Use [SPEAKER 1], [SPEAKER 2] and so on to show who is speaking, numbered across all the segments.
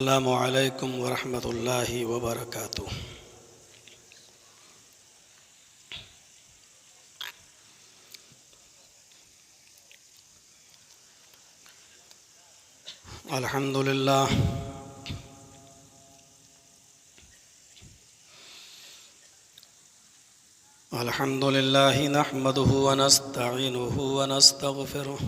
[SPEAKER 1] अस्सलामु अलैकुम वरहमतुल्लाहि वबरकातुह। अल्हम्दुलिल्लाह अल्हम्दुलिल्लाहि नहमदुहु व नस्तईनुहु व नस्तगफिरुह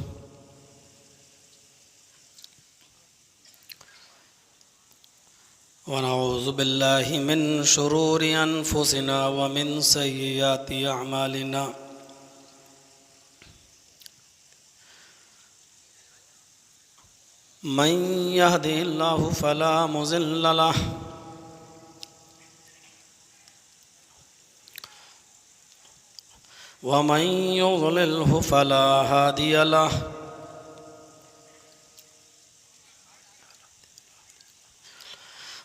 [SPEAKER 1] व नऊज़ु बिल्लाहि मिन शुरूरि अनफुसिना व मिन सय्यिआति अअमालिना। मन यहदिहिल्लाहु फला मुज़िल्ल लहु व मन युज़लिल्हु फला हादिय लहु।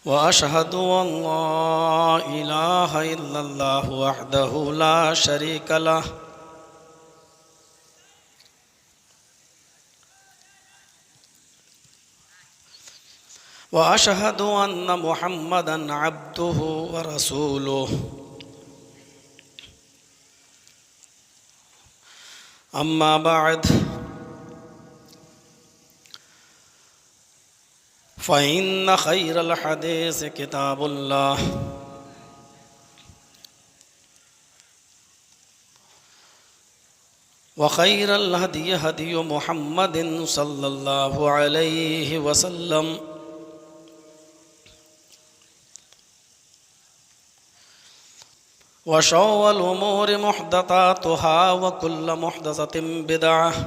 [SPEAKER 1] व अशहदु अल्ला इलाहा इल्लल्लाहु वहदहु ला शरीक लहु व अशहदु अन्न मुहम्मदन अब्दुहु व रसूलुहु। अम्मा बाद फ़इन्न खैरल हदीस किताबुल्लाह व खैरल हदी हदी मुहम्मदिन सल्लल्लाहु अलैहि वसल्लम व शर्रिल उमूरि मुहदसातुहा व कुल्लु मुहदसतिन बिदअह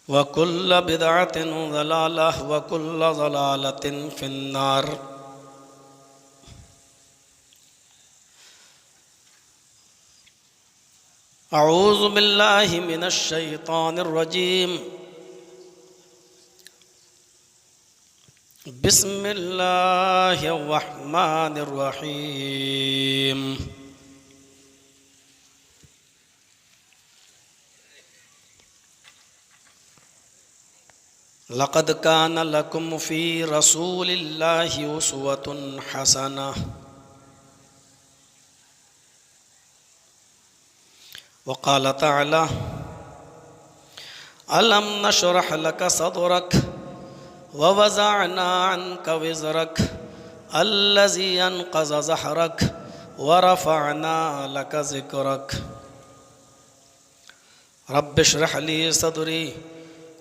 [SPEAKER 1] व कुल्लु बिदअतिन ज़लालह व कुल्लु ज़लालतिन फिन्नार। अऊज़ु बिल्लाहि मिनश शैतानिर रजीम। बिस्मिल्लाहिर रहमानिर रहीम। लक़द कान लकुम फ़ी रसूलिल्लाहि उस्वतुन हसनह व क़ाल तआला अलम नशरह लक सदरक व वज़अना अन्क विज़रक अल्लज़ी अनक़ज़ ज़हरक व रफ़अना लक ज़िक्रक। रब्बि इश्रह ली सदरी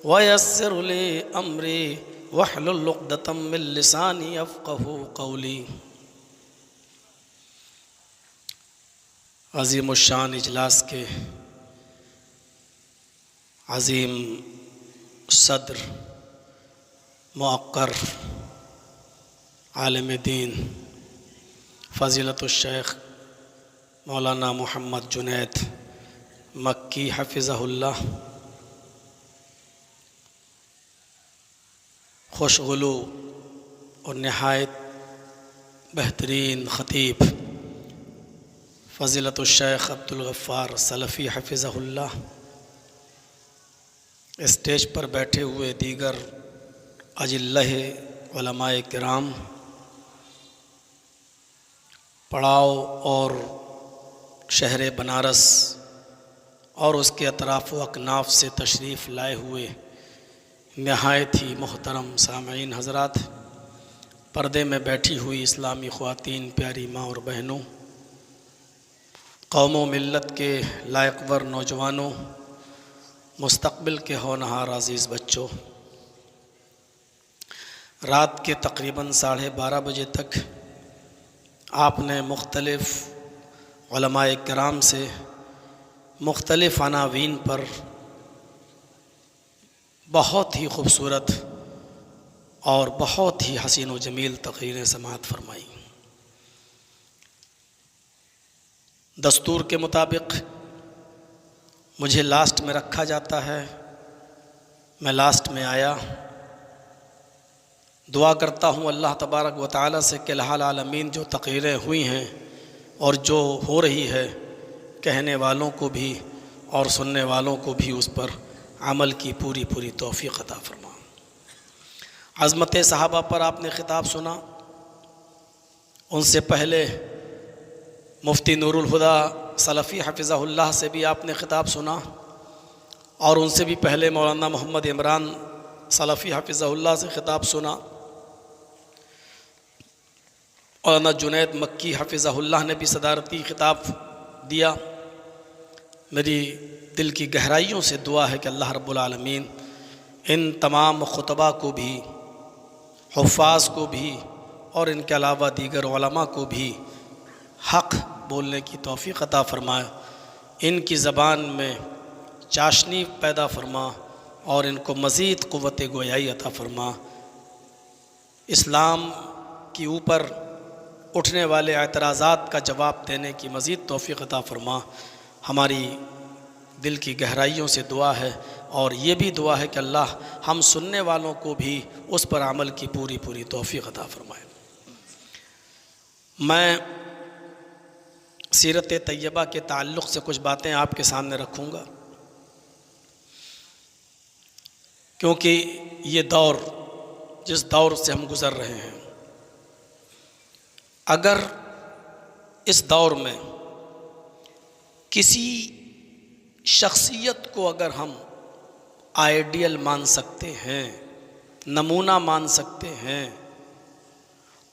[SPEAKER 1] व यस्सिर ली अमरी वहलुल उक़दतम मिन लिसानी यफ़क़हू क़ौली। अज़ीमुश्शान इजलास के अज़ीम सदर मुअक्कर आलिम दीन फ़ज़ीलतुश शेख मौलाना मोहम्मद जुनैद मक्की हफ़िज़हुल्लाह, खुशगुलू और नहायत बेहतरीन ख़तीब फ़ज़ीलतुश शेख अब्दुल गफ़्फ़ार सलफ़ी हफ़िज़हुल्लाह, स्टेज पर बैठे हुए दीगर अजिल्लह उलमाए किराम, पड़ाव और शहर बनारस और उसके अतराफ़ व अकनाफ़ से तशरीफ़ लाए हुए नहायत ही मोहतरम सामईन हज़रात, पर्दे में बैठी हुई इस्लामी ख़वातीन, प्यारी माँ और बहनों, कौम व मिल्लत के लायकवर नौजवानों, मुस्तक़बिल के होनहार अज़ीज़ बच्चों, रात के तकरीबन 12:30 बजे तक आपने मुख्तलिफ़ उलमाए किराम से मुख्तलिफ़ अनावीन पर बहुत ही खूबसूरत और बहुत ही हसीन व जमील तक़रीरें समाअत फरमाई। दस्तूर के मुताबिक मुझे लास्ट में रखा जाता है, मैं लास्ट में आया। दुआ करता हूँ अल्लाह तबारक व तआला से कि अल्लाह आलमीन जो तक़रीरें हुई हैं और जो हो रही है, कहने वालों को भी और सुनने वालों को भी उस पर अमल की पूरी पूरी तौफ़ीक़ अता फरमा। अज़मत सहाबा पर आपने ख़िताब सुना, उनसे पहले मुफ्ती नूरुल हुदा सलफ़ी हफ़िज़हुल्लाह से भी आपने ख़िताब सुना, और उनसे भी पहले मौलाना मोहम्मद इमरान सलफ़ी हफ़िज़हुल्लाह से ख़िताब सुना। मौलाना जुनैद मक्की हफ़िज़हुल्लाह ने भी सदारती ख़िताब दिया। मेरी दिल की गहराइयों से दुआ है कि अल्लाह रब्बुल आलमीन इन तमाम खुतबा को भी, हुफ़ाज़ को भी और इनके अलावा दीगर उलमा को भी हक़ बोलने की तौफ़ीक़ अता फ़रमाए, इनकी ज़बान में चाशनी पैदा फ़रमा और इनको मज़ीद क़ुव्वत गोयाई अता फ़रमा। इस्लाम के ऊपर उठने वाले एतराज़ात का जवाब देने की मज़ीद तौफ़ीक़ अता फ़रमा। हमारी दिल की गहराइयों से दुआ है, और ये भी दुआ है कि अल्लाह हम सुनने वालों को भी उस पर अमल की पूरी पूरी तौफ़ीक़ अता फ़रमाए। मैं सीरत तैयबा के ताल्लुक़ से कुछ बातें आपके सामने रखूँगा, क्योंकि ये दौर जिस दौर से हम गुज़र रहे हैं, अगर इस दौर में किसी शख्सियत को अगर हम आइडियल मान सकते हैं, नमूना मान सकते हैं,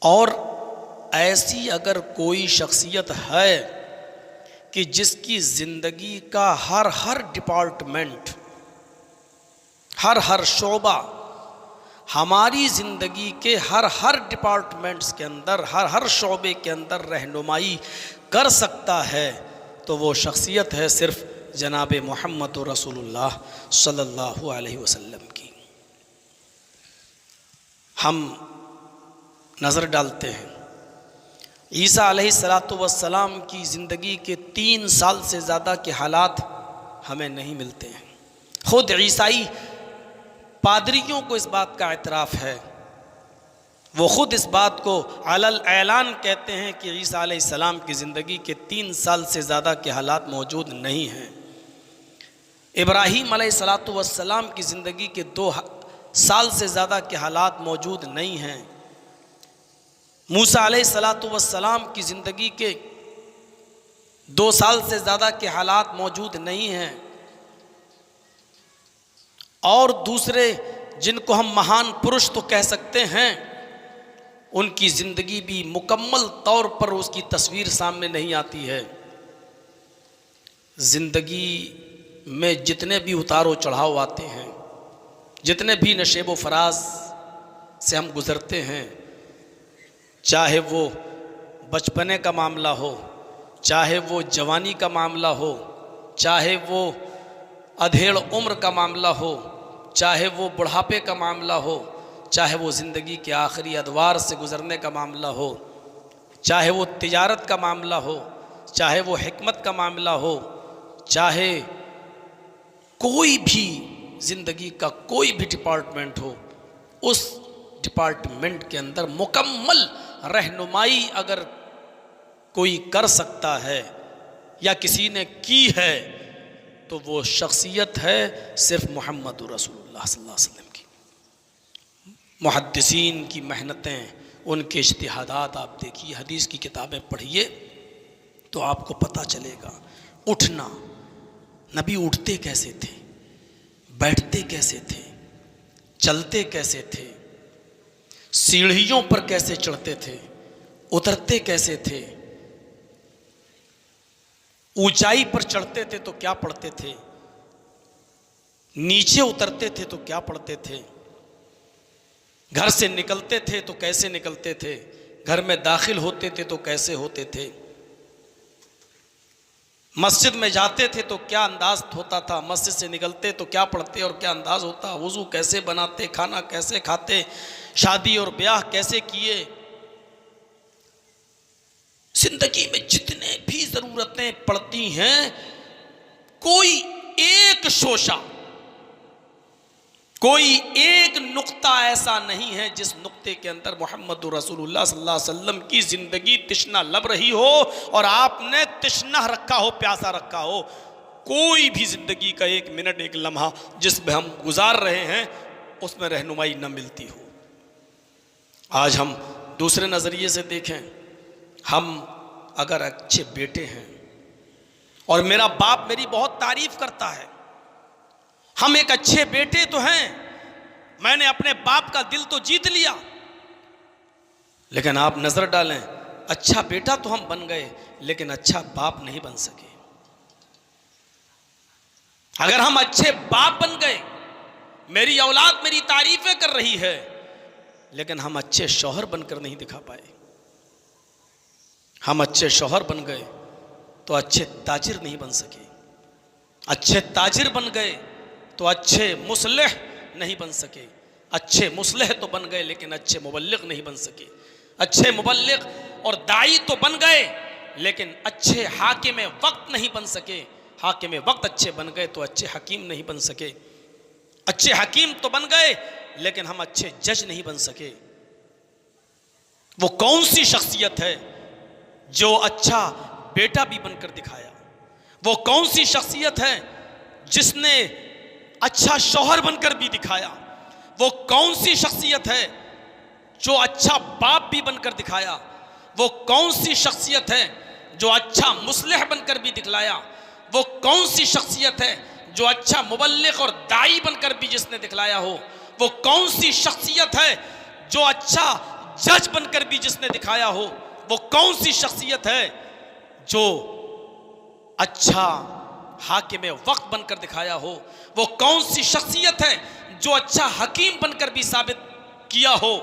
[SPEAKER 1] और ऐसी अगर कोई शख्सियत है कि जिसकी ज़िंदगी का हर डिपार्टमेंट, हर शोबा, हमारी ज़िंदगी के हर डिपार्टमेंट्स के अंदर, हर शोबे के अंदर रहनुमाई कर सकता है, तो वो शख्सियत है सिर्फ़ जनाब मोहम्मद रसूलुल्लाह सल्लल्लाहु अलैहि वसल्लम की। हम नज़र डालते हैं ईसा अलैहिस्सलातु वस्सलाम की ज़िंदगी के 3 साल से ज़्यादा के हालात हमें नहीं मिलते हैं। ख़ुद ईसाई पादरियों को इस बात का एतराफ़ है, वो ख़ुद इस बात को अलल ऐलान कहते हैं कि ईसा अलैहिस्सलाम की ज़िंदगी के 3 साल से ज़्यादा के हालात मौजूद नहीं हैं। इब्राहीम अलैहिस्सलातु वस्सलाम की ज़िंदगी के 2 साल से ज़्यादा के हालात मौजूद नहीं हैं। मूसा अलैहिस्सलातु वस्सलाम की ज़िंदगी के 2 साल से ज़्यादा के हालात मौजूद नहीं हैं। और दूसरे जिनको हम महान पुरुष तो कह सकते हैं, उनकी ज़िंदगी भी मुकम्मल तौर पर उसकी तस्वीर सामने नहीं आती है। ज़िंदगी में जितने भी उतार चढ़ाव आते हैं, जितने भी नशेब व फराज से हम गुज़रते हैं, चाहे वो बचपने का मामला हो, चाहे वो जवानी का मामला हो, चाहे वो अधेड़ उम्र का मामला हो, चाहे वो बुढ़ापे का मामला हो, चाहे वो ज़िंदगी के आखिरी अदवार से गुज़रने का मामला हो, चाहे वो तिजारत का मामला हो, चाहे वो हिकमत का मामला हो, चाहे कोई भी ज़िंदगी का कोई भी डिपार्टमेंट हो, उस डिपार्टमेंट के अंदर मुकम्मल रहनुमाई अगर कोई कर सकता है या किसी ने की है, तो वो शख्सियत है सिर्फ मोहम्मद रसूलुल्लाह सल्लल्लाहु अलैहि वसल्लम की। मुहद्दिसीन की मेहनतें, उनके इज्तिहादात आप देखिए, हदीस की किताबें पढ़िए तो आपको पता चलेगा। उठना, नबी उठते कैसे थे, बैठते कैसे थे, चलते कैसे थे, सीढ़ियों पर कैसे चढ़ते थे, उतरते कैसे थे, ऊंचाई पर चढ़ते थे तो क्या पढ़ते थे, नीचे उतरते थे तो क्या पढ़ते थे, घर से निकलते थे तो कैसे निकलते थे, घर में दाखिल होते थे तो कैसे होते थे, मस्जिद में जाते थे तो क्या अंदाज होता था, मस्जिद से निकलते तो क्या पढ़ते और क्या अंदाज होता, वज़ू कैसे बनाते, खाना कैसे खाते, शादी और ब्याह कैसे किए। जिंदगी में जितने भी ज़रूरतें पड़ती हैं, कोई एक शोशा, कोई एक नुक्ता ऐसा नहीं है जिस नुक्ते के अंदर मोहम्मद रसूलुल्लाह सल्लल्लाहु अलैहि वसल्लम की ज़िंदगी तिश्ना लब रही हो और आपने तिश्ना रखा हो, प्यासा रखा हो। कोई भी ज़िंदगी का एक मिनट, एक लम्हा जिसमें हम गुजार रहे हैं, उसमें रहनुमाई न मिलती हो। आज हम दूसरे नज़रिए से देखें, हम अगर अच्छे बेटे हैं और मेरा बाप मेरी बहुत तारीफ करता है, हम एक अच्छे बेटे तो हैं, मैंने अपने बाप का दिल तो जीत लिया, लेकिन आप नजर डालें, अच्छा बेटा तो हम बन गए लेकिन अच्छा बाप नहीं बन सके। अगर हम अच्छे बाप बन गए, मेरी औलाद मेरी तारीफें कर रही है, लेकिन हम अच्छे शौहर बनकर नहीं दिखा पाए। हम अच्छे शौहर बन गए तो अच्छे ताजिर नहीं बन सके, अच्छे ताजिर बन गए तो अच्छे मुसलिह नहीं बन सके, अच्छे मुसलिह तो बन गए लेकिन अच्छे मुबल्लिग नहीं बन सके, अच्छे मुबल्लिग और दाई तो बन गए लेकिन अच्छे हाकिम वक्त नहीं बन सके, हाकिम वक्त अच्छे बन गए तो अच्छे हकीम नहीं बन सके, अच्छे हकीम तो बन गए लेकिन हम अच्छे जज नहीं बन सके। वो कौन सी शख्सियत है जो अच्छा बेटा भी बनकर दिखाया? वो कौन सी शख्सियत है जिसने अच्छा शौहर बनकर भी दिखाया? वो कौन सी शख्सियत है जो अच्छा बाप भी बनकर दिखाया? वो कौन सी शख्सियत है जो अच्छा मुस्लिह बनकर भी दिखलाया? वो कौन सी शख्सियत है जो अच्छा मुबल्लिग और दाई बनकर भी जिसने दिखलाया हो? वो कौन सी शख्सियत है जो अच्छा जज बनकर भी जिसने दिखाया हो? वो कौन सी शख्सियत है जो अच्छा हाकिम वक्त बनकर दिखाया हो? वो कौन सी शख्सियत है जो अच्छा हकीम बनकर भी साबित किया हो?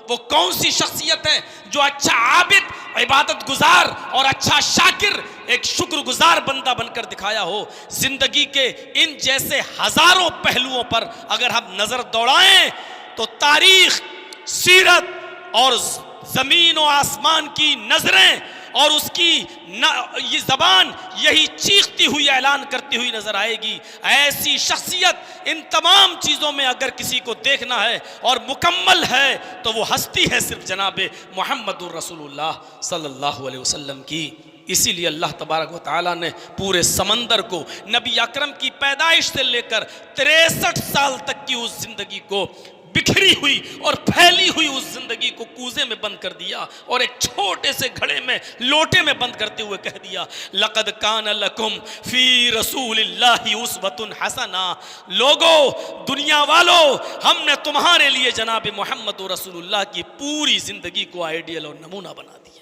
[SPEAKER 1] वो कौन सी शख्सियत है जो अच्छा आबिद, इबादत गुजार और अच्छा शाकिर, एक शुक्रगुजार बंदा बनकर दिखाया हो? जिंदगी के इन जैसे हजारों पहलुओं पर अगर हम नजर दौड़ाएं तो तारीख, सीरत और जमीन और आसमान की नजरें और उसकी ये जबान यही चीखती हुई ऐलान करती हुई नजर आएगी। ऐसी शख्सियत, इन तमाम चीज़ों में अगर किसी को देखना है और मुकम्मल है तो वो हस्ती है सिर्फ जनाबे मुहम्मदुर रसूलुल्लाह सल्लल्लाहु अलैहि वसल्लम की। इसीलिए अल्लाह तबारक व तआला ने पूरे समंदर को नबी अकरम की पैदाइश से लेकर 63 साल तक की उस जिंदगी को, बिखरी हुई और फैली हुई उस जिंदगी को कूजे में बंद कर दिया और एक छोटे से घड़े में, लोटे में बंद करते हुए कह दिया, लक़द कान लकुम फी रसूलिल्लाहि उस्वतुन हसना। लोगो, दुनिया वालों, हमने तुम्हारे लिए जनाब मोहम्मद रसूलुल्लाह की पूरी जिंदगी को आइडियल और नमूना बना दिया।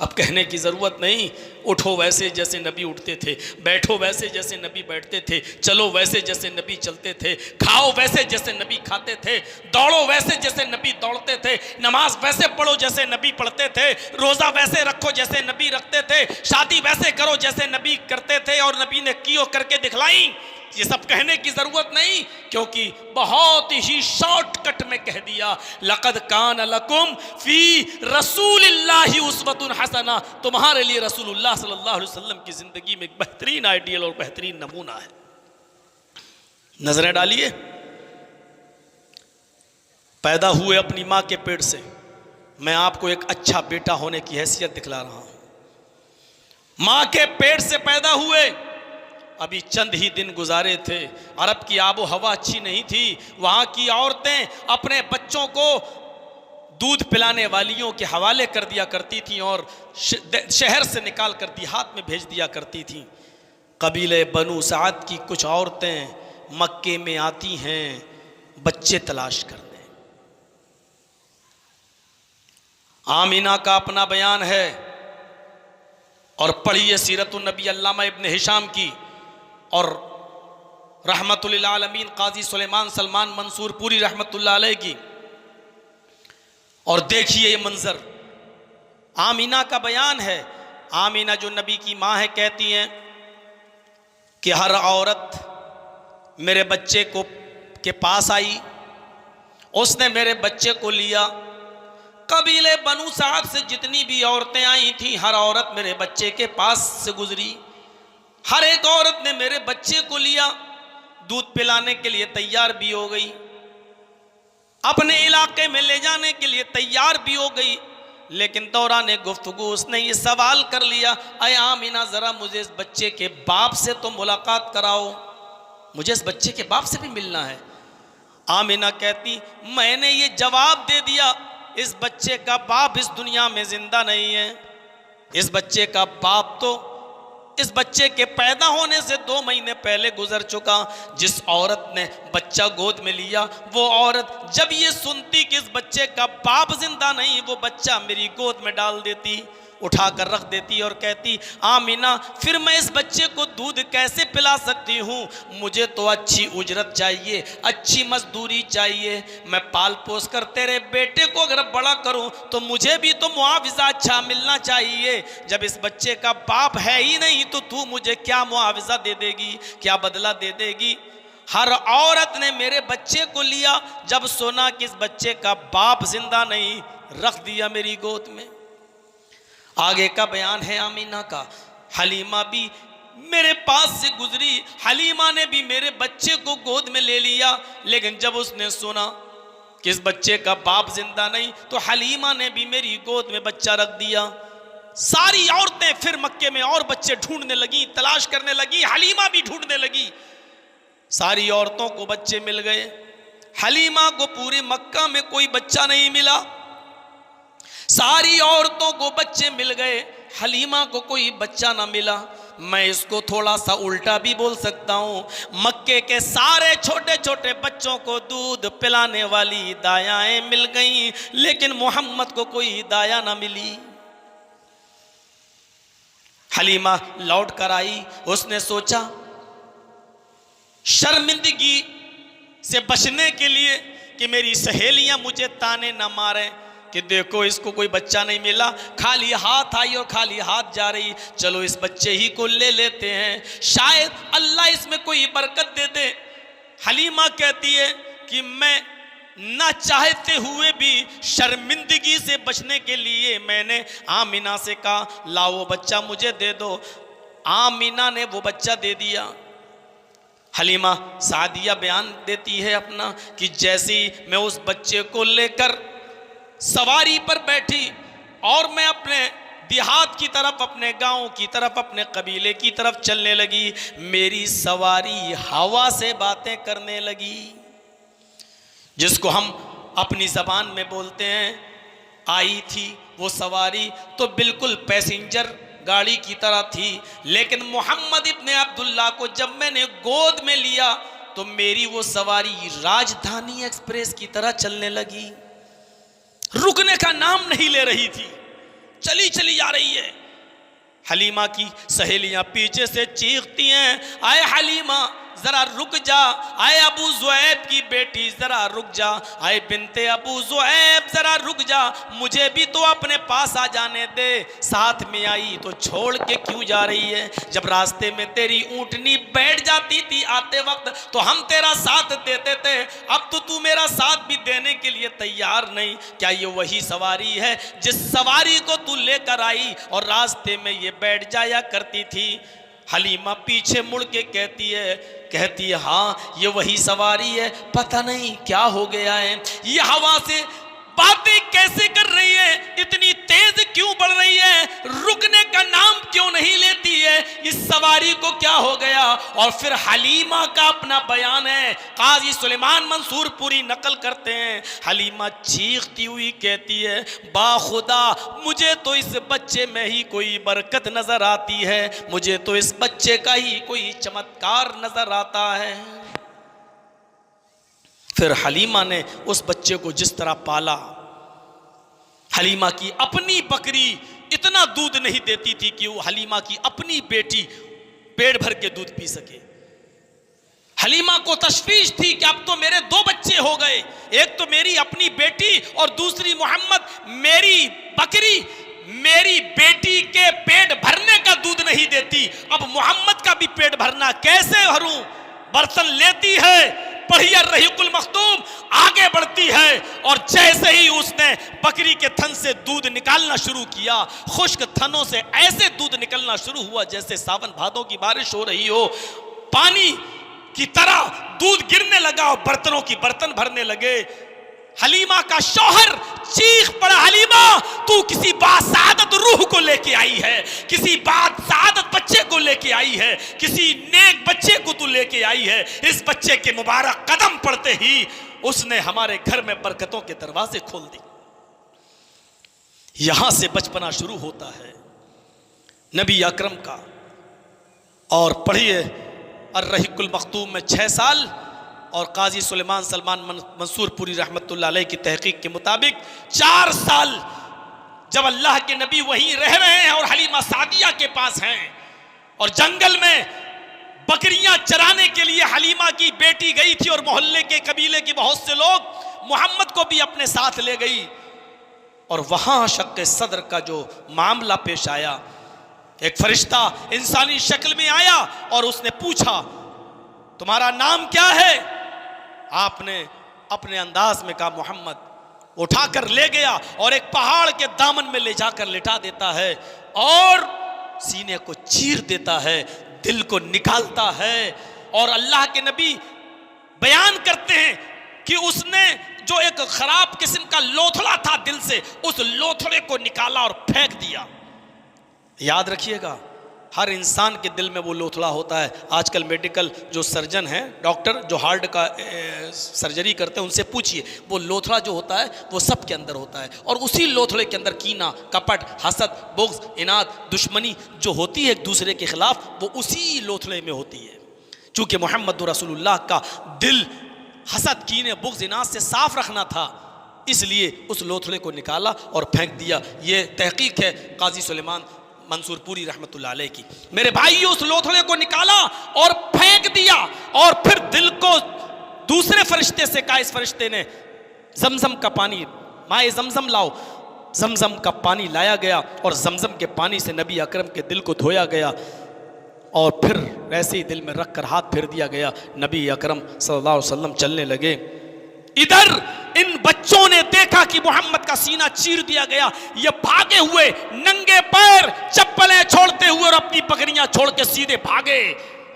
[SPEAKER 1] अब कहने की ज़रूरत नहीं, उठो वैसे जैसे नबी उठते थे, बैठो वैसे जैसे नबी बैठते थे, चलो वैसे जैसे नबी चलते थे, खाओ वैसे जैसे नबी खाते थे, दौड़ो वैसे जैसे नबी दौड़ते थे, नमाज वैसे पढ़ो जैसे नबी पढ़ते थे, रोज़ा वैसे रखो जैसे नबी रखते थे, शादी वैसे करो जैसे नबी करते थे और नबी ने की और करके दिखलाई। ये सब कहने की जरूरत नहीं, क्योंकि बहुत ही शॉर्टकट में कह दिया, लक़द कान लकुम फी रसूलिल्लाहि उस्वतुन हसना। तुम्हारे लिए रसूलुल्लाह सल्लल्लाहु अलैहि वसल्लम की जिंदगी में एक बेहतरीन आइडियल और बेहतरीन नमूना है। नजरें डालिए, पैदा हुए अपनी मां के पेट से, मैं आपको एक अच्छा बेटा होने की हैसियत दिखला रहा हूं। मां के पेट से पैदा हुए, अभी चंद ही दिन गुजारे थे, अरब की आबो हवा अच्छी नहीं थी, वहाँ की औरतें अपने बच्चों को दूध पिलाने वालियों के हवाले कर दिया करती थीं और शहर से निकाल कर देहात में भेज दिया करती थीं। कबीले बनु साद की कुछ औरतें मक्के में आती हैं बच्चे तलाश करने। आमीना का अपना बयान है, और पढ़िए सीरतुन नबी अल्लामा इब्न हिशाम की और रहमतुल आलमीन काजी सुलेमान सलमान मंसूर पूरी रहमतुल्लाह अलैह की, और देखिए ये मंजर। आमीना का बयान है, आमीना जो नबी की माँ है, कहती हैं कि हर औरत मेरे बच्चे को के पास आई, उसने मेरे बच्चे को लिया। कबीले बनु साद से जितनी भी औरतें आई थीं, हर औरत मेरे बच्चे के पास से गुजरी, हर एक औरत ने मेरे बच्चे को लिया, दूध पिलाने के लिए तैयार भी हो गई, अपने इलाके में ले जाने के लिए तैयार भी हो गई। लेकिन दौरान गुफ्तगू उसने ये सवाल कर लिया, अय आमीना ज़रा मुझे इस बच्चे के बाप से तो मुलाकात कराओ, मुझे इस बच्चे के बाप से भी मिलना है। आमीना कहती, मैंने ये जवाब दे दिया इस बच्चे का बाप इस दुनिया में जिंदा नहीं है। इस बच्चे का बाप तो इस बच्चे के पैदा होने से 2 महीने पहले गुजर चुका। जिस औरत ने बच्चा गोद में लिया, वो औरत जब ये सुनती कि इस बच्चे का बाप जिंदा नहीं, वो बच्चा मेरी गोद में डाल देती, उठा कर रख देती और कहती, आमीना फिर मैं इस बच्चे को दूध कैसे पिला सकती हूँ? मुझे तो अच्छी उजरत चाहिए, अच्छी मजदूरी चाहिए। मैं पाल पोस कर तेरे बेटे को अगर बड़ा करूँ तो मुझे भी तो मुआवजा अच्छा मिलना चाहिए। जब इस बच्चे का बाप है ही नहीं तो तू मुझे क्या मुआवजा दे देगी, क्या बदला दे देगी? हर औरत ने मेरे बच्चे को लिया, जब सुना कि इस बच्चे का बाप जिंदा नहीं, रख दिया मेरी गोद में। आगे का बयान है आमीना का। हलीमा भी मेरे पास से गुजरी, हलीमा ने भी मेरे बच्चे को गोद में ले लिया, लेकिन जब उसने सुना कि इस बच्चे का बाप जिंदा नहीं तो हलीमा ने भी मेरी गोद में बच्चा रख दिया। सारी औरतें फिर मक्के में और बच्चे ढूंढने लगी, तलाश करने लगी, हलीमा भी ढूंढने लगी। सारी औरतों को बच्चे मिल गए, हलीमा को पूरे मक्का में कोई बच्चा नहीं मिला। सारी औरतों को बच्चे मिल गए, हलीमा को कोई बच्चा ना मिला। मैं इसको थोड़ा सा उल्टा भी बोल सकता हूँ, मक्के के सारे छोटे छोटे बच्चों को दूध पिलाने वाली दायाएं मिल गईं, लेकिन मोहम्मद को कोई दाया ना मिली। हलीमा लौट कर आई, उसने सोचा शर्मिंदगी से बचने के लिए कि मेरी सहेलियां मुझे ताने ना मारें कि देखो इसको कोई बच्चा नहीं मिला, खाली हाथ आई और खाली हाथ जा रही, चलो इस बच्चे ही को ले लेते हैं, शायद अल्लाह इसमें कोई बरकत दे दे। हलीमा कहती है कि मैं ना चाहते हुए भी शर्मिंदगी से बचने के लिए मैंने आमीना से कहा, लाओ वो बच्चा मुझे दे दो। आमीना ने वो बच्चा दे दिया। हलीमा सादिया बयान देती है अपना कि जैसे ही मैं उस बच्चे को लेकर सवारी पर बैठी और मैं अपने देहात की तरफ, अपने गांव की तरफ, अपने कबीले की तरफ चलने लगी, मेरी सवारी हवा से बातें करने लगी, जिसको हम अपनी ज़बान में बोलते हैं। आई थी वो सवारी तो बिल्कुल पैसेंजर गाड़ी की तरह थी, लेकिन मोहम्मद इब्ने अब्दुल्ला को जब मैंने गोद में लिया तो मेरी वो सवारी राजधानी एक्सप्रेस की तरह चलने लगी, रुकने का नाम नहीं ले रही थी, चली चली आ रही है। हलीमा की सहेलियां पीछे से चीखती हैं, आए हलीमा जरा रुक जा, आए अबू ज़ुऐब की बेटी जरा रुक जा, आए बिनते अबू ज़ुऐब जरा रुक जा, मुझे भी तो अपने पास आ जाने दे। साथ में आई तो छोड़ के क्यों जा रही है? जब रास्ते में तेरी ऊँटनी बैठ जाती थी आते वक्त तो हम तेरा साथ देते थे, अब तो तू मेरा साथ भी देने के लिए तैयार नहीं। क्या ये वही सवारी है जिस सवारी को तू लेकर आई और रास्ते में ये बैठ जाया करती थी? हलीमा पीछे मुड़ के कहती है हाँ ये वही सवारी है, पता नहीं क्या हो गया है, ये हवा से बातें कैसे कर रही है, इतनी तेज क्यों बढ़ रही है, रुकने का नाम क्यों नहीं लेती है, इस सवारी को क्या हो गया? और फिर हलीमा का अपना बयान है, काजी सुलेमान मंसूर पूरी नकल करते हैं। हलीमा चीखती हुई कहती है, बाखुदा मुझे तो इस बच्चे में ही कोई बरकत नजर आती है, मुझे तो इस बच्चे का ही कोई चमत्कार नजर आता है। फिर हलीमा ने उस बच्चे को जिस तरह पाला, हलीमा की अपनी बकरी इतना दूध नहीं देती थी कि वो हलीमा की अपनी बेटी पेट भर के दूध पी सके। हलीमा को तशवीश थी कि अब तो मेरे 2 बच्चे हो गए, एक तो मेरी अपनी बेटी और दूसरी मोहम्मद, मेरी बकरी मेरी बेटी के पेट भरने का दूध नहीं देती, अब मोहम्मद का भी पेट भरना कैसे भरूं? बर्तन लेती है, पढ़िया रहीकुल मखतूम आगे बढ़ती है और जैसे ही उसने बकरी के थन से दूध निकालना शुरू किया, खुश्क थनों से ऐसे दूध निकलना शुरू हुआ जैसे सावन भादों की बारिश हो रही हो, पानी की तरह दूध गिरने लगा और बर्तनों की बर्तन भरने लगे। हलीमा का शौहर चीख पड़ा, हलीमा तू किसी बासादत रूह को लेके आई है, किसी बासादत बच्चे को लेके आई है, किसी नेक बच्चे को तू लेके आई है। इस बच्चे के मुबारक कदम पड़ते ही उसने हमारे घर में बरकतों के दरवाजे खोल दी। यहां से बचपना शुरू होता है नबी अकरम का। और पढ़िए अर्रहिकुल मखतूम में 6 साल और काजी सुलेमान सलमान मंसूरपुरी रहमतुल्लाह अलैह की तहकीक के मुताबिक 4 साल जब अल्लाह के नबी वहीं रह रहे हैं और हलीमा सादिया के पास हैं और जंगल में बकरियां चराने के लिए हलीमा की बेटी गई थी और मोहल्ले के कबीले के बहुत से लोग मोहम्मद को भी अपने साथ ले गई। और वहां शक्के सदर का जो मामला पेश आया, एक फरिश्ता इंसानी शक्ल में आया और उसने पूछा तुम्हारा नाम क्या है? आपने अपने अंदाज में कहा मोहम्मद। उठाकर ले गया और एक पहाड़ के दामन में ले जाकर लिटा देता है और सीने को चीर देता है, दिल को निकालता है। और अल्लाह के नबी बयान करते हैं कि उसने जो एक खराब किस्म का लोथड़ा था दिल से, उस लोथड़े को निकाला और फेंक दिया। याद रखिएगा, हर इंसान के दिल में वो लोथड़ा होता है। आजकल मेडिकल जो सर्जन हैं, डॉक्टर जो हार्ट का सर्जरी करते हैं, उनसे पूछिए, वो लोथड़ा जो होता है वो सब के अंदर होता है। और उसी लोथड़े के अंदर कीना, कपट, हसद, बुग़्ज़, इनाद, दुश्मनी जो होती है एक दूसरे के खिलाफ, वो उसी लोथड़े में होती है। चूँकि मोहम्मद रसूलुल्लाह का दिल हसद, कीने, बुग़्ज़, इनाद से साफ रखना था, इसलिए उस लोथड़े को निकाला और फेंक दिया। ये तहकीक है काजी सुलेमान मंसूरपुरी रहमतुल्लाह अलैह की। मेरे भाइयों, उस लोथड़े को निकाला और फेंक दिया और फिर दिल को दूसरे फरिश्ते से कहा, इस फरिश्ते ने जमजम का पानी, माए जमजम लाओ। जमजम का पानी लाया गया और जमजम के पानी से नबी अकरम के दिल को धोया गया और फिर वैसे ही दिल में रख कर हाथ फेर दिया गया। नबी अकरम सल्लल्लाहु अलैहि वसल्लम चलने लगे। इधर इन बच्चों ने देखा कि मोहम्मद का सीना चीर दिया गया। ये भागे हुए नंगे पैर, चप्पलें छोड़ते हुए और अपनी बकरियां छोड़ के सीधे भागे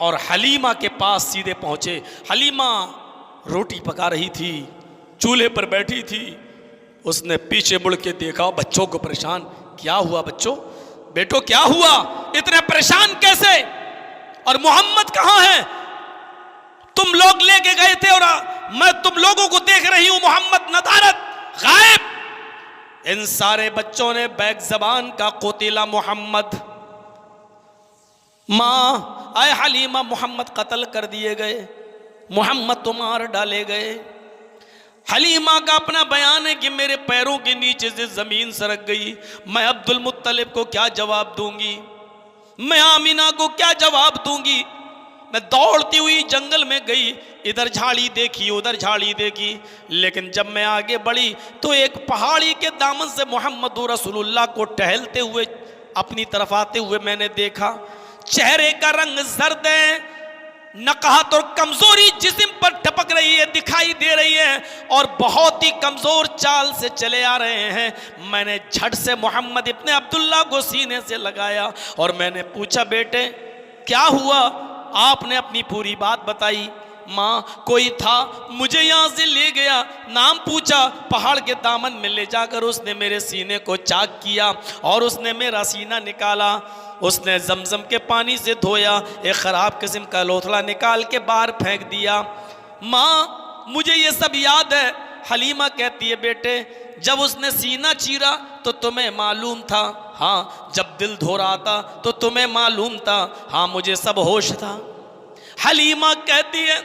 [SPEAKER 1] और हलीमा के पास सीधे पहुंचे। हलीमा रोटी पका रही थी, चूल्हे पर बैठी थी। उसने पीछे मुड़ के देखा, बच्चों को परेशान। क्या हुआ बच्चों? बेटो क्या हुआ? इतने परेशान कैसे? और मोहम्मद कहां है? तुम लोग लेके गए थे और मैं तुम लोगों को देख रही हूं, मोहम्मद नदारत, गायब। इन सारे बच्चों ने बैग जबान का कोतिला मोहम्मद, मां आए हलीमा, मोहम्मद कत्ल कर दिए गए, मोहम्मद तो मार डाले गए। हलीमा का अपना बयान है कि मेरे पैरों के नीचे से जमीन सरक गई। मैं अब्दुल मुत्तलिब को क्या जवाब दूंगी? मैं आमिना को क्या जवाब दूंगी? मैं दौड़ती हुई जंगल में गई, इधर झाड़ी देखी, उधर झाड़ी देखी, लेकिन जब मैं आगे बढ़ी तो एक पहाड़ी के दामन से मोहम्मद रसूलुल्लाह को टहलते हुए अपनी तरफ आते हुए मैंने देखा। चेहरे का रंग जर्द है, नकाहत और कमजोरी जिस्म पर टपक रही है, दिखाई दे रही है और बहुत ही कमजोर चाल से चले आ रहे हैं। मैंने झट से मोहम्मद इब्ने अब्दुल्लाह को सीने से लगाया और मैंने पूछा, बेटे क्या हुआ? आपने अपनी पूरी बात बताई। माँ कोई था, मुझे यहाँ से ले गया, नाम पूछा, पहाड़ के दामन में ले जाकर उसने मेरे सीने को चाक किया और उसने मेरा सीना निकाला। उसने जमजम के पानी से धोया, एक ख़राब किस्म का लोथड़ा निकाल के बाहर फेंक दिया। माँ मुझे ये सब याद है। हलीमा कहती है, बेटे जब उसने सीना चीरा तो तुम्हें मालूम था? हाँ। जब दिल धो रहा था तो तुम्हें मालूम था? हाँ, मुझे सब होश था। हलीमा कहती है,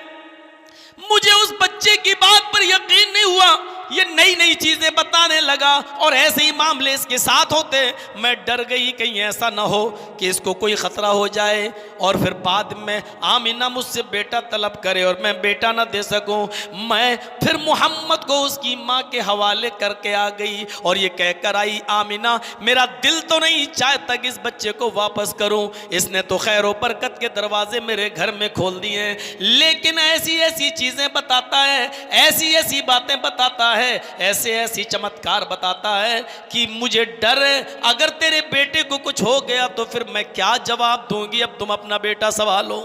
[SPEAKER 1] मुझे उस बच्चे की बात पर यकीन नहीं हुआ। ये नई नई चीजें बताने लगा और ऐसे ही मामले इसके साथ होते। मैं डर गई कहीं ऐसा ना हो कि इसको कोई खतरा हो जाए और फिर बाद में आमिना मुझसे बेटा तलब करे और मैं बेटा ना दे सकूं। मैं फिर मोहम्मद को उसकी माँ के हवाले करके आ गई और ये कहकर आई, आमिना मेरा दिल तो नहीं चाहता कि इस बच्चे को वापस करूं। इसने तो खैर बरकत के दरवाजे मेरे घर में खोल दिए हैं, लेकिन ऐसी ऐसी चीजें बताता है, ऐसी ऐसी बातें बताता है, ऐसे ऐसी चमत्कार बताता है कि मुझे डर है अगर तेरे बेटे को कुछ हो गया तो फिर मैं क्या जवाब दूंगी। अब तुम अपना बेटा संभालो।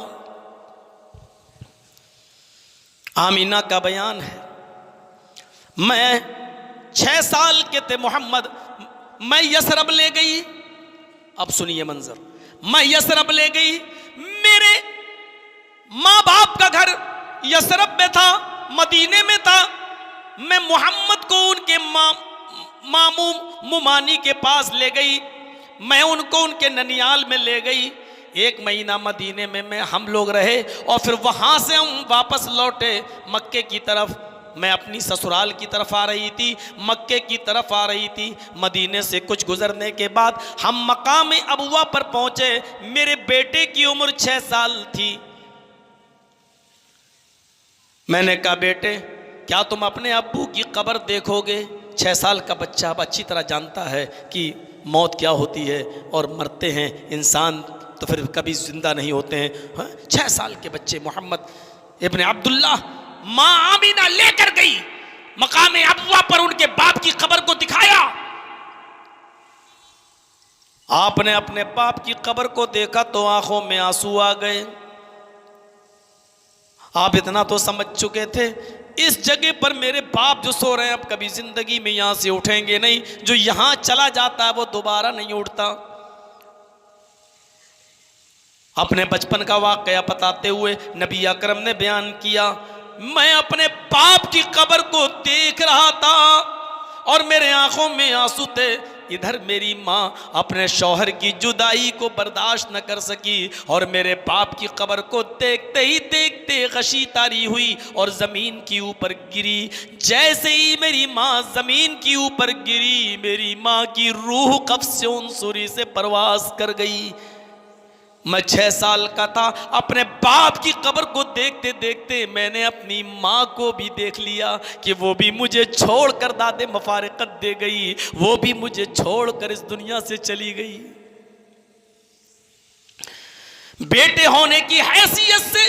[SPEAKER 1] आमीना का बयान है, मैं 6 साल के थे मोहम्मद, मैं यसरब ले गई। अब सुनिए मंजर, मैं यसरब ले गई, मेरे माँ बाप का घर यसरब में था, मदीने में था। मैं मोहम्मद को उनके मामू मुमानी के पास ले गई, मैं उनको उनके ननियाल में ले गई। 1 महीना मदीने में हम लोग रहे और फिर वहाँ से हम वापस लौटे मक्के की तरफ। मैं अपनी ससुराल की तरफ आ रही थी, मक्के की तरफ आ रही थी। मदीने से कुछ गुजरने के बाद हम मकाम अबुआ पर पहुँचे। मेरे बेटे की उम्र 6 साल थी। मैंने कहा, बेटे क्या तुम अपने अब्बू की कब्र देखोगे? 6 साल का बच्चा अब अच्छी तरह जानता है कि मौत क्या होती है और मरते हैं इंसान तो फिर कभी जिंदा नहीं होते हैं। 6 साल के बच्चे मोहम्मद इब्न अब्दुल्लाह, माँ आमीना लेकर गई मकाम अबुआ पर, उनके बाप की कब्र को दिखाया। आपने अपने बाप की कब्र को देखा तो आंखों में आंसू आ गए। आप इतना तो समझ चुके थे, इस जगह पर मेरे बाप जो सो रहे हैं अब कभी जिंदगी में यहां से उठेंगे नहीं। जो यहां चला जाता है वो दोबारा नहीं उठता। अपने बचपन का वाकया बताते हुए नबी अकरम ने बयान किया, मैं अपने बाप की कब्र को देख रहा था और मेरे आंखों में आंसू थे। इधर मेरी माँ अपने शौहर की जुदाई को बर्दाश्त न कर सकी और मेरे बाप की कब्र को देखते ही देखते गशी तारी हुई और ज़मीन के ऊपर गिरी। जैसे ही मेरी माँ ज़मीन के ऊपर गिरी, मेरी माँ की रूह कब्ज़ से उनसुरी से परवास कर गई। मैं 6 साल का था। अपने बाप की कब्र को देखते देखते मैंने अपनी माँ को भी देख लिया कि वो भी मुझे छोड़कर दादे मफारकत दे गई, वो भी मुझे छोड़कर इस दुनिया से चली गई। बेटे होने की हैसियत से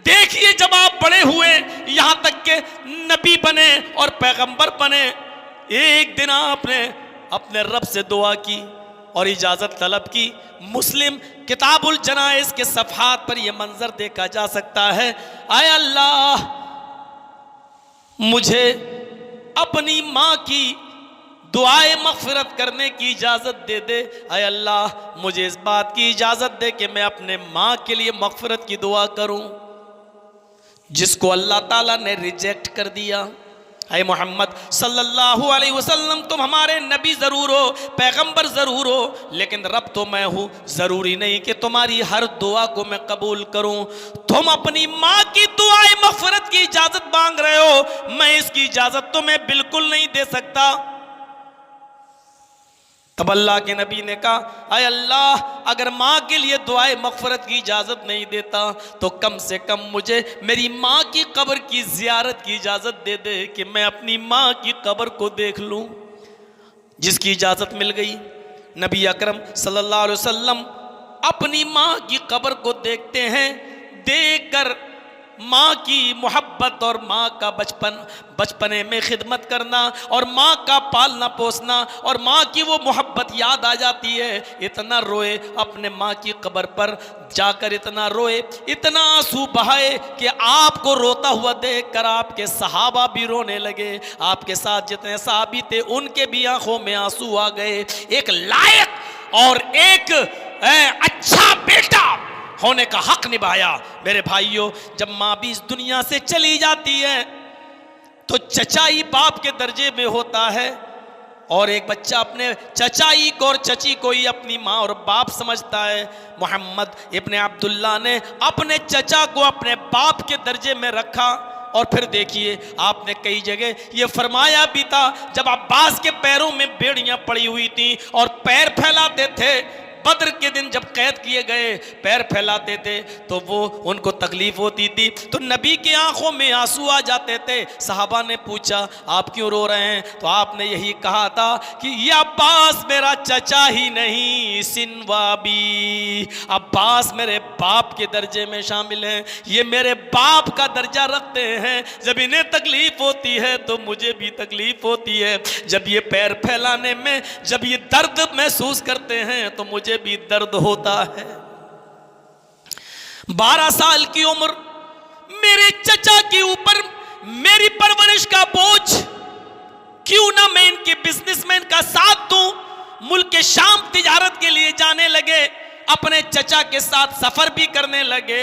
[SPEAKER 1] देखिए, जब आप बड़े हुए, यहां तक के नबी बने और पैगंबर बने, एक दिन आपने अपने रब से दुआ की और इजाजत तलब की। मुस्लिम किताबुल जनाइज के सफ़हात पर यह मंजर देखा जा सकता है, आय अल्लाह मुझे अपनी माँ की दुआए मग़फ़िरत करने की इजाज़त दे दे। आय अल्लाह मुझे इस बात की इजाज़त दे कि मैं अपने माँ के लिए मग़फ़िरत की दुआ करूँ, जिसको अल्लाह ताला ने रिजेक्ट कर दिया। ऐ मोहम्मद सल्लल्लाहु अलैहि वसल्लम, तुम हमारे नबी ज़रूर हो, पैगंबर ज़रूर हो, लेकिन रब तो मैं हूँ। ज़रूरी नहीं कि तुम्हारी हर दुआ को मैं कबूल करूँ। तुम अपनी माँ की दुआए मग़फ़िरत की इजाज़त मांग रहे हो, मैं इसकी इजाज़त तुम्हें बिल्कुल नहीं दे सकता। तब अल्लाह के नबी ने कहा, अय अल्लाह अगर माँ के लिए दुआए मग़फ़िरत की इजाज़त नहीं देता तो कम से कम मुझे मेरी माँ की कब्र की ज़ियारत की इजाज़त दे दे कि मैं अपनी माँ की कब्र को देख लूँ। जिसकी इजाज़त मिल गई। नबी अकरम सल्लल्लाहु अलैहि वसल्लम अपनी माँ की कब्र को देखते हैं। देखकर माँ की मोहब्बत और माँ का बचपने में खिदमत करना और माँ का पालना पोसना और माँ की वो मोहब्बत याद आ जाती है। इतना रोए, अपने माँ की कब्र पर जाकर इतना रोए, इतना आंसू बहाए कि आपको रोता हुआ देखकर आपके सहाबा भी रोने लगे। आपके साथ जितने सहाबी थे उनके भी आंखों में आंसू आ गए। एक लायक और एक अच्छा बेटा होने का हक निभाया। मेरे भाइयों, जब माँ भी इस दुनिया से चली जाती है तो चचाई बाप के दर्जे में होता है और एक बच्चा अपने चचाई को और चची को ही अपनी माँ और बाप समझता है। मोहम्मद इब्न अब्दुल्लाह ने अपने चचा को अपने बाप के दर्जे में रखा। और फिर देखिए, आपने कई जगह ये फरमाया भी था, जब अब्बास के पैरों में बेड़ियां पड़ी हुई थी और पैर फैलाते थे, बद्र के दिन जब कैद किए गए पैर फैलाते थे तो वो उनको तकलीफ होती थी, तो नबी के आंखों में आंसू आ जाते थे। सहाबा ने पूछा, आप क्यों रो रहे हैं? तो आपने यही कहा था कि ये अब्बास मेरा चचा ही नहीं, सिनवाबी, अब्बास मेरे बाप के दर्जे में शामिल हैं, ये मेरे बाप का दर्जा रखते हैं। जब इन्हें तकलीफ होती है तो मुझे भी तकलीफ होती है। जब ये पैर फैलाने में जब ये दर्द महसूस करते हैं तो मुझे भी दर्द होता है। 12 साल की उम्र, मेरे चचा के ऊपर मेरी परवरिश का बोझ, क्यों ना मैं इनके बिजनेसमैन का साथ दूं। मुल्क के शाम तिजारत के लिए जाने लगे, अपने चचा के साथ सफर भी करने लगे।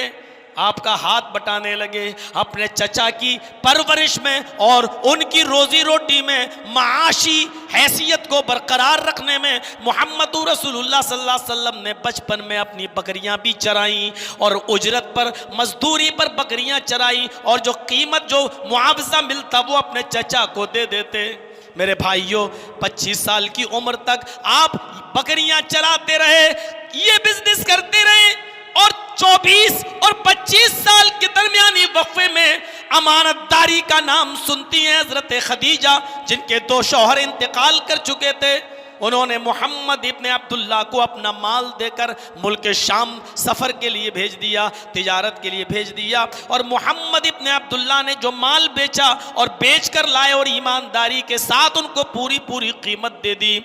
[SPEAKER 1] आपका हाथ बटाने लगे अपने चचा की परवरिश में और उनकी रोजी रोटी में, माशी हैसियत को बरकरार रखने में। मोहम्मद रसूलुल्लाह सल्लल्लाहु अलैहि वसल्लम ने बचपन में अपनी बकरियां भी चराई और उजरत पर, मजदूरी पर बकरियां चराई और जो कीमत, जो मुआवजा मिलता वो अपने चचा को दे देते। मेरे भाइयों, 25 साल की उम्र तक आप बकरियां चराते रहे, ये बिजनेस करते रहे और 24 और 25 साल के दरमियानी वक्फे में अमानतदारी का नाम सुनती हैं हजरत खदीजा, जिनके 2 शौहर इंतकाल कर चुके थे। उन्होंने मोहम्मद इब्ने अब्दुल्ला को अपना माल देकर मुल्क शाम सफ़र के लिए भेज दिया, तिजारत के लिए भेज दिया। और मोहम्मद इब्ने अब्दुल्ला ने जो माल बेचा और बेच कर लाए और ईमानदारी के साथ उनको पूरी पूरी कीमत दे दी।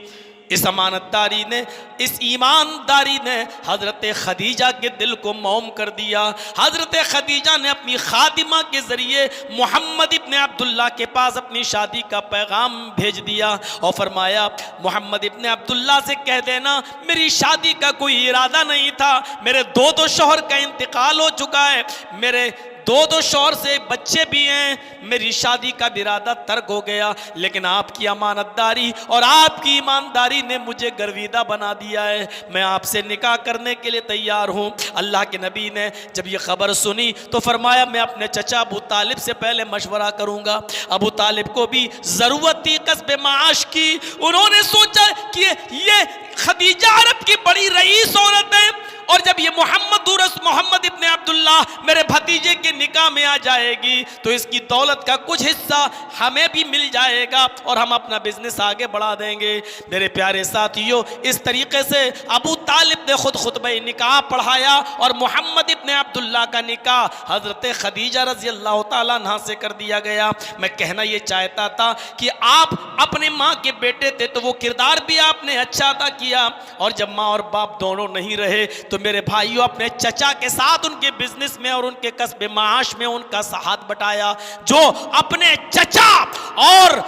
[SPEAKER 1] इस अमानतदारी ने, इस ईमानदारी ने हज़रत खदीजा के दिल को मौम कर दिया। हज़रत खदीजा ने अपनी खादिमा के ज़रिए मोहम्मद इब्ने अब्दुल्ला के पास अपनी शादी का पैगाम भेज दिया और फरमाया, मोहम्मद इब्ने अब्दुल्ला से कह देना मेरी शादी का कोई इरादा नहीं था, मेरे 2 शौहर का इंतकाल हो चुका है, मेरे 2 शौहर से बच्चे भी हैं, मेरी शादी का इरादा तर्क हो गया, लेकिन आपकी अमानतदारी और आपकी ईमानदारी ने मुझे गर्विदा बना दिया है, मैं आपसे निकाह करने के लिए तैयार हूँ। अल्लाह के नबी ने जब ये खबर सुनी तो फरमाया, मैं अपने चचा अबू तालिब से पहले मशवरा करूँगा। अबू तालिब को भी ज़रूरत थी कस्ब माश की। उन्होंने सोचा कि ये खदीजा अरब की बड़ी रईस औरत है और जब ये मोहम्मद इब्ने अब्दुल्ला मेरे भतीजे के निकाह में आ जाएगी तो इसकी दौलत का कुछ हिस्सा हमें भी मिल जाएगा और हम अपना बिजनेस आगे बढ़ा देंगे। मेरे प्यारे साथियों, इस तरीके से अबू तालिब ने खुद खुतबे निकाह पढ़ाया और मोहम्मद इब्ने अब्दुल्ला का निकाह हजरत खदीजा रज़ी अल्लाह ताला अन्हा से कर दिया गया। मैं कहना ये चाहता था कि आप अपने माँ के बेटे थे तो वो किरदार भी आपने अच्छा अदा किया, और जब माँ और बाप दोनों नहीं रहे तो मेरे भाइयों अपने चचा के साथ उनके बिजनेस में और उनके कस्बे माश में उनका हाथ बटाया। जो अपने चचा और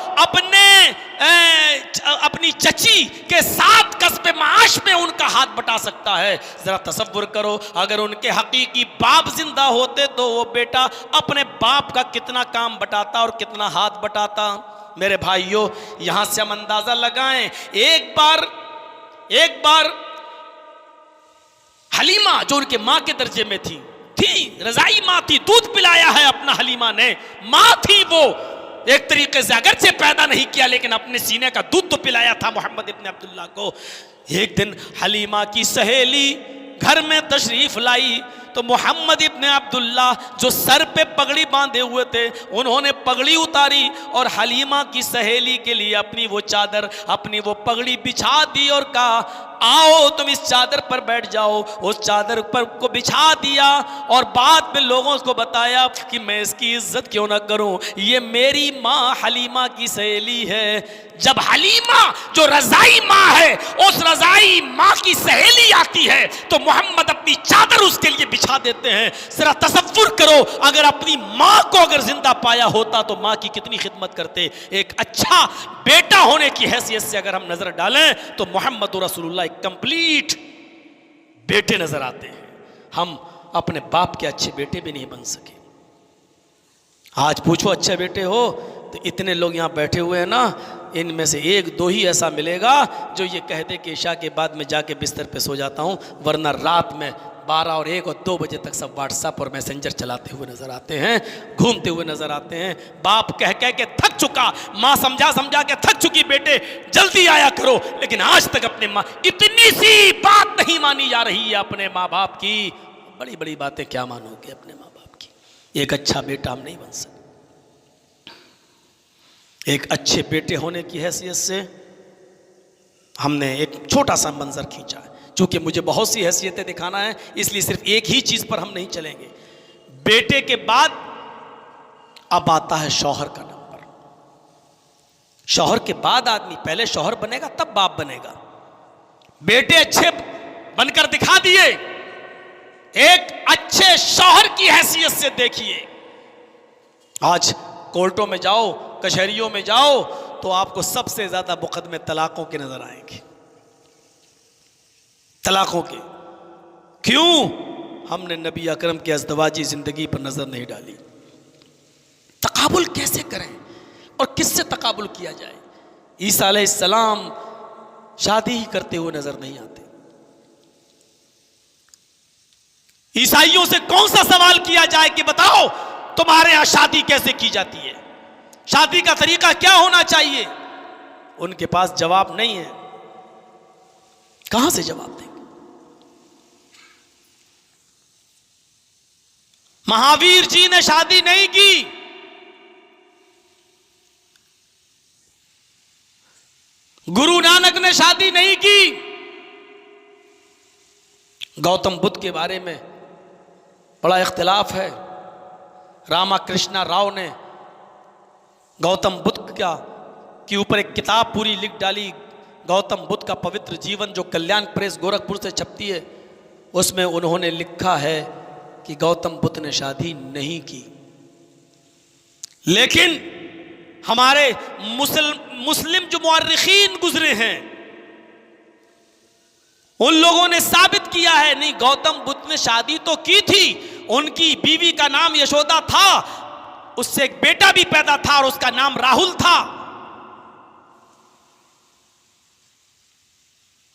[SPEAKER 1] अपनी चची के साथ कस्बे माश में उनका हाथ बटा सकता है, जरा तसव्वुर करो अगर उनके हकीकी बाप जिंदा होते तो वो बेटा अपने बाप का कितना काम बटाता और कितना हाथ बटाता। मेरे भाइयों, यहां से हम अंदाजा लगाएं, एक बार हलीमा जो उनके माँ के दर्जे में थी रजाई माँ थी, दूध पिलाया है अपना हलीमा ने, माँ थी वो, एक तरीके से अगरचे पैदा नहीं किया लेकिन अपने सीने का दूध तो पिलाया था मोहम्मद इब्ने अब्दुल्ला को। एक दिन हलीमा की सहेली घर में तशरीफ लाई तो मोहम्मद इब्ने अब्दुल्ला जो सर पे पगड़ी बांधे हुए थे उन्होंने पगड़ी उतारी और हलीमा की सहेली के लिए अपनी वो चादर, अपनी वो पगड़ी बिछा दी और कहा, आओ तुम इस चादर पर बैठ जाओ। उस चादर पर को बिछा दिया और बाद में लोगों को बताया कि मैं इसकी इज्जत क्यों ना करूं, ये मेरी माँ हलीमा की सहेली है। जब हलीमा जो रजाई माँ है उस रजाई माँ की सहेली आती है तो मोहम्मद अपनी चादर उसके लिए बिछा देते हैं। जरा तसव्वुर करो अगर अपनी माँ को अगर जिंदा पाया होता तो माँ की कितनी खिदमत करते। एक अच्छा बेटा होने की हैसियत से अगर हम नजर डालें तो मोहम्मद रसूलुल्लाह एक कंप्लीट बेटे नजर आते हैं। हम अपने बाप के अच्छे बेटे भी नहीं बन सके। आज पूछो अच्छे बेटे हो तो इतने लोग यहाँ बैठे हुए हैं ना, इनमें से 1-2 ही ऐसा मिलेगा जो ये कह दे कि इशा के बाद में जाके बिस्तर पे सो जाता हूँ, वरना रात में 12 और 1 और 2 बजे तक सब व्हाट्सएप और मैसेंजर चलाते हुए नजर आते हैं, घूमते हुए नजर आते हैं। बाप कह कह के थक चुका, माँ समझा समझा के थक चुकी, बेटे जल्दी आया करो, लेकिन आज तक अपने माँ इतनी सी बात नहीं मानी जा रही है अपने माँ बाप की। बड़ी बड़ी बातें क्या मानोगे अपने माँ बाप की। एक अच्छा बेटा हम नहीं बन सकते। एक अच्छे बेटे होने की हैसियत से हमने एक छोटा सा मंजर खींचा है। चूंकि मुझे बहुत सी हैसियतें दिखाना है इसलिए सिर्फ एक ही चीज पर हम नहीं चलेंगे। बेटे के बाद अब आता है शौहर का नंबर। शौहर के बाद आदमी, पहले शौहर बनेगा तब बाप बनेगा। बेटे अच्छे बनकर दिखा दिए, एक अच्छे शौहर की हैसियत से देखिए। आज कोर्टों में जाओ, कचहरियों में जाओ तो आपको सबसे ज्यादा मुकदमे तलाकों के नजर आएंगे। तलाकों के क्यों? हमने नबी अकरम की अज़दवाजी ज़िंदगी पर नज़र नहीं डाली। तकाबुल कैसे करें और किससे तकाबुल किया जाए? ईसा अलैहिस्सलाम शादी ही करते हुए नजर नहीं आते। ईसाइयों से कौन सा सवाल किया जाए कि बताओ तुम्हारे यहां शादी कैसे की जाती है, शादी का तरीका क्या होना चाहिए? उनके पास जवाब नहीं है। कहां से जवाब देंगे? महावीर जी ने शादी नहीं की, गुरु नानक ने शादी नहीं की। गौतम बुद्ध के बारे में बड़ा इख्तिलाफ है। रामाकृष्णा राव ने गौतम बुद्ध के ऊपर एक किताब पूरी लिख डाली, गौतम बुद्ध का पवित्र जीवन, जो कल्याण प्रेस गोरखपुर से छपती है। उसमें उन्होंने लिखा है कि गौतम बुद्ध ने शादी नहीं की। लेकिन हमारे मुस्लिम जो मुअर्रिखीन गुजरे हैं, उन लोगों ने साबित किया है नहीं, गौतम बुद्ध ने शादी तो की थी, उनकी बीवी का नाम यशोदा था, उससे एक बेटा भी पैदा था और उसका नाम राहुल था।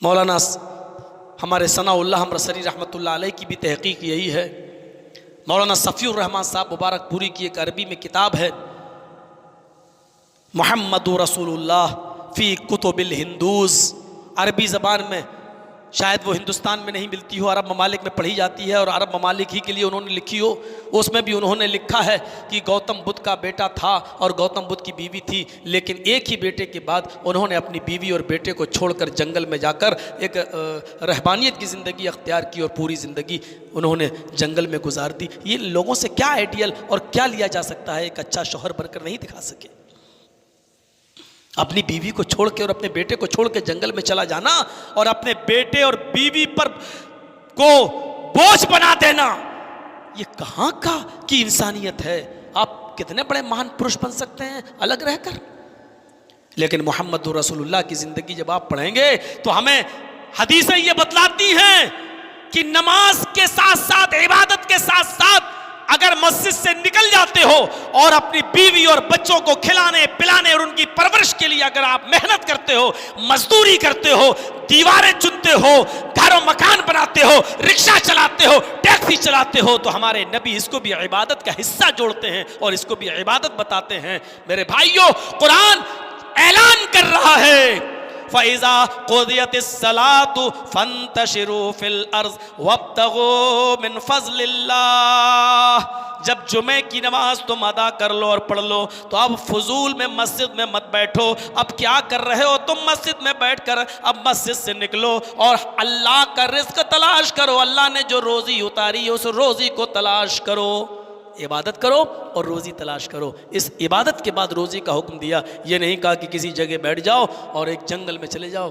[SPEAKER 1] मौलाना हमारे सनाउल्लाह हमरसरी रहमतुल्लाह अलैह की भी तहकीक यही है। मौलाना सफ़ीउर रहमान साहब मुबारकपुरी की एक अरबी में किताब है, मुहम्मदु रसूलुल्लाह फ़ी कुतुबिल हिंदूज़। अरबी ज़बान में शायद वो हिंदुस्तान में नहीं मिलती हो, अरब ममालिक में पढ़ी जाती है और अरब ममालिक ही के लिए उन्होंने लिखी हो। उसमें भी उन्होंने लिखा है कि गौतम बुद्ध का बेटा था और गौतम बुद्ध की बीवी थी, लेकिन एक ही बेटे के बाद उन्होंने अपनी बीवी और बेटे को छोड़कर जंगल में जाकर एक रहबानियत की ज़िंदगी अख्तियार की और पूरी ज़िंदगी उन्होंने जंगल में गुजार दी। ये लोगों से क्या आइडियल और क्या लिया जा सकता है? एक अच्छा शौहर बनकर नहीं दिखा सके, अपनी बीवी को छोड़ के और अपने बेटे को छोड़ के जंगल में चला जाना और अपने बेटे और बीवी पर को बोझ बना देना, ये कहां का की इंसानियत है? आप कितने बड़े महान पुरुष बन सकते हैं अलग रहकर, लेकिन मोहम्मद रसूलुल्लाह की जिंदगी जब आप पढ़ेंगे तो हमें हदीसें ये बतलाती हैं कि नमाज के साथ साथ, इबादत के साथ साथ अगर मस्जिद से निकल जाते हो और अपनी बीवी और बच्चों को खिलाने पिलाने और उनकी परवरिश के लिए अगर आप मेहनत करते हो, मजदूरी करते हो, दीवारें चुनते हो, घर और मकान बनाते हो, रिक्शा चलाते हो, टैक्सी चलाते हो, तो हमारे नबी इसको भी इबादत का हिस्सा जोड़ते हैं और इसको भी इबादत बताते हैं। मेरे भाइयों, कुरान ऐलान कर रहा है, फ़इज़ा क़ुदियतिस सलातु फ़ंतशिरू फ़िल अर्ज़ वब्तगू मिन फ़ज़लिल्लाह। जब जुमे की नमाज तुम अदा कर लो और पढ़ लो तो अब फजूल में मस्जिद में मत बैठो। अब क्या कर रहे हो तुम? मस्जिद में बैठकर अब मस्जिद से निकलो और अल्लाह का रिज़्क़ तलाश करो। अल्लाह ने जो रोज़ी उतारी है उस रोज़ी को तलाश करो, इबादत करो और रोज़ी तलाश करो। इस इबादत के बाद रोज़ी का हुक्म दिया, ये नहीं कहा कि किसी जगह बैठ जाओ और एक जंगल में चले जाओ,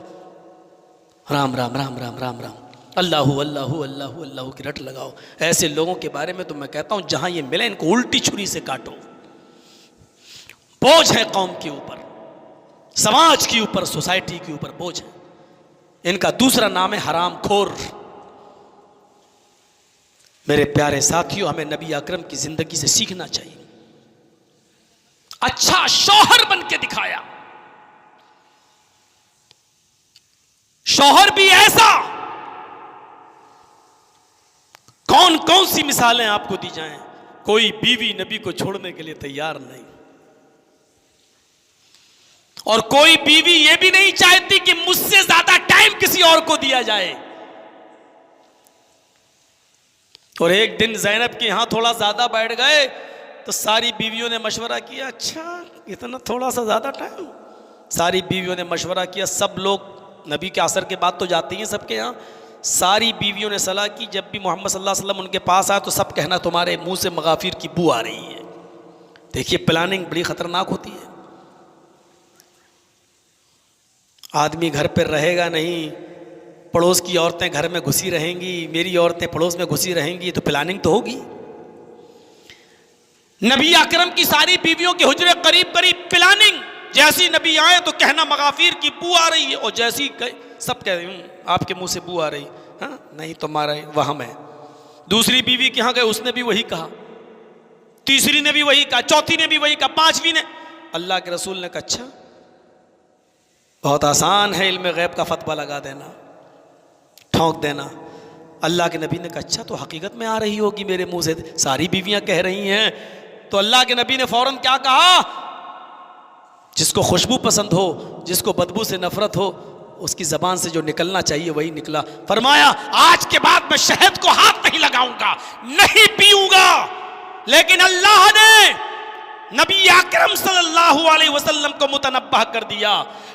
[SPEAKER 1] राम राम राम राम राम राम, अल्लाहु अल्लाहु अल्लाहु अल्लाहु की रट लगाओ। ऐसे लोगों के बारे में तो मैं कहता हूँ जहाँ ये मिले इनको उल्टी छुरी से काटो। बोझ है कौम के ऊपर, समाज के ऊपर, सोसाइटी के ऊपर बोझ है। इनका दूसरा नाम है हराम खोर। मेरे प्यारे साथियों, हमें नबी अकरम की जिंदगी से सीखना चाहिए। अच्छा शौहर बन के दिखाया, शौहर भी ऐसा। कौन कौन सी मिसालें आपको दी जाएं? कोई बीवी नबी को छोड़ने के लिए तैयार नहीं, और कोई बीवी ये भी नहीं चाहती कि मुझसे ज्यादा टाइम किसी और को दिया जाए। और एक दिन ज़ैनब के यहाँ थोड़ा ज़्यादा बैठ गए तो सारी बीवियों ने मशवरा किया, अच्छा इतना थोड़ा सा ज़्यादा टाइम। सारी बीवियों ने मशवरा किया, सब लोग नबी के असर के बाद तो जाते ही हैं सबके यहाँ। सारी बीवियों ने सलाह की, जब भी मोहम्मद सल्लल्लाहु अलैहि वसल्लम उनके पास आए तो सब कहना तुम्हारे मुंह से मगाफिर की बू आ रही है। देखिए प्लानिंग बड़ी ख़तरनाक होती है। आदमी घर पर रहेगा नहीं, पड़ोस की औरतें घर में घुसी रहेंगी, मेरी औरतें पड़ोस में घुसी रहेंगी, तो प्लानिंग तो होगी। नबी अकरम की सारी बीवियों के हुजरे करीब करीब प्लानिंग। जैसी नबी आए तो कहना मगाफिर की बू आ रही है, और जैसी सब कह रही आपके मुंह से बू आ रही, हाँ नहीं तुम्हारा वहम है। दूसरी बीवी के यहां गए, उसने भी वही कहा, तीसरी ने भी वही कहा, चौथी ने भी वही कहा, पांचवी ने। अल्लाह के रसूल ने कहा अच्छा, बहुत आसान है इल्म गैब का फतवा लगा देना, ठोंक देना। अल्लाह के नबी ने कहा अच्छा, तो हकीकत में आ रही होगी मेरे मुंह से, सारी बीवियां कह रही हैं। तो अल्लाह के नबी ने फौरन क्या कहा, जिसको खुशबू पसंद हो, जिसको बदबू से नफरत हो, उसकी जबान से जो निकलना चाहिए वही निकला। फरमाया आज के बाद मैं शहद को हाथ नहीं लगाऊंगा, नहीं पीऊंगा। लेकिन अल्लाह ने नबी अकरम सल्लल्लाहु अलैहि वसल्लम को मुतनब्बह कर दिया,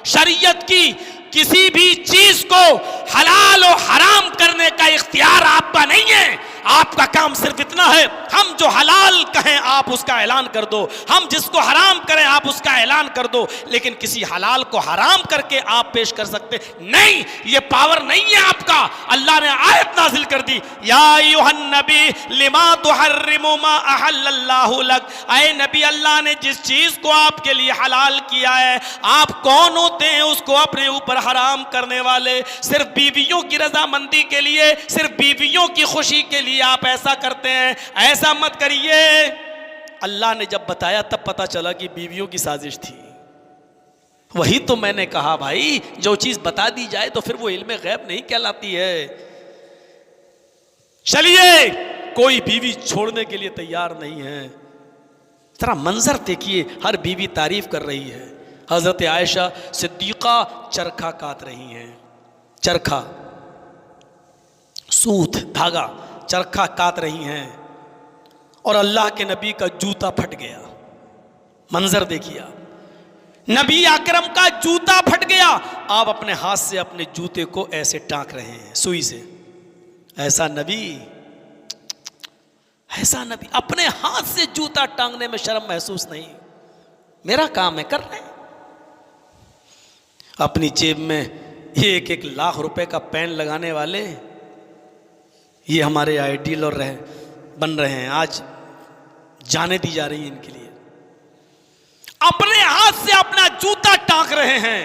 [SPEAKER 1] शरीयत की किसी भी चीज को हलाल और हराम करने का इख्तियार आपका नहीं है। आपका काम सिर्फ इतना है, हम जो हलाल कहें आप उसका ऐलान कर दो, हम जिसको हराम करें आप उसका ऐलान कर दो। लेकिन किसी हलाल को हराम करके आप पेश कर सकते नहीं, ये पावर नहीं है आपका। अल्लाह ने आयत नाजिल कर दी, या अय्युहन नबी लिमा तुहर्रिमु मा अहल्लल्लाहु लक। ऐ नबी, अल्लाह ने जिस चीज को आपके लिए हलाल किया है, आप कौन होते हैं उसको अपने ऊपर हराम करने वाले? सिर्फ बीवियों की रजामंदी के लिए, सिर्फ बीवियों की खुशी के लिए आप ऐसा करते हैं, ऐसा मत करिए। अल्लाह ने जब बताया तब पता चला कि बीवियों की साजिश थी। वही तो मैंने कहा भाई, जो चीज बता दी जाए तो फिर वो इल्म गैब नहीं कहलाती है। चलिए, कोई बीवी छोड़ने के लिए तैयार नहीं है। जरा मंजर देखिए, हर बीवी तारीफ कर रही है। हजरत आयशा सिद्दीका चरखा काट रही हैं, चरखा, सूत, धागा, चरखा काट रही हैं, और अल्लाह के नबी का जूता फट गया। मंजर देखिए आप, नबी अकरम का जूता फट गया। आप अपने हाथ से अपने जूते को ऐसे टांक रहे हैं सुई से। ऐसा नबी, ऐसा नबी अपने हाथ से जूता टांगने में शर्म महसूस नहीं। मेरा काम है, कर रहे हैं। अपनी जेब में ये 1-1 लाख रुपए का पेन लगाने वाले ये हमारे आइडियल और बन रहे हैं। आज जाने दी जा रही है इनके लिए। अपने हाथ से अपना जूता टांक रहे हैं,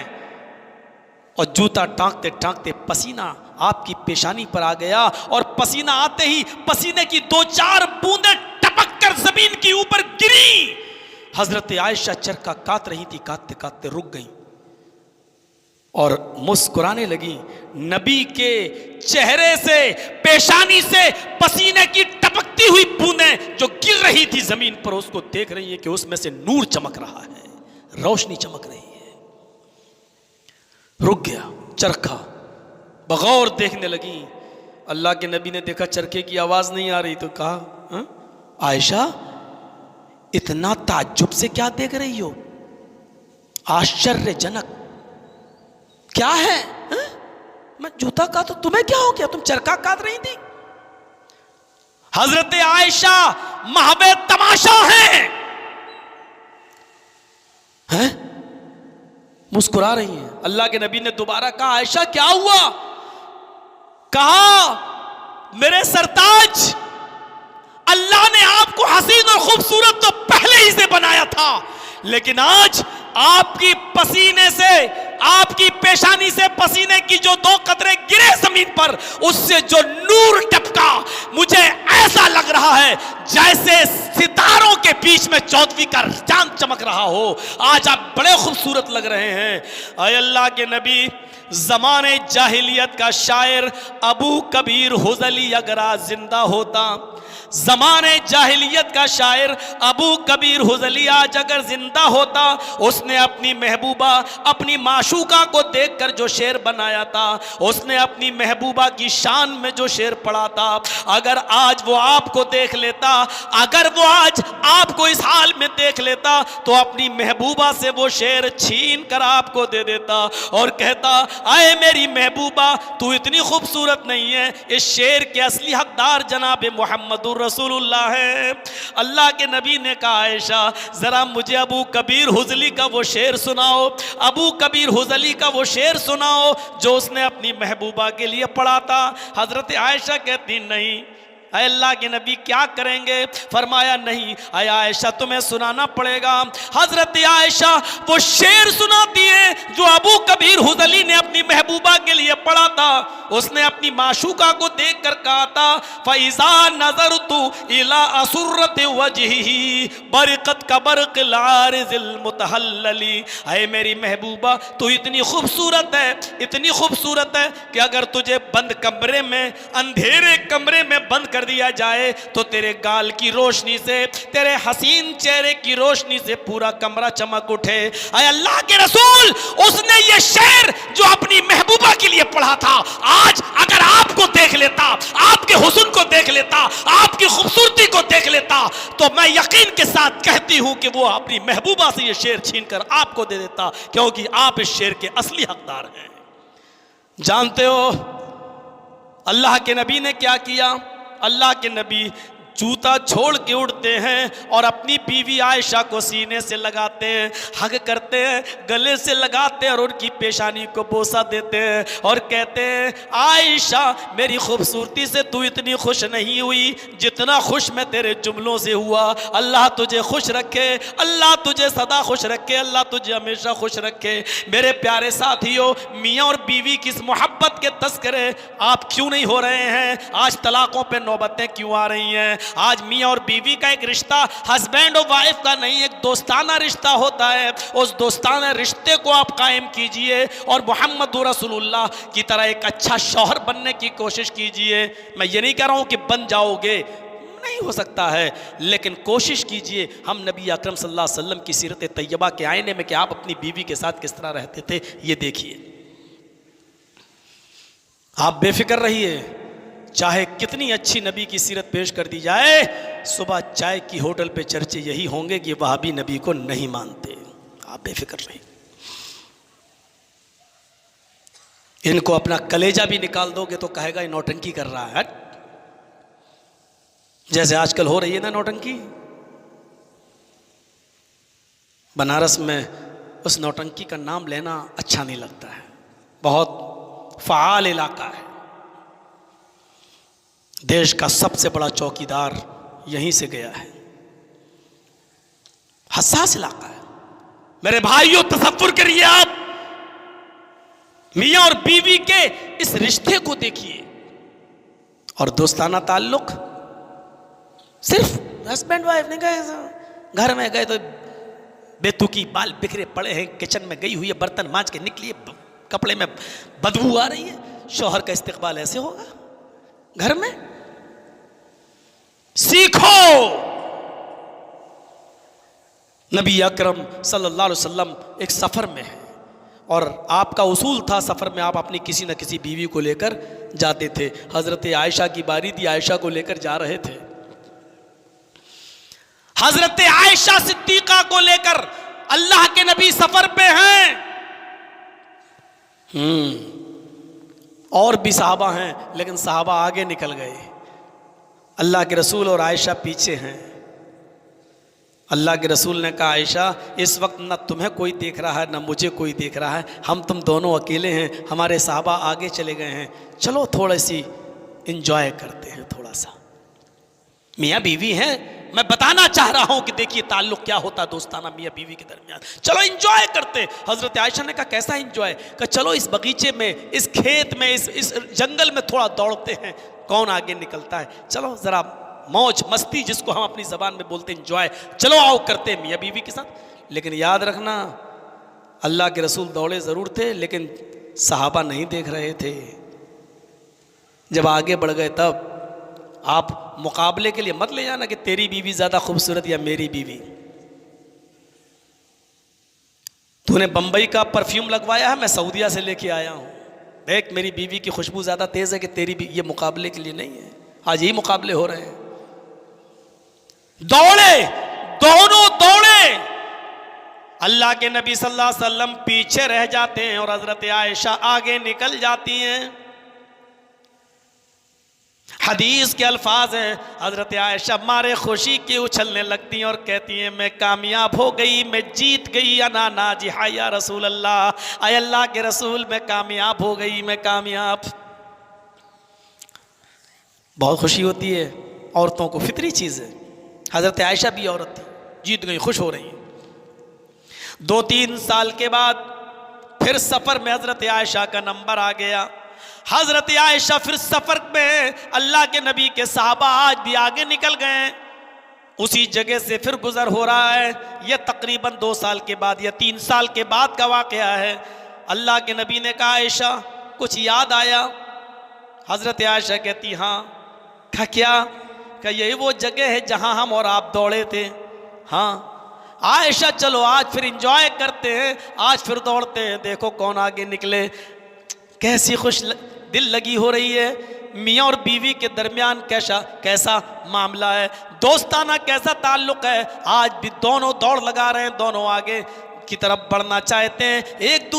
[SPEAKER 1] और जूता टांकते टांकते पसीना आपकी पेशानी पर आ गया, और पसीना आते ही पसीने की 2-4 बूंदें टपक कर जमीन के ऊपर गिरी। हजरत आयशा चरखा काट रही थी, काटते काटते रुक गई और मुस्कुराने लगी। नबी के चेहरे से, पेशानी से पसीने की टपकती हुई बूंदें जो गिर रही थी जमीन पर, उसको देख रही है कि उसमें से नूर चमक रहा है, रोशनी चमक रही है। रुक गया चरखा, बगौर देखने लगी। अल्लाह के नबी ने देखा चरखे की आवाज नहीं आ रही, तो कहा आयशा, इतना ताज्जुब से क्या देख रही हो? आश्चर्यजनक क्या है? मैं जूता काट, तो तुम्हें क्या हो गया? तुम चरखा काट रही थी। हजरत आयशा महबे तमाशा हैं? मुस्कुरा रही हैं। अल्लाह के नबी ने दोबारा कहा, आयशा क्या हुआ? कहा, मेरे सरताज, अल्लाह ने आपको हसीन और खूबसूरत तो पहले ही से बनाया था, लेकिन आज आपकी पसीने से, आपकी पेशानी से पसीने की जो 2 कतरे गिरे जमीन पर, उससे जो नूर टपका, मुझे ऐसा लग रहा है जैसे सितारों के बीच में 14वीं का चांद चमक रहा हो। आज आप बड़े खूबसूरत लग रहे हैं। ऐ अल्लाह के नबी, जमाने जाहिलियत का शायर अबू कबीर हुजली अगर आज जिंदा होता, जमाने जाहिलियत का शायर अबू कबीर हुजली आज अगर जिंदा होता, उसने अपनी महबूबा, अपनी माशूका को देखकर जो शेर बनाया था, उसने अपनी महबूबा की शान में जो शेर पढ़ा था, अगर आज वो आपको देख लेता, अगर वो आज आपको इस हाल में देख लेता, तो अपनी महबूबा से वो शेर छीन कर आपको दे देता और कहता, आए मेरी महबूबा, तू इतनी खूबसूरत नहीं है, इस शेर के असली हकदार जनाब मोहम्मदुर रसूलुल्लाह है। अल्लाह के नबी ने कहा, आयशा जरा मुझे अबू कबीर हुजली का वो शेर सुनाओ, अबू कबीर हुजली का वो शेर सुनाओ जो उसने अपनी महबूबा के लिए पढ़ा था। हजरत आयशा कहती, नहीं। अल्लाह के नबी क्या करेंगे? फरमाया, नहीं अय आयशा, तुम्हें सुनाना पड़ेगा। हजरत आयशा वो शेर सुनाती है जो अबू अबू कबीर हुज़ली ने अपनी महबूबा के लिए पढ़ा था। उसने अपनी माशूका को देख कर कहा था, फ़इज़ा नज़रतु इला असुर्रति वजहिही बरक़त का बरक़िल आरिज़िल मुतहल्लली। ऐ मेरी महबूबा, तू इतनी खूबसूरत है, इतनी खूबसूरत है कि अगर तुझे बंद कमरे में, अंधेरे कमरे में बंद कर दिया जाए तो तेरे गाल की रोशनी से, तेरे हसीन चेहरे की रोशनी से पूरा कमरा चमक उठे। ऐ अल्लाह के रसूल, उसने ये शेर जो अपनी महबूबा के लिए पढ़ा था, आज अगर आपको देख लेता, आपके हुस्न को देख लेता, आपकी खूबसूरती को देख लेता, तो मैं यकीन के साथ कहती हूं कि वो अपनी महबूबा से ये शेर छीनकर आपको दे देता, क्योंकि आप इस शेर के असली हकदार हैं। जानते हो अल्लाह के नबी ने क्या किया? अल्लाह के नबी जूता छोड़ के उड़ते हैं और अपनी बीवी आयशा को सीने से लगाते हैं, हग करते हैं, गले से लगाते हैं और उनकी पेशानी को बोसा देते हैं और कहते हैं, आयशा मेरी खूबसूरती से तू इतनी खुश नहीं हुई जितना खुश मैं तेरे जुमलों से हुआ। अल्लाह तुझे खुश रखे, अल्लाह तुझे सदा खुश रखे, अल्लाह तुझे हमेशा खुश रखे। मेरे प्यारे साथियों, मियाँ और बीवी की इस मोहब्बत के तस्करे आप क्यों नहीं हो रहे हैं? आज तलाकों पे नौबतें क्यों आ रही हैं? आज मियाँ और बीवी का एक रिश्ता हस्बैंड और वाइफ का नहीं, एक दोस्ताना रिश्ता होता है। उस दोस्ताना रिश्ते को आप कायम कीजिए और मोहम्मद रसूलुल्लाह की तरह एक अच्छा शौहर बनने की कोशिश कीजिए। मैं ये नहीं कह रहा हूँ कि बन जाओगे, नहीं हो सकता है, लेकिन कोशिश कीजिए हम नबी अकरम सल्लल्लाहु अलैहि वसल्लम की सीरत तैयबा के आईने में कि आप अपनी बीवी के साथ किस तरह रहते थे, ये देखिए। आप बेफिक्र रहिए, चाहे कितनी अच्छी नबी की सीरत पेश कर दी जाए, सुबह चाय की होटल पे चर्चे यही होंगे कि वह भी नबी को नहीं मानते। आप बेफिक्र रहिए। इनको अपना कलेजा भी निकाल दोगे तो कहेगा ये नौटंकी कर रहा है, जैसे आजकल हो रही है ना नौटंकी। बनारस में उस नौटंकी का नाम लेना अच्छा नहीं लगता है। बहुत फ़आल इलाका है, देश का सबसे बड़ा चौकीदार यहीं से गया है, हसास इलाका है। मेरे भाइयों, तसव्वुर करिए आप, मियाँ और बीवी के इस रिश्ते को देखिए और दोस्ताना ताल्लुक सिर्फ हस्बैंड वाइफ नहीं गए, घर में गए तो बेतुकी बाल बिखरे पड़े हैं, किचन में गई हुई है, बर्तन मांज के निकली है, कपड़े में बदबू आ रही है। शौहर का इस्तिकबाल ऐसे होगा घर में? सीखो। नबी अकरम सल्लल्लाहु अलैहि वसल्लम एक सफर में है और आपका उसूल था सफर में आप अपनी किसी न किसी बीवी को लेकर जाते थे। हजरत आयशा की बारी थी, आयशा को लेकर जा रहे थे। हजरत आयशा सिद्दीका को लेकर अल्लाह के नबी सफर पे हैं। और भी सहाबा हैं, लेकिन सहाबा आगे निकल गए, अल्लाह के रसूल और आयशा पीछे हैं। अल्लाह के रसूल ने कहा, आयशा इस वक्त न तुम्हें कोई देख रहा है न मुझे कोई देख रहा है, हम तुम दोनों अकेले हैं, हमारे सहाबा आगे चले गए हैं, चलो थोड़ी सी इंजॉय करते हैं। थोड़ा सा मियाँ बीवी हैं, मैं बताना चाह रहा हूं कि देखिए ताल्लुक क्या होता है दोस्ताना मियाँ बीवी के दरमियान, चलो इंजॉय करते। हजरत आयशा ने कहा कैसा इंजॉय? कहा चलो इस बगीचे में, इस खेत में, इस जंगल में थोड़ा दौड़ते हैं, कौन आगे निकलता है, चलो जरा मौज मस्ती, जिसको हम अपनी जबान में बोलते हैं इंजॉय, चलो आओ करते हैं मियाँ बीवी के साथ। लेकिन याद रखना, अल्लाह के रसूल दौड़े ज़रूर थे लेकिन सहाबा नहीं देख रहे थे। जब आगे बढ़ गए तब आप मुकाबले के लिए मत ले जाना कि तेरी बीवी ज़्यादा खूबसूरत या मेरी बीवी। तूने बंबई का परफ्यूम लगवाया है, मैं सऊदिया से लेके आया हूँ, देख मेरी बीवी की खुशबू ज़्यादा तेज़ है कि तेरी भी। ये मुकाबले के लिए नहीं है, आज यही मुकाबले हो रहे हैं। दौड़े, दोनों दौड़े, अल्लाह के नबी सल्लल्लाहु अलैहि वसल्लम पीछे रह जाते हैं और हजरत आयशा आगे निकल जाती हैं। हदीस के अल्फाज हैं, हजरत आयशा मारे खुशी के उछलने लगती हैं और कहती हैं मैं कामयाब हो गई, मैं जीत गई, अना नाजिहा या रसूल अल्लाह, आय अल्लाह के रसूल मैं कामयाब हो गई, मैं कामयाब। बहुत खुशी होती है, औरतों को फितरी चीज़ है। हजरत आयशा भी औरत थी, जीत गई, खुश हो रही हैं। 2-3 साल के बाद फिर सफर में हजरत आयशा का नंबर आ गया। हजरत आयशा फिर सफर में अल्लाह के नबी के साहबा आज भी आगे निकल गए, उसी जगह से फिर गुजर हो रहा है। यह तकरीबन 2 साल के बाद या 3 साल के बाद का वाकया है। अल्लाह के नबी ने कहा आयशा कुछ याद आया? हजरत आयशा कहती हाँ। कहा क्या? कहा यही वो जगह है जहां हम और आप दौड़े थे। हाँ आयशा चलो आज फिर एंजॉय करते हैं, आज फिर दौड़ते हैं, देखो कौन आगे निकले। कैसी खुश दिल लगी हो रही है। मियाँ और बीवी के दरमियान कैसा मामला है, दोस्ताना कैसा ताल्लुक है। आज भी दोनों दौड़ लगा रहे हैं, दोनों आगे की तरफ बढ़ना चाहते हैं, एक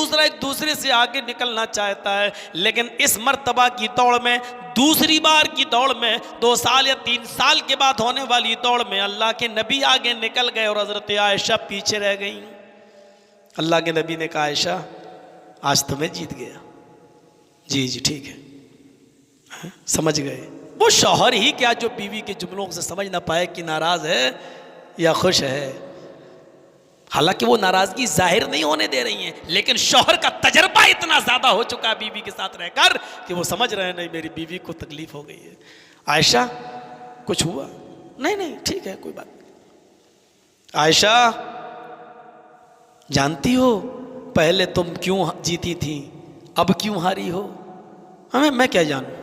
[SPEAKER 1] दूसरे से आगे निकलना चाहता है। लेकिन इस मर्तबा की दौड़ में, दूसरी बार की दौड़ में, 2 साल या 3 साल के बाद होने वाली दौड़ में अल्लाह के नबी आगे निकल गए और हजरत आयशा पीछे रह गई। अल्लाह के नबी ने कहा आयशा आज तो मैं जीत गया। जी जी ठीक है, समझ गए। वो शौहर ही क्या जो बीवी के जुमलों से समझ ना पाए कि नाराज है या खुश है। हालांकि वो नाराजगी जाहिर नहीं होने दे रही हैं, लेकिन शौहर का तजर्बा इतना ज्यादा हो चुका है बीवी के साथ रहकर कि वो समझ रहे हैं नहीं मेरी बीवी को तकलीफ हो गई है। आयशा कुछ हुआ? नहीं नहीं ठीक है कोई बात नहीं। आयशा जानती हो पहले तुम क्यों जीती थी, अब क्यों हारी हो? हमें मैं क्या जानूं।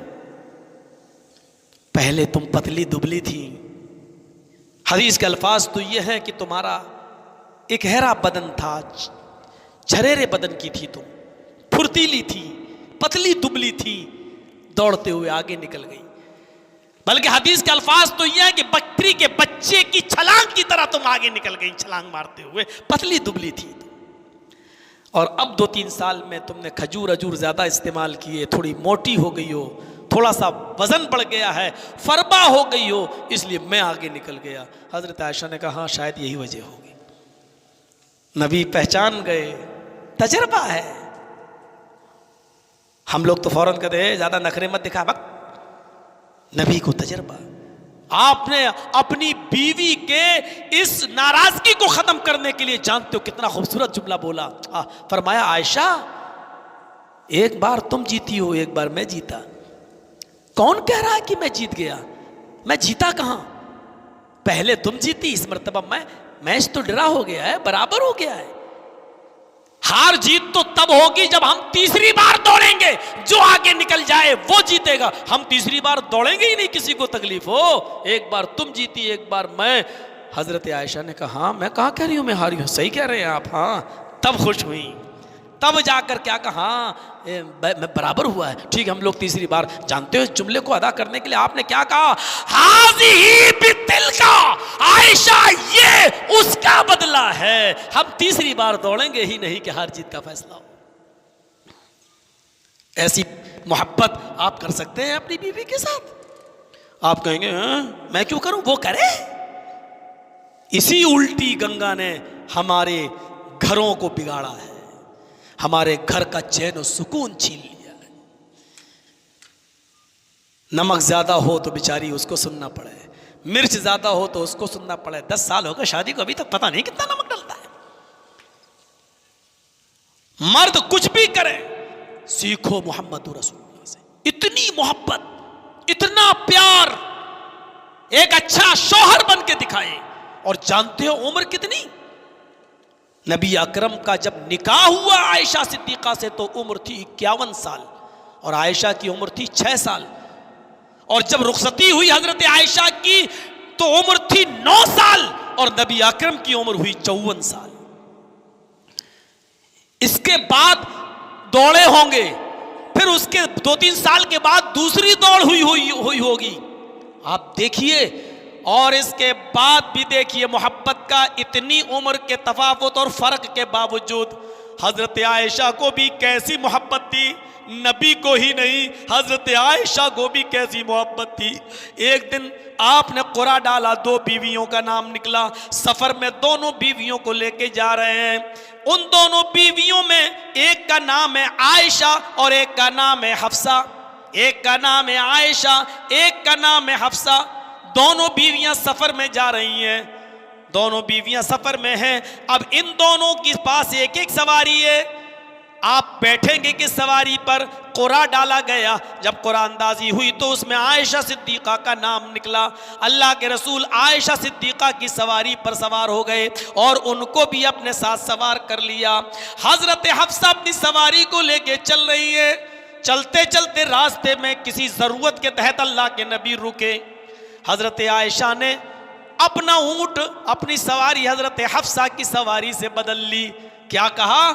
[SPEAKER 1] पहले तुम पतली दुबली थी। हदीस के अल्फाज तो यह है कि तुम्हारा एक गहरा बदन था, झरेरे बदन की थी तुम, फुर्तीली थी, पतली दुबली थी, दौड़ते हुए आगे निकल गई। बल्कि हदीस के अल्फाज तो यह है कि बकरी के बच्चे की छलांग की तरह तुम आगे निकल गई, छलांग मारते हुए, पतली दुबली थी तुम। और अब 2-3 साल में तुमने खजूर अजूर ज्यादा इस्तेमाल किए, थोड़ी मोटी हो गई हो, थोड़ा सा वजन बढ़ गया है, फरबा हो गई हो, इसलिए मैं आगे निकल गया। हजरत आयशा ने कहा हाँ शायद यही वजह होगी। नबी पहचान गए, तजर्बा है। हम लोग तो फौरन कहते हैं ज्यादा नखरे मत दिखा, वक्त नबी को तजर्बा। आपने अपनी बीवी के इस नाराजगी को खत्म करने के लिए जानते हो कितना खूबसूरत जुमला बोला। फरमाया आयशा एक बार तुम जीती हो, एक बार मैं जीता। कौन कह रहा है कि मैं जीत गया? मैं जीता कहां? पहले तुम जीती, इस मर्तबा मैच तो डरा हो गया है, बराबर हो गया है। हार जीत तो तब होगी जब हम तीसरी बार दौड़ेंगे, जो आगे निकल जाए वो जीतेगा। हम तीसरी बार दौड़ेंगे ही नहीं, किसी को तकलीफ हो। एक बार तुम जीती, एक बार मैं। हजरत आयशा ने कहा हाँ मैं कहाँ कह रही हूं मैं हारी हूं, सही कह रहे हैं आप। हाँ तब खुश हुई, तब जाकर क्या कहा मैं बराबर हुआ है, ठीक है हम लोग तीसरी बार। जानते हो इस जुमले को अदा करने के लिए आपने क्या कहा? हाज़िही बितिल्का, आयशा ये उसका बदला है। हम तीसरी बार दौड़ेंगे ही नहीं कि हार जीत का फैसला हो। ऐसी मोहब्बत आप कर सकते हैं अपनी बीवी के साथ? आप कहेंगे मैं क्यों करूं, वो करे। इसी उल्टी गंगा ने हमारे घरों को बिगाड़ा है, हमारे घर का चैन और सुकून छीन लिया है। नमक ज्यादा हो तो बेचारी उसको सुनना पड़े, मिर्च ज्यादा हो तो उसको सुनना पड़े। 10 साल हो गए शादी को, अभी तक पता नहीं कितना नमक डलता है। मर्द कुछ भी करे, सीखो मोहम्मद रसूलुल्लाह से। इतनी मोहब्बत, इतना प्यार, एक अच्छा शौहर बन के दिखाए। और जानते हो उम्र कितनी? नबी अकरम का जब निकाह हुआ आयशा सिद्दीका से तो उम्र थी 51 साल और आयशा की उम्र थी 6 साल। और जब रुखसती हुई हजरत आयशा की तो उम्र थी 9 साल और नबी अकरम की उम्र हुई 54 साल। इसके बाद दौड़े होंगे, फिर उसके 2-3 साल के बाद दूसरी दौड़ हुई होगी, आप देखिए। और इसके बाद भी देखिए मोहब्बत का इतनी उम्र के तफावत और फर्क के बावजूद हजरत आयशा को भी कैसी मोहब्बत थी, नबी को ही नहीं हजरत आयशा को भी कैसी मोहब्बत थी। एक दिन आपने कुरा डाला, 2 बीवियों का नाम निकला। सफर में दोनों बीवियों को लेके जा रहे हैं। उन दोनों बीवियों में एक का नाम है आयशा और एक का नाम है हफ्सा। एक का नाम है आयशा, एक का नाम है हफ्सा। दोनों बीवियां सफर में जा रही हैं, दोनों बीवियां सफर में हैं। अब इन दोनों के पास एक एक सवारी है। आप बैठेंगे किस सवारी पर? क़ुरा डाला गया। जब क़ुरानदाज़ी हुई तो उसमें आयशा सिद्दीक़ा का नाम निकला। अल्लाह के रसूल आयशा सिद्दीक़ा की सवारी पर सवार हो गए और उनको भी अपने साथ सवार कर लिया। हज़रत हफ्सा अपनी सवारी को लेके चल रही है। चलते चलते रास्ते में किसी ज़रूरत के तहत अल्लाह के नबी रुके। हज़रत आयशा ने अपना ऊँट अपनी सवारी हज़रत हफ्सा की सवारी से बदल ली। क्या कहा?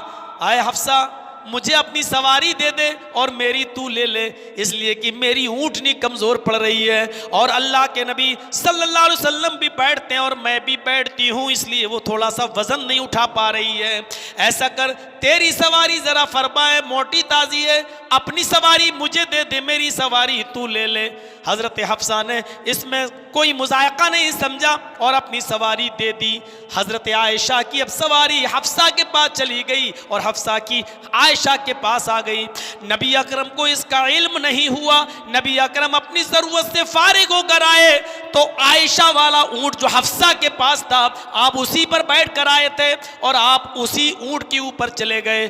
[SPEAKER 1] आए हफ्सा, मुझे अपनी सवारी दे दे और मेरी तू ले ले, इसलिए कि मेरी ऊँटनी कमज़ोर पड़ रही है और अल्लाह के नबी सल्लल्लाहु अलैहि वसल्लम भी बैठते हैं और मैं भी बैठती हूँ, इसलिए वो थोड़ा सा वज़न नहीं उठा पा रही है। ऐसा कर, तेरी सवारी ज़रा फरमाए मोटी ताज़ी है, अपनी सवारी मुझे दे दे, मेरी सवारी तू ले ले। हज़रत हफ्सा ने इसमें कोई मुज़ायक़ा नहीं समझा और अपनी सवारी दे दी। हज़रत आयशा की अब सवारी हफ्सा के पास चली गई और हफ्सा की आयशा के पास आ गई। नबी अकरम को इसका इल्म नहीं हुआ। नबी अकरम अपनी ज़रूरत से फारिग होकर आए तो आयशा वाला ऊँट जो हफ्सा के पास था, आप उसी पर बैठ कर आए थे और आप उसी ऊँट के ऊपर चले गए।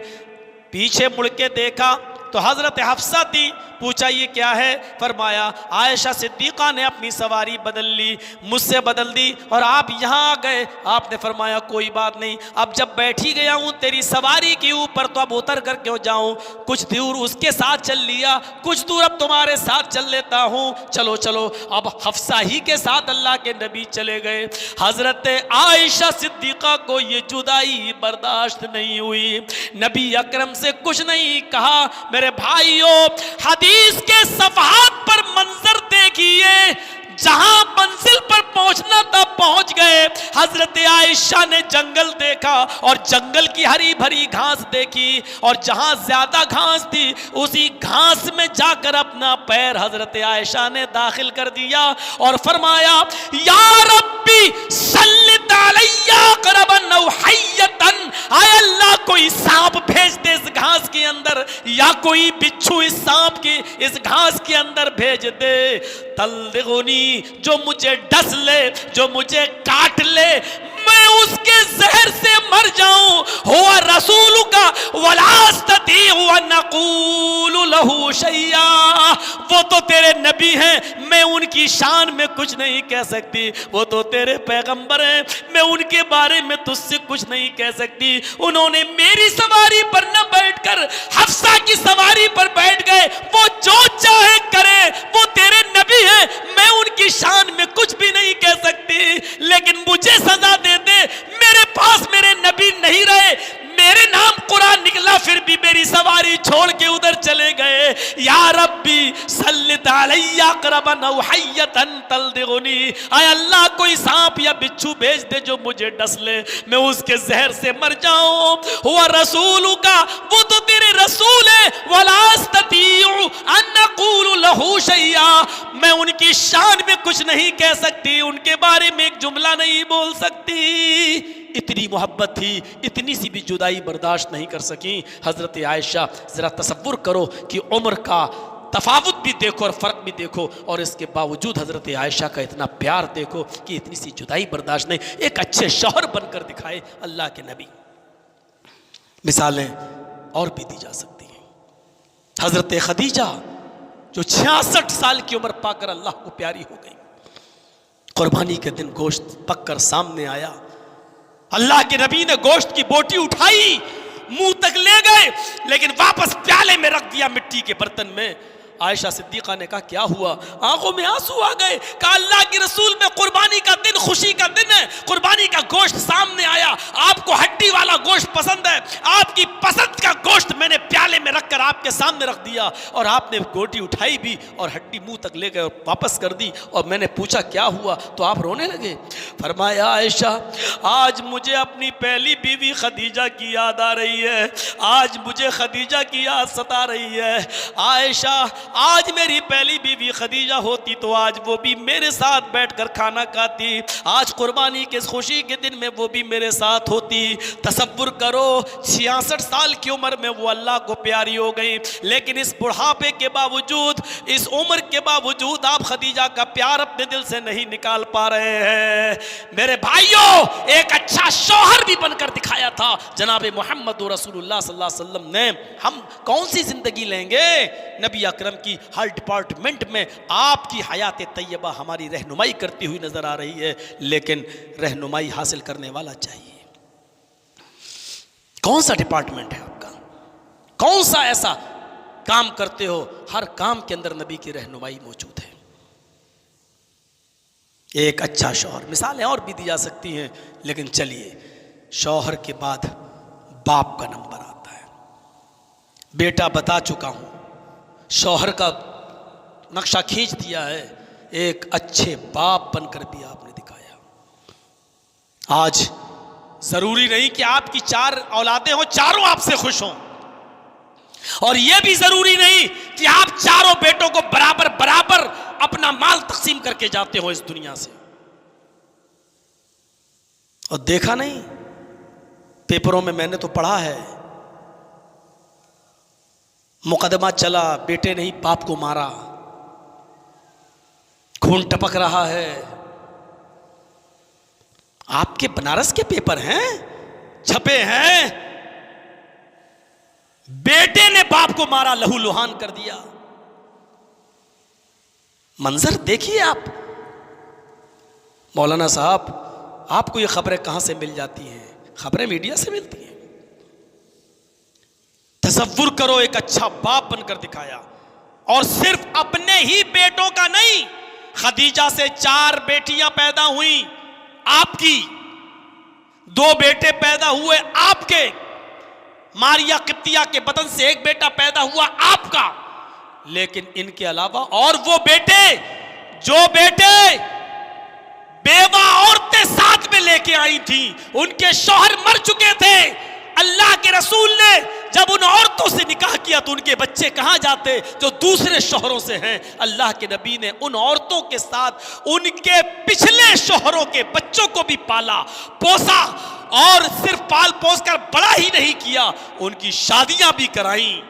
[SPEAKER 1] पीछे मुड़ के देखा तो हज़रत हफ्सा थी। पूछा ये क्या है? फरमाया आयशा सिद्दीक़ा ने अपनी सवारी बदल ली, मुझसे बदल दी और आप यहाँ आ गए। आपने फरमाया कोई बात नहीं, अब जब बैठी गया हूँ तेरी सवारी के ऊपर तो अब उतर कर क्यों जाऊँ? कुछ दूर उसके साथ चल लिया, कुछ दूर अब तुम्हारे साथ चल लेता हूँ, चलो चलो। अब हफ्सा ही के साथ अल्लाह के नबी चले गए। हज़रत आयशा सिद्दीक़ा को ये जुदाई बर्दाश्त नहीं हुई। नबी अकरम से कुछ नहीं कहा। मेरे भाइयों, हदीस के सफ़हात पर मंजर देखिए, जहां मंजिल पर पहुंचना था पहुंच गए। हजरत आयशा ने जंगल देखा और जंगल की हरी भरी घास देखी और जहां ज्यादा घास थी उसी घास में जाकर अपना पैर हजरत आयशा ने दाखिल कर दिया और फरमाया या रब्बी सल्लित अलैया क़रबन औ हय्यतन, आय अल्लाह कोई सांप भेज दे इस घास के अंदर या कोई बिच्छू इस सांप की इस घास के अंदर भेज दे। तल्दिगुनी, जो मुझे डस ले, जो मुझे काट ले, मैं उसके जहर से मर जाऊं। हुआ रसूल का वलास्तती हुआ नकूल लहू शैया, वो तो तेरे नबी हैं, मैं उनकी शान में कुछ नहीं कह सकती। वो तो तेरे पैगंबर हैं, मैं उनके बारे में तुझसे कुछ नहीं कह सकती। उन्होंने मेरी सवारी पर न बैठकर हफ्सा की सवारी पर बैठ गए। वो जो चाहे करे, वो तेरे नबी हैं, मैं उनकी शान में कुछ भी नहीं कह सकती, लेकिन मुझे सजा दे दे। मेरे पास मेरे नबी नहीं रहे, मेरे नाम कुरान निकला, फिर भी मेरी सवारी छोड़ के उधर चले गए। या रब्बी सल्लित अलैया क़रबन औ हय्यतन तल्दिगुनी, आय अल्लाह कोई सांप या बिच्छू भेज दे जो मुझे डस ले, मैं उसके जहर से मर जाऊं। हुआ रसूल का, वो तो तेरे रसूल है। वलास्ततीउ अन नक़ूल लहू शैया, मैं उनकी शान में कुछ नहीं कह सकती, उनके बारे में एक जुमला नहीं बोल सकती। इतनी मोहब्बत थी, इतनी सी भी जुदाई बर्दाश्त नहीं कर सकी हज़रत आयशा। ज़रा तसव्वुर करो कि उम्र का तफावत भी देखो और फ़र्क भी देखो, और इसके बावजूद हज़रत आयशा का इतना प्यार देखो कि इतनी सी जुदाई बर्दाश्त नहीं। एक अच्छे शौहर बनकर दिखाए अल्लाह के नबी। मिसालें और भी दी जा सकती हैं। हज़रत खदीजा जो 66 साल की उम्र पाकर अल्लाह को प्यारी हो गई, कुर्बानी के दिन गोश्त पककर सामने आया, अल्लाह के नबी ने गोश्त की बोटी उठाई, मुंह तक ले गए, लेकिन वापस प्याले में रख दिया मिट्टी के बर्तन में। आयशा सिद्दीक़ा ने कहा क्या हुआ? आंखों में आंसू आ गए। कहा अल्लाह के रसूल में कुर्बानी का दिन खुशी का दिन है, कुर्बानी का गोश्त सामने आया, आपको हड्डी वाला गोश्त पसंद है, आपकी पसंद का गोश्त मैंने प्याले में रखकर आपके सामने रख दिया और आपने गोटी उठाई भी और हड्डी मुंह तक ले गए और वापस कर दी। और मैंने पूछा क्या हुआ तो आप रोने लगे। फरमाया आयशा, आज मुझे अपनी पहली बीवी खदीजा की याद आ रही है, आज मुझे खदीजा की याद सता रही है। आयशा, आज मेरी पहली बीवी खदीजा होती तो आज वो भी मेरे साथ बैठकर खाना खाती, आज कुर्बानी के खुशी के दिन में वो भी मेरे साथ होती। तसव्वुर करो 66 साल की उम्र में वो अल्लाह को प्यारी हो गई, लेकिन इस बुढ़ापे के बावजूद, इस उम्र के बावजूद आप खदीजा का प्यार अपने दिल से नहीं निकाल पा रहे हैं। मेरे भाइयों, एक अच्छा शौहर भी बनकर दिखाया था जनाब मोहम्मद रसूलुल्लाह सल्लल्लाहु अलैहि वसल्लम ने। हम कौन सी जिंदगी लेंगे? नबी अकरम की हर डिपार्टमेंट में आपकी हयात तैयबा हमारी रहनुमाई करती हुई नजर आ रही है, लेकिन रहनुमाई हासिल करने वाला चाहिए। कौन सा डिपार्टमेंट है आपका? कौन सा ऐसा काम करते हो हर काम के अंदर नबी की रहनुमाई मौजूद है? एक अच्छा शौहर, मिसालें और भी दी जा सकती हैं, लेकिन चलिए, शौहर के बाद बाप का नंबर आता है। बेटा बता चुका हूं, शौहर का नक्शा खींच दिया है, एक अच्छे बाप बनकर भी आपने दिखाया। आज जरूरी नहीं कि आपकी 4 औलादें हो, चारों आपसे खुश हों, और यह भी जरूरी नहीं कि आप चारों बेटों को बराबर बराबर अपना माल तकसीम करके जाते हो इस दुनिया से। और देखा नहीं, पेपरों में मैंने तो पढ़ा है, मुकदमा चला, बेटे ने ही बाप को मारा, खून टपक रहा है। आपके बनारस के पेपर हैं, छपे हैं, बेटे ने बाप को मारा, लहू लुहान कर दिया। मंजर देखिए आप। मौलाना साहब, आपको ये खबरें कहां से मिल जाती हैं? खबरें मीडिया से मिलती हैं। तसव्वुर करो, एक अच्छा बाप बनकर दिखाया, और सिर्फ अपने ही बेटों का नहीं, खदीजा से 4 बेटियां पैदा हुई आपकी, 2 बेटे पैदा हुए आपके, मारिया किप्तिया के बदन से 1 बेटा पैदा हुआ आपका, लेकिन इनके अलावा और वो बेटे, जो बेटे बेवा औरतें साथ में लेके आई थी, उनके शौहर मर चुके थे। अल्लाह के रसूल ने जब उन औरतों से निकाह किया तो उनके बच्चे कहां जाते जो दूसरे शौहरों से हैं? अल्लाह के नबी ने उन औरतों के साथ उनके पिछले शौहरों के बच्चों को भी पाला पोसा, और सिर्फ पाल पोस कर बड़ा ही नहीं किया, उनकी शादियां भी कराई।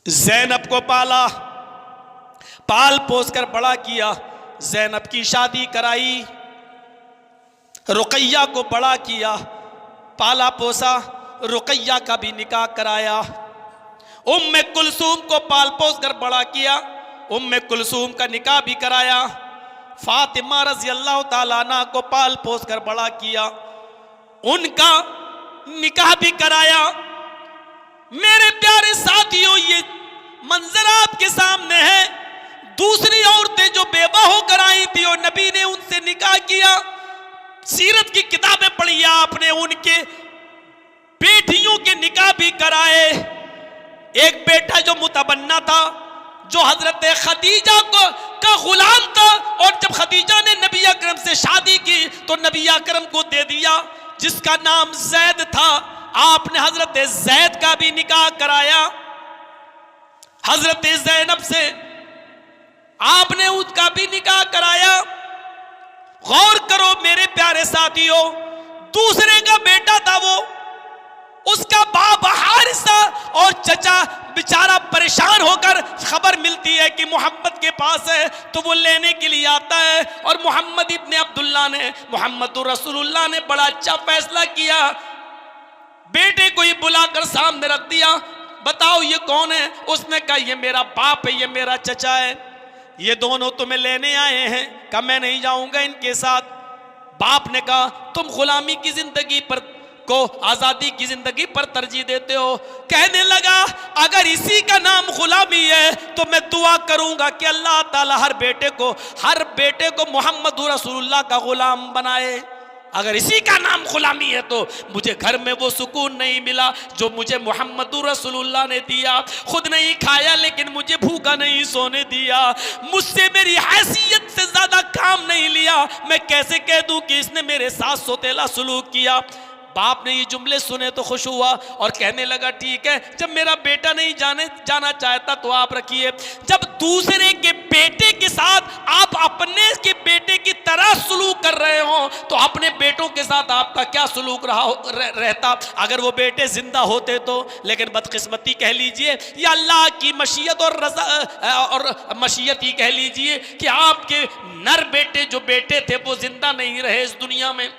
[SPEAKER 1] ज़ैनब को पाला, पाल पोस कर बड़ा किया, ज़ैनब की शादी कराई। रुकैया को बड़ा किया, पाला पोसा, रुकैया का भी निकाह कराया। उम्मे कुलसूम को पाल पोस कर बड़ा किया, उम्मे कुलसूम का निकाह भी कराया। फातिमा रज़ी अल्लाह ताला अन्हा को पाल पोस कर बड़ा किया, उनका निकाह भी कराया। मेरे प्यारे साथियों, ये मंजर आपके सामने है। दूसरी औरतें जो बेवा होकर आई थी और नबी ने उनसे निकाह किया, सीरत की किताबें पढ़ी आपने, उनके बेटियों के निकाह भी कराए। एक बेटा जो मुतबन्ना था, जो हजरत खदीजा का गुलाम था, और जब खदीजा ने नबी अकरम से शादी की तो नबी अकरम को दे दिया, जिसका नाम जैद था। आपने हजरत जैद का भी निकाह कराया। हजरत ज़ैनब से आपने उसका भी निकाह कराया। गौर करो मेरे प्यारे साथियों, दूसरे का बेटा था वो, उसका बाप हारिसा और चचा बेचारा परेशान होकर खबर मिलती है कि मोहम्मद के पास है, तो वो लेने के लिए आता है। और मोहम्मद इब्ने अब्दुल्ला ने, मोहम्मद रसूलुल्लाह ने बड़ा अच्छा फैसला किया, बेटे को ही बुलाकर सामने रख दिया। बताओ ये कौन है? उसने कहा ये मेरा बाप है, ये मेरा चचा है, ये दोनों तुम्हें लेने आए हैं। कहा मैं नहीं जाऊंगा इनके साथ। बाप ने कहा तुम गुलामी की जिंदगी पर को आजादी की जिंदगी पर तरजीह देते हो। कहने लगा अगर इसी का नाम गुलामी है तो मैं दुआ करूंगा कि अल्लाह ताला हर बेटे को मोहम्मद रसूलुल्लाह का गुलाम बनाए। अगर इसी का नाम गुलामी है तो मुझे घर में वो सुकून नहीं मिला जो मुझे मोहम्मद रसूलुल्लाह ने दिया। खुद नहीं खाया लेकिन मुझे भूखा नहीं सोने दिया, मुझसे मेरी हैसियत से ज्यादा काम नहीं लिया। मैं कैसे कह दूं कि इसने मेरे साथ सोतेला सलूक किया। बाप ने ये जुमले सुने तो खुश हुआ और कहने लगा ठीक है, जब मेरा बेटा नहीं जाना चाहता तो आप रखिए। जब दूसरे के बेटे के साथ आप अपने के बेटे की तरह सलूक कर रहे हो तो अपने बेटों के साथ आपका क्या सलूक रहता अगर वो बेटे जिंदा होते तो। लेकिन बदकिस्मती कह लीजिए या अल्लाह की मशीयत और रज़ा और मशीयत ही कह लीजिए कि आपके नर बेटे जो बेटे थे वो जिंदा नहीं रहे इस दुनिया में।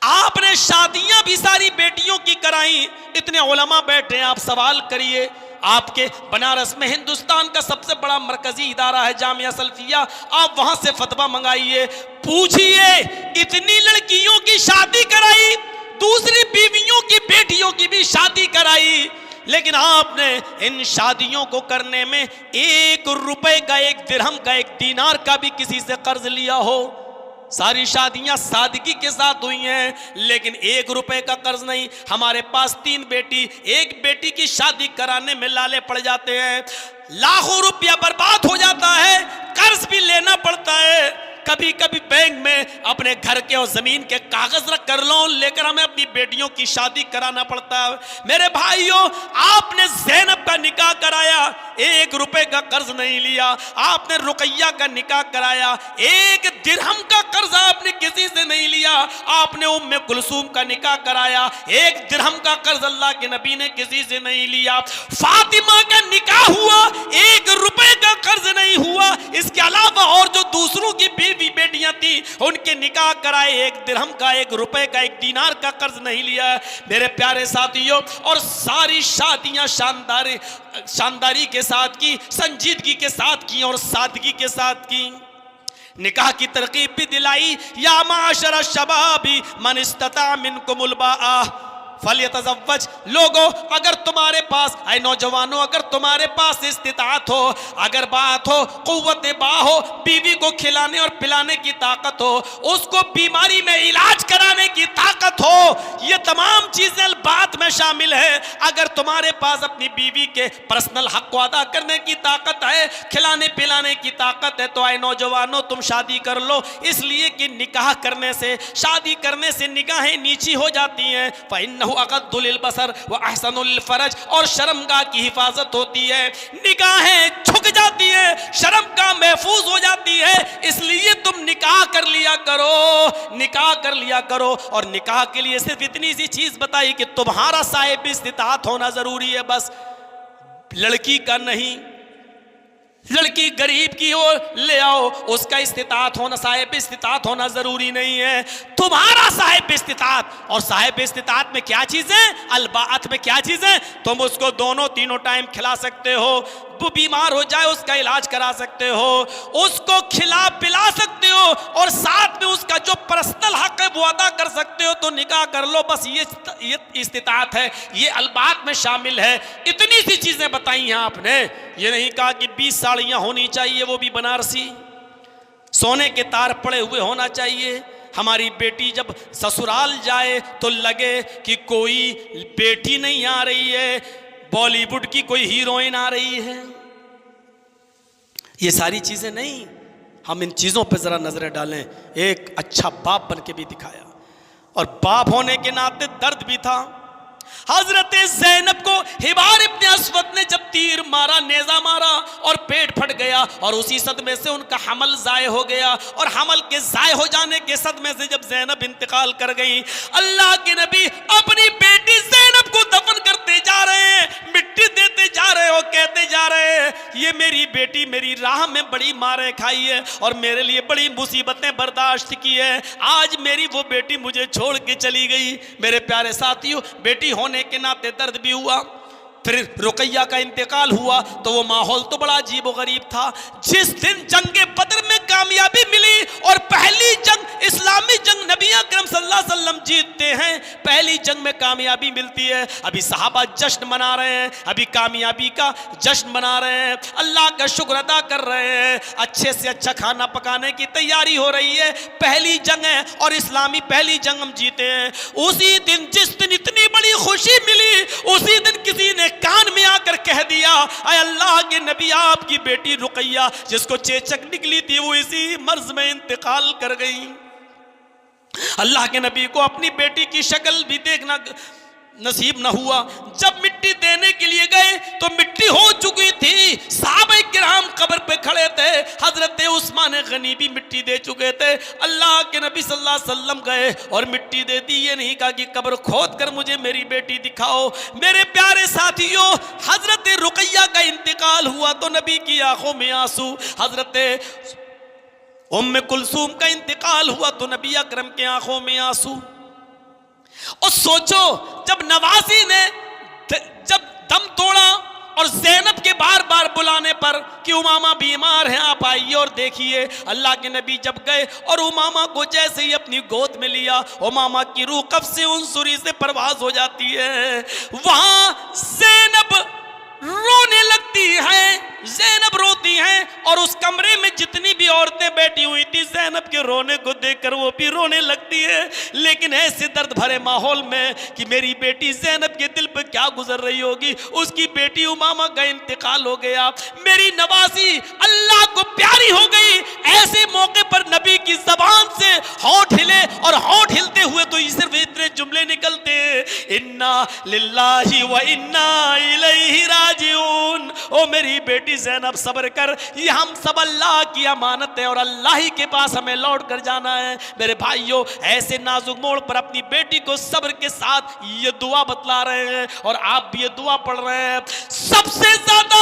[SPEAKER 1] आपने शादियां भी सारी बेटियों की कराई। इतने उलमा बैठे हैं, आप सवाल करिए, आपके बनारस में हिंदुस्तान का सबसे बड़ा मरकजी इदारा है जामिया सल्फिया, आप वहां से फतवा मंगाइए, पूछिए इतनी लड़कियों की शादी कराई, दूसरी बीवियों की बेटियों की भी शादी कराई, लेकिन आपने इन शादियों को करने में 1 रुपए का, 1 दिरहम का, 1 दीनार का भी किसी से कर्ज लिया हो। सारी शादियां सादगी के साथ हुई हैं, लेकिन 1 रुपए का कर्ज नहीं। हमारे पास 3 बेटी, 1 बेटी की शादी कराने में लाले पड़ जाते हैं, लाखों रुपया बर्बाद हो जाता है, कर्ज भी लेना पड़ता है। कभी कभी बैंक में अपने घर के और जमीन के कागज रख कर लोन लेकर हमें अपनी बेटियों की शादी कराना पड़ता है। मेरे भाइयों, आपने ज़ैनब का निकाह कराया, 1 रुपए का कर्ज नहीं लिया। आपने रुकैया का निकाह कराया, 1 दिरहम का कर्ज आपने किसी से नहीं लिया। आपने उम्मे कुलसूम का निकाह कराया, 1 दिरहम का कर्ज अल्लाह के नबी ने किसी से नहीं लिया। फातिमा का निकाह हुआ, 1 रुपए का कर्ज नहीं हुआ। इसके अलावा और जो दूसरों की बीवी बेटियां थी उनके निकाह कराए, 1 दिरहम का, 1 रुपए का, 1 दीनार का कर्ज नहीं लिया। मेरे प्यारे साथियों, और सारी शादियां शानदारी के साथ की, संजीदगी के साथ की और सादगी के साथ की। निकाह की तरकीब भी दिलाई, या माशर शबाबी मन इस्तता मिनकुमुल बाआ फलियतज़व्वज। लोगों, अगर तुम्हारे पास, ऐ नौजवानों, अगर तुम्हारे पास इस्तिताअत हो, अगर बात हो, कुव्वत बा हो, बीवी को खिलाने और पिलाने की ताकत हो, उसको बीमारी में इलाज कराने की ताकत हो, ये तमाम चीजें बात में शामिल है। अगर तुम्हारे पास अपनी बीवी के पर्सनल हक को अदा करने की ताकत है, खिलाने पिलाने की ताकत है, तो ऐ नौजवानों तुम शादी कर लो। इसलिए कि निकाह करने से, शादी करने से निगाहें नीची हो जाती हैं। फ़इन्नहु अग़द्दु लिलबसर व अहसनु लिलफ़रज, और शर्मगाह की हिफाजत होती है, निगाहें झुक जाती है, शर्मगाह महफूज हो जाती है। इसलिए तुम निकाह कर लिया करो, निकाह कर लिया करो। और निकाह के लिए सिर्फ इतनी सी चीज बताई कि तुम्हारा साहिब इस्तिताअत होना जरूरी है, बस लड़की का नहीं। लड़की गरीब की हो ले आओ, उसका इस्तिताअत होना, साहिब इस्तिताअत होना जरूरी नहीं है। तुम्हारा साहिब इस्तिताअत, और साहिब इस्तिताअत में क्या चीजें, अलबाअत में क्या चीजें, तुम उसको दोनों तीनों टाइम खिला सकते हो, वो बीमार हो जाए उसका इलाज करा सकते हो, उसको खिला पिला सकते हो, और साथ में उसका जो पर्सनल हक है वो अदा कर सकते हो। तो निकाह कर लो, बस ये इस्तिताअत है, ये अलबात में शामिल है। इतनी सी चीजें बताई हैं आपने। ये नहीं कहा कि 20 साड़ियां होनी चाहिए, वो भी बनारसी, सोने के तार पड़े हुए होना चाहिए। हमारी बेटी जब ससुराल जाए तो लगे कि कोई बेटी नहीं आ रही है, बॉलीवुड की कोई हीरोइन आ रही है। ये सारी चीजें नहीं, हम इन चीजों पर जरा नजरें डालें। एक अच्छा बाप बन के भी दिखाया, और बाप होने के नाते दर्द भी था। हजरत ज़ैनब को हिबार इब्न अस्वद ने जब तीर मारा, नेजा मारा, और पेट फट गया, और उसी सदमे से उनका हमल ज़ाय हो गया। और हमल के ज़ाय हो जाने के सदमे से जब ज़ैनब इंतकाल कर गई, अल्लाह के नबी अपनी बेटी ज़ैनब को दफन करते जा रहे हैं, मिट्टी देते जा रहे हो, कहते जा रहे हैं, ये मेरी बेटी मेरी राह में बड़ी मारें खाई है और मेरे लिए बड़ी मुसीबतें बर्दाश्त की है, आज मेरी वो बेटी मुझे छोड़ के चली गई। मेरे प्यारे साथियों, बेटी होने के नाते दर्द भी हुआ। फिर रुकैया का इंतकाल हुआ तो वो माहौल तो बड़ा अजीब और गरीब था। जिस दिन जंगे बदर में कामयाबी मिली और पहली जंग, इस्लामी जंग नबी अकरम सल्लल्लाहु अलैहि वसल्लम जीतते हैं, पहली जंग में कामयाबी मिलती है, अभी सहाबा जश्न मना रहे हैं, अभी कामयाबी का जश्न मना रहे हैं, अल्लाह का शुक्र अदा कर रहे हैं, अच्छे से अच्छा खाना पकाने की तैयारी हो रही है। पहली जंग है और इस्लामी पहली जंग हम जीते हैं। उसी दिन, जिस दिन इतनी बड़ी खुशी मिली, उसी दिन किसी ने कान में आकर कह दिया, अय अल्लाह के नबी, आपकी बेटी रुकैया जिसको चेचक निकली थी वो इसी मर्ज में इंतकाल कर गई। अल्लाह के नबी को अपनी बेटी की शक्ल भी देखना नसीब न हुआ। जब मिट्टी देने के लिए गए तो मिट्टी हो चुकी थी, सहाबा किराम कब्र पे खड़े थे, गनी भी मिट्टी दे चुके थे। अल्लाह के नबी सल्लल्लाहु अलैहि वसल्लम गए और मिट्टी दे दी। ये नहीं कहा कि कब्र खोद कर मुझे मेरी बेटी दिखाओ। मेरे प्यारे साथियों, हजरत रुकैया का इंतकाल हुआ तो नबी की आंखों में आंसू, हजरत उम्मे कुलसूम का इंतकाल हुआ तो नबी अकरम के आंखों में आंसू। और सोचो, जब नवासी ने जब दम तोड़ा और ज़ैनब के बार बार बुलाने पर कि उमामा बीमार हैं, आप आइए और देखिए, अल्लाह के नबी जब गए और उमामा को जैसे ही अपनी गोद में लिया, उमामा की रूह कब से उनसुरी से परवाज हो जाती है। वहां ज़ैनब रोने लगती हैं, ज़ैनब रोती हैं और उस कमरे में जितनी भी औरतें बैठी हुई थी ज़ैनब के रोने को देखकर वो भी रोने लगती है। लेकिन ऐसे दर्द भरे माहौल में कि मेरी बेटी ज़ैनब के दिल पर क्या गुजर रही होगी, उसकी बेटी उमामा का इंतकाल हो गया, मेरी नवासी अल्लाह को प्यारी हो गई। ऐसे मौके पर नबी की ज़बान से होंठ हिले और होंठ हिलते हुए तो सिर्फ इतने जुमले निकलते हैं, इन्ना लिल्लाहि व इन्ना इलैहि राजिऊन। ओ मेरी बेटी ज़ैनब सब्र कर, ये हम सब अल्लाह की अमानत है और अल्लाह ही के पास हमें लौट कर जाना है। मेरे भाइयों, ऐसे नाजुक मोड़ पर अपनी बेटी को सब्र के साथ ये दुआ बतला रहे हैं और आप भी ये दुआ पढ़ रहे हैं। सबसे ज्यादा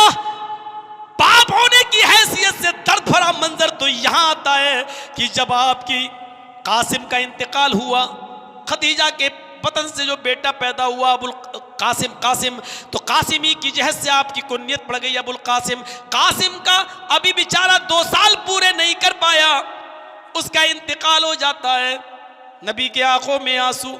[SPEAKER 1] बाप होने की हैसियत से दर्द भरा मंजर तो यहां आता है कि जब आपकी कासिम का इंतकाल हुआ, खदीजा के बतन से जो बेटा पैदा हुआ अबुल कासिम, तो कासिमी की जहद से आपकी कुन्नियत पड़ गई अबुल कासिम। कासिम का अभी बेचारा 2 साल पूरे नहीं कर पाया, उसका इंतकाल हो जाता है। नबी के आंखों में आंसू।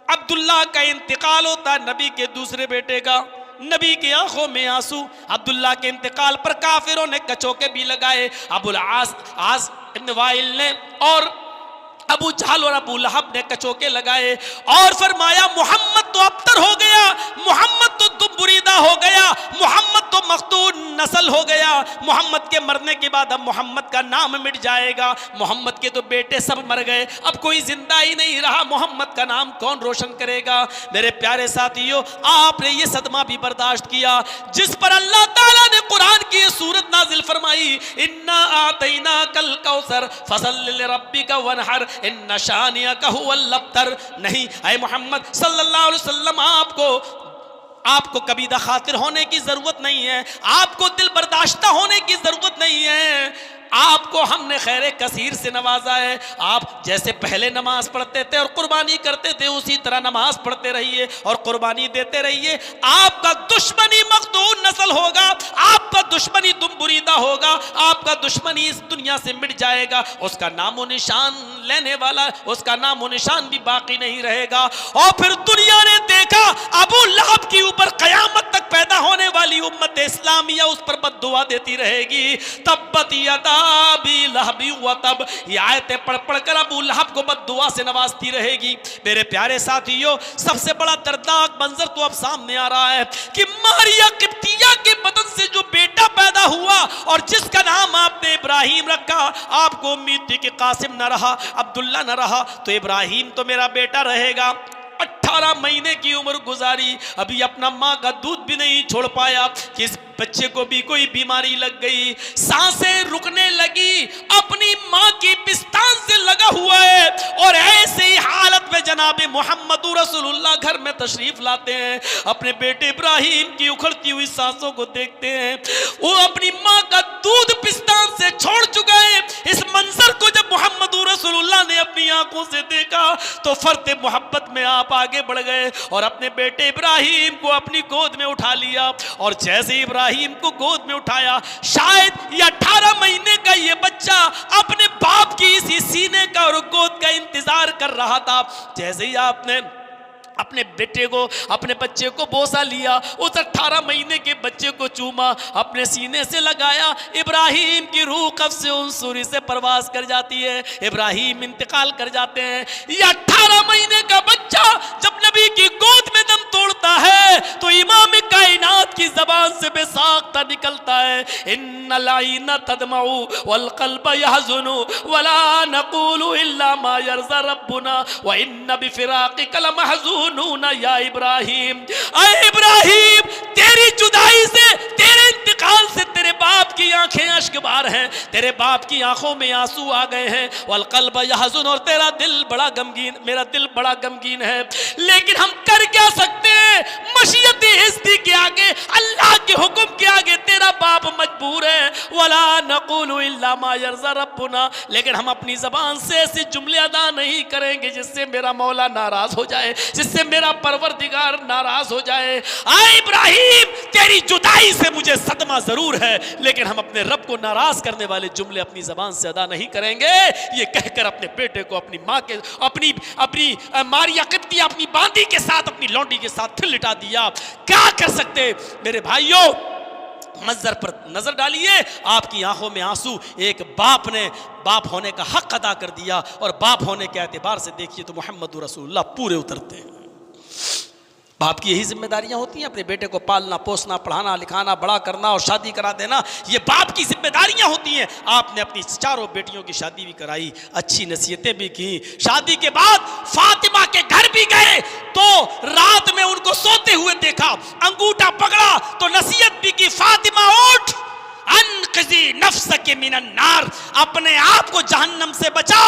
[SPEAKER 1] अब्दुल्ला का इंतकाल होता है, नबी के दूसरे बेटे का, नबी की आंखों में आंसू। अब्दुल्ला के इंतकाल पर काफिरों ने कचौके भी लगाए। अबुल आस इब्न वाइल ने और अबू जहल और अबू लहब ने कचौके लगाए और फरमाया मोहम्मद तो अबतर हो गया, मोहम्मद तो दुम्बुरीदा हो गया, मोहम्मद तो मखतून नस्ल हो गया, मोहम्मद के मरने के बाद अब मोहम्मद का नाम मिट जाएगा, मोहम्मद के तो बेटे सब मर गए, अब कोई जिंदा ही नहीं रहा, मोहम्मद का नाम कौन रोशन करेगा। मेरे प्यारे साथियों, आपने ये सदमा भी बर्दाश्त किया जिस पर अल्लाह ताला ने कुरान की सूरत नाजिल फरमाई, इन्ना आतैना कल कौसर फसल्लि लिरब्बिका वनहर इन्ना शानियका हुवल अब्तर। नहीं, ऐ मोहम्मद सल्लल्लाहु अलैहि वसल्लम, आपको कभी खातिर होने की जरूरत नहीं है, आपको दिल बर्दाश्ता होने की जरूरत नहीं है। आपको हमने खैर कसीर से नवाजा है। आप जैसे पहले नमाज पढ़ते थे और कुर्बानी करते थे, उसी तरह नमाज पढ़ते रहिए और कुर्बानी देते रहिए। आपका दुश्मनी मखदून नस्ल होगा, आपका दुश्मनी दुम्बुरीदा होगा, आपका दुश्मनी इस दुनिया से मिट जाएगा, उसका नामो निशान लेने वाला, उसका नामो निशान भी बाकी नहीं रहेगा। और फिर दुनिया ने देखा अबू लहब के ऊपर कयामत तक पैदा होने वाली उम्मत इस्लामिया उस पर बद्दुआ देती रहेगी। तब्बत यदा अबी लहबी व तब, ये आयतें पढ़ पढ़ कर अबू लहब को बद्दुआ से नवाजती रहेगी। मेरे प्यारे साथियों, सबसे बड़ा दर्दनाक मंजर तो अब सामने आ रहा है कि मारिया किप्तिया के बदन से जो बेटा पैदा हुआ और जिसका नाम आपने इब्राहिम रखा, आपको उम्मीद थी कि कासिम न रहा, अब्दुल्ला न रहा, तो इब्राहिम तो मेरा बेटा रहेगा। 18 महीने की उम्र गुजारी, अभी अपना माँ का दूध भी नहीं छोड़ पाया कि इस बच्चे को भी कोई बीमारी लग गई, सांसें रुकने लगी, अपनी माँ की पिस्तान से लगा हुआ है। और ऐसे ही हालत में जनाब मोहम्मद रसूलुल्लाह घर में तशरीफ लाते हैं, अपने बेटे इब्राहिम की उखड़ती हुई सांसों को देखते हैं। वो अपनी माँ का दूध पिस्तान से छोड़ चुका है। इस मंजर को जब मोहम्मद रसूलुल्लाह ने अपनी आंखों से देखा तो फर्ते मोहब्बत में आप आगे बढ़ गए और अपने बेटे इब्राहिम को अपनी गोद में उठा लिया। और जैसे इब्राहिम को गोद में उठाया, शायद ये 18 महीने का ये बच्चा अपने बाप की इसी सीने का और गोद का इंतजार कर रहा था। जैसे ही आपने अपने बेटे को, अपने बच्चे को बोसा लिया, उस 18 महीने के बच्चे को चूमा, अपने सीने से लगाया, इब्राहिम की रूह कब से उन सूरी से परवास कर जाती है, इब्राहिम इंतकाल कर जाते हैं। ये 18 महीने का बच्चा जब नबी की गोद में दम तोड़ता है तो इमाम कायनात की जबान से बेसाख्ता निकलता है, इन्नल आइना तदमउ वल क़ल्ब यहज़ुनु वला नक़ूलु इल्ला मा यरज़ा रब्बुना व इन्ना बिफ़िराक़िका लमहज़ून नूना या इब्राहिम। अरे इब्राहिम, तेरी जुदाई से, तेरे इंतकाल से तेरे बाप की आंखें अश्क बार हैं, तेरे मेरे बाप की आंखों में आंसू आ गए हैं, वल क़ल्ब यहज़ुन, और तेरा दिल बड़ा गमगीन, मेरा दिल बड़ा गमगीन है, लेकिन हम कर क्या सकते हैं? मशीयत हिस्दी के आगे, अल्लाह के हुक्म के आगे तेरा बाप मजबूर है। वला नक़ूलु इल्ला मा यर्ज़ा रब्बुना, लेकिन हम अपनी ज़बान से ऐसे जुमले अदा नहीं करेंगे जिससे मेरा मौला नाराज हो जाए, जिससे मेरा परवरदिगार नाराज हो जाए। आए इब्राहिम, तेरी जुदाई से मुझे सदमा जरूर है, लेकिन हम अपने रब को नाराज करने वाले जुमले अपनी जबान से अदा नहीं करेंगे। ये कहकर अपने बेटे को अपनी माँ के अपनी अपनी मारिया किप्तिया अपनी बांदी के साथ, अपनी लौंडी के साथ फिर लिटा दिया। क्या कर सकते मेरे भाइयों? मंजर पर नजर डालिए, आपकी आंखों में आंसू। एक बाप ने बाप होने का हक अदा कर दिया, और बाप होने के एतबार से देखिए तो मोहम्मद रसूलुल्लाह पूरे उतरते हैं। बाप की यही जिम्मेदारियां होती हैं, अपने बेटे को पालना पोसना, पढ़ाना लिखाना, बड़ा करना और शादी करा देना, ये बाप की जिम्मेदारियां होती हैं। आपने अपनी चारों बेटियों की शादी भी कराई, अच्छी नसीहतें भी की, शादी के बाद फातिमा के घर भी गए तो रात में उनको सोते हुए देखा, अंगूठा पकड़ा तो नसीहत भी की, फातिमा उठ, अनक़ज़ी नफ़्सक मिनन नार, अपने आप को जहन्नम से बचा।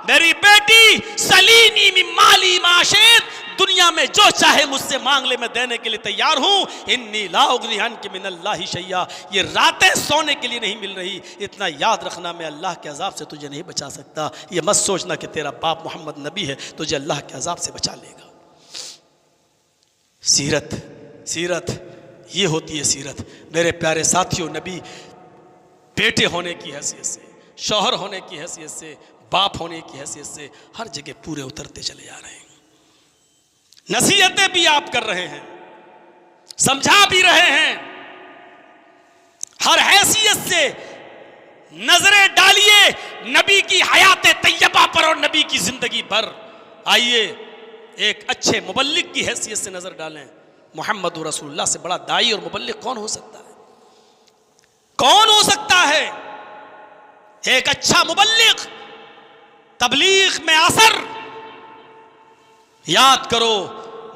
[SPEAKER 1] मेरी बेटी, सलीनी मिन माली मा शित, दुनिया में जो चाहे मुझसे मांग ले, मैं देने के लिए तैयार हूं। इन्नी ला उग़नी अन्की मिनल्लाहि शैया, ये रातें सोने के लिए नहीं मिल रही, इतना याद रखना, मैं अल्लाह के अजाब से तुझे नहीं बचा सकता। ये मत सोचना कि तेरा बाप मोहम्मद नबी है, तुझे अल्लाह के अजाब से बचा लेगा। सीरत, सीरत ये होती है सीरत। मेरे प्यारे साथियों, नबी बेटे होने की हैसियत से, शौहर होने की हैसियत से, बाप होने की हैसियत से हर जगह पूरे उतरते चले जा रहे हैं। नसीहतें भी आप कर रहे हैं, समझा भी रहे हैं, हर हैसियत से नजरें डालिए नबी की हयात तैयबा पर और नबी की जिंदगी पर। आइए एक अच्छे मुबल्लिग की हैसियत से नजर डालें। मोहम्मद रसूलुल्लाह से बड़ा दाई और मुबल्लिग कौन हो सकता है? कौन हो सकता है? एक अच्छा मुबल्लिग, तबलीग में असर। याद करो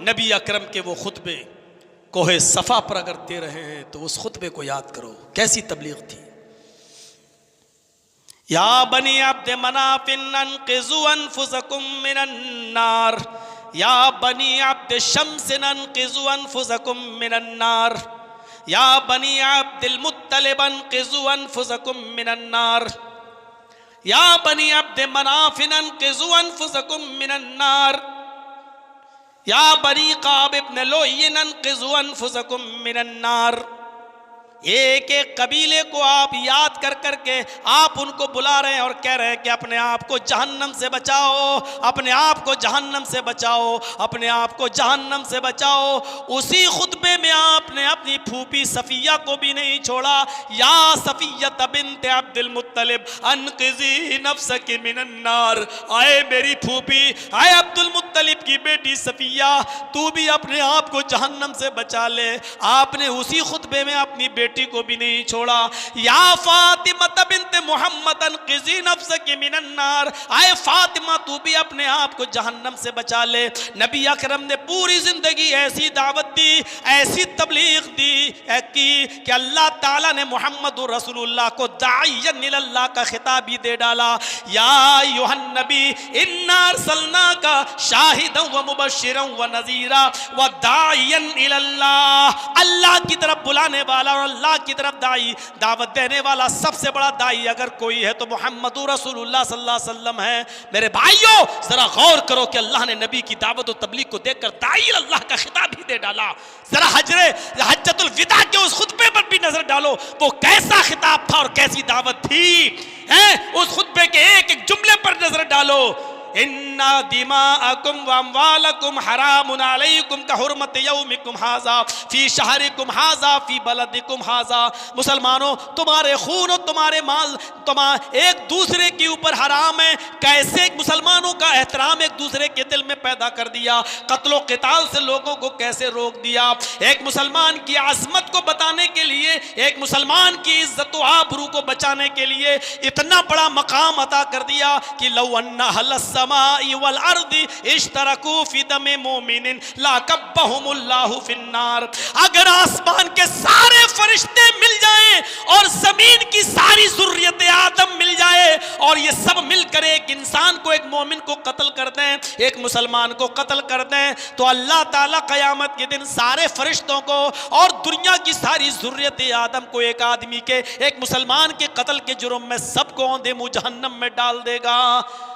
[SPEAKER 1] नबी अकरम के वो खुतबे, कोहे सफा पर अगर दे रहे हैं तो उस खुतबे को याद करो, कैसी तबलीग थी। या बनी अब्द मनाफिन अनक़िज़ू अनफुसकुम मिनन नार, या बनी अब्द शम्सिन अनक़िज़ू अनफुसकुम मिनन नार, या बनी अब्दिल मुत्तलिब अनक़िज़ू अनफुसकुम मिनन नार, या बनी अब्द मनाफिन अनक़िज़ू अनफुसकुम मिनन नार, या बनी क़ाब इब्न लुअय अनक़िज़ू अनफुसकुम मिनन नार। एक एक कबीले को आप याद कर करके आप उनको बुला रहे हैं और कह रहे हैं कि अपने आप को जहन्नम से बचाओ, अपने आप को जहन्नम से बचाओ, अपने आप को जहन्नम से बचाओ। उसी खुतबे में आपने अपनी फूफी सफिया को भी नहीं छोड़ा। या सफिय्यत बिन्त अब्दुल मुत्तलिब अनक़िज़ी नफ़्सकी मिनन नार, आए मेरी फूफी, आए अब्दुल मुत्तलिब की बेटी सफिया, तू भी अपने आप को जहन्नम से बचा ले। आपने उसी खुतबे में अपनी बेटी को भी नहीं छोड़ा। या फातिमा बिन्त मोहम्मद अनक़िज़ी नफ़्सकी मिनन नार, आए फातिमा तू भी अपने आप को जहन्नम से बचा ले। नबी अकरम ने पूरी जिंदगी ऐसी दावत दी, ऐसी तबलीग दी कि अल्लाह ताला ने मोहम्मद रसूलुल्लाह को दाइयन इलल्लाह का खिताब भी दे डाला। या अय्युहन नबी इन्ना अरसलनाका शाहिदन व मुबश्शिरन व नज़ीरा व दाइयन इलल्लाह, अल्लाह की तरफ बुलाने वाला और अल्लाह की तरफ दाई, दावत देने वाला सबसे बड़ा दाई अगर कोई है तो मोहम्मद रसूलुल्लाह सल्लल्लाहु अलैहि वसल्लम है। मेरे भाइयों जरा गौर करो कि अल्लाह ने नबी की दावत और तबलीग को देखकर दाई अल्लाह का खिताब ही दे डाला। जरा हज्जतुल विदा के उस खुतबे पर भी नजर डालो, वो कैसा खिताब था और कैसी दावत थी। उस खुतबे के एक एक जुमले पर नजर डालो। इन्ना दिमाअकुम व अम्वालकुम हरामुन अलैकुम का हुर्मत यौमिकुम हाज़ा फी शहरिकुम हाज़ा फी बलदिकुम हाज़ा। मुसलमानों, तुम्हारे खून और तुम्हारे माल एक दूसरे के ऊपर हराम है। कैसे मुसलमानों का एहतराम एक दूसरे के दिल में पैदा कर दिया, कत्लो क़िताल से लोगों को कैसे रोक दिया। एक मुसलमान की आज़मत को बताने के लिए, एक मुसलमान की इज्जत व आबरू को बचाने के लिए इतना बड़ा मकाम अता कर दिया कि लौ अन्ना हलस्सा समाई वल अर्दी इश्तरकू फी दम मोमिनिन ला कब्बहुमुल्लाहु फिन्नार। अगर आसमान के सारे फरिश्ते मिल जाएं और जमीन की सारी ज़ुर्रियत आदम मिल जाए और ये सब मिलकर एक इंसान को, एक मोमिन को कत्ल कर दें, एक मुसलमान को कत्ल कर दें, तो अल्लाह ताला क़यामत के दिन सारे फरिश्तों को और दुनिया की सारी ज़ुर्रियत आदम को एक आदमी के, एक मुसलमान के कत्ल के जुर्म में सबको औंधे मुँह जहन्नम में डाल देगा।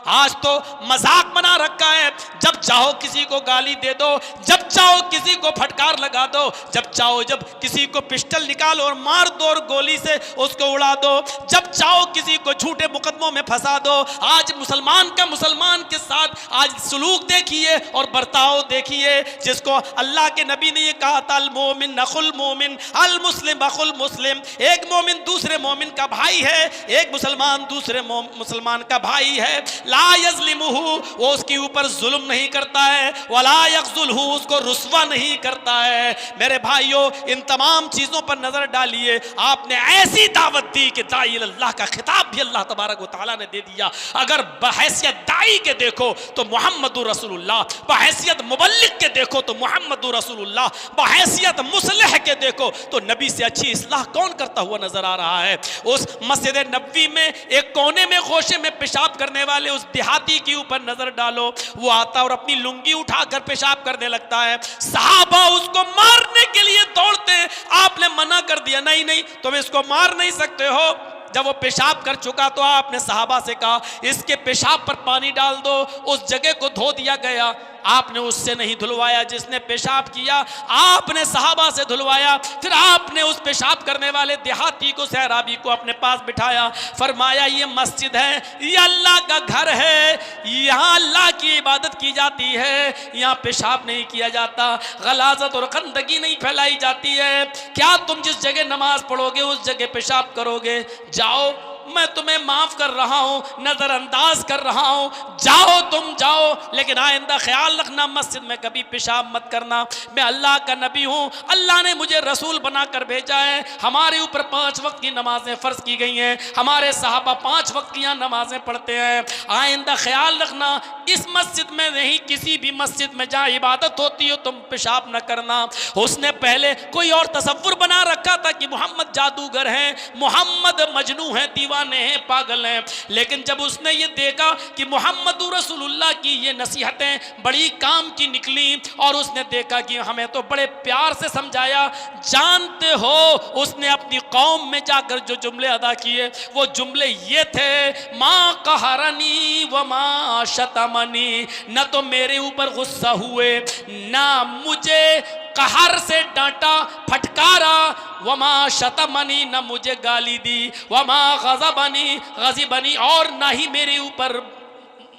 [SPEAKER 1] आज तो मजाक बना रखा है, जब चाहो किसी को गाली दे दो, जब चाहो किसी को फटकार लगा दो, जब चाहो जब किसी को पिस्टल निकालो और मार दो और गोली से उसको उड़ा दो, जब चाहो किसी को झूठे मुकदमों में फंसा दो। आज मुसलमान का मुसलमान के साथ आज सलूक देखिए और बर्ताव देखिए, जिसको अल्लाह के नबी ने ये कहा था, अल मोमिन अखुल मोमिन अल मुस्लिम अखुल मुस्लिम। एक मोमिन दूसरे मोमिन का भाई है, एक मुसलमान दूसरे मुसलमान का भाई है। ला यज़लिमुहु, वो उसके ऊपर जुल्म नहीं करता है, वला यख़ज़ुलहु, उसको रुस्वा नहीं करता है। मेरे भाइयों, इन तमाम चीज़ों पर नज़र डालिए। आपने ऐसी दावत दी कि दाई अल्लाह का खिताब भी अल्लाह तबारक व तआला ने दे दिया। अगर बहैसियत दाई के देखो तो मुहम्मदुर रसूलुल्लाह, बहैसियत मुबल्लिग के देखो तो मुहम्मदुर रसूलुल्लाह, बहैसियत मुस्लिह के देखो तो नबी से अच्छी इस्लाह कौन करता हुआ नजर आ रहा है। उस मस्जिद नबवी में एक कोने में गोशे में पेशाब करने वाले उस देहाती के ऊपर नजर डालो, वो आता और अपनी लुंगी उठाकर पेशाब करने लगता है। सहाबा उसको मारने के लिए दौड़ते हैं, आपने मना कर दिया, नहीं नहीं तुम इसको मार नहीं सकते हो। जब वो पेशाब कर चुका तो आपने सहाबा से कहा, इसके पेशाब पर पानी डाल दो, उस जगह को धो दिया गया। आपने उससे नहीं धुलवाया जिसने पेशाब किया, आपने सहाबा से धुलवाया। फिर आपने उस पेशाब करने वाले देहाती को, सहराबी को अपने पास बिठाया, फरमाया ये मस्जिद है, ये अल्लाह का घर है, यहाँ अल्लाह की इबादत की जाती है, यहाँ पेशाब नहीं किया जाता, गलाजत और गंदगी नहीं फैलाई जाती है। क्या तुम जिस जगह नमाज पढ़ोगे उस जगह पेशाब करोगे? जाओ, मैं तुम्हें माफ कर रहा हूं, नजरअंदाज कर रहा हूं, जाओ तुम जाओ, लेकिन आइंदा ख्याल रखना मस्जिद में कभी पेशाब मत करना। मैं अल्लाह का नबी हूं, अल्लाह ने मुझे रसूल बनाकर भेजा है, हमारे ऊपर 5 वक्त की नमाजें फर्ज की गई हैं, हमारे सहाबा 5 वक्त की नमाजें पढ़ते हैं। आइंदा ख्याल रखना, इस मस्जिद में नहीं, किसी भी मस्जिद में जहाँ इबादत होती हो तुम पेशाब न करना। उसने पहले कोई और तसव्वुर बना रखा था कि मोहम्मद जादूगर हैं, मोहम्मद मजनू हैं, दीवाने हैं, पागल हैं। लेकिन जब उसने ये देखा कि मोहम्मद रसूलुल्लाह की ये नसीहतें बड़ी काम की निकली और उसने देखा कि हमें तो बड़े प्यार से समझाया, जानते हो उसने अपनी कौम में जाकर जो जुमले अदा किए वो जुमले ये थे, माँ कहरनी व माँ शतमनी, न तो मेरे ऊपर गुस्सा हुए, ना मुझे कहर से डांटा फटकारा, वमा शतमनी, न मुझे गाली दी, वमा गज़बनी, और ना ही मेरे ऊपर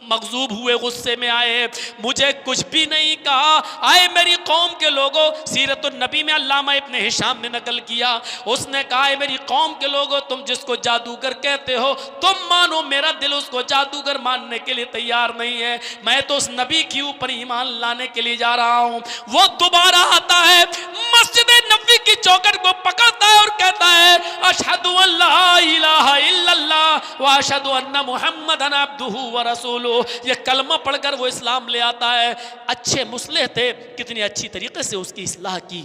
[SPEAKER 1] मगजूब हुए, गुस्से में आए, मुझे कुछ भी नहीं कहा। आए मेरी कौम के लोगों, सीरतुन नबी में अल्लामा इब्ने हिशाम ने नकल किया, उसने कहा है मेरी कौम के लोगों, तुम जिसको जादूगर कहते हो तुम मानो, मेरा दिल उसको जादूगर मानने के लिए तैयार नहीं है। मैं तो उस नबी के ऊपर ईमान लाने के लिए जा रहा हूँ। वो दोबारा आता है, मस्जिद नबवी की चौखट को पकड़ता है और कहता है, अशहदु अल्ला इलाहा इल्लल्लाह व अशहदु अन्ना मुहम्मदन अब्दुहु व रसूलुहु। ये कलमा पढ़कर वो इस्लाम ले आता है। अच्छे मुस्लिह थे, कितनी अच्छी तरीके से उसकी इस्लाह की।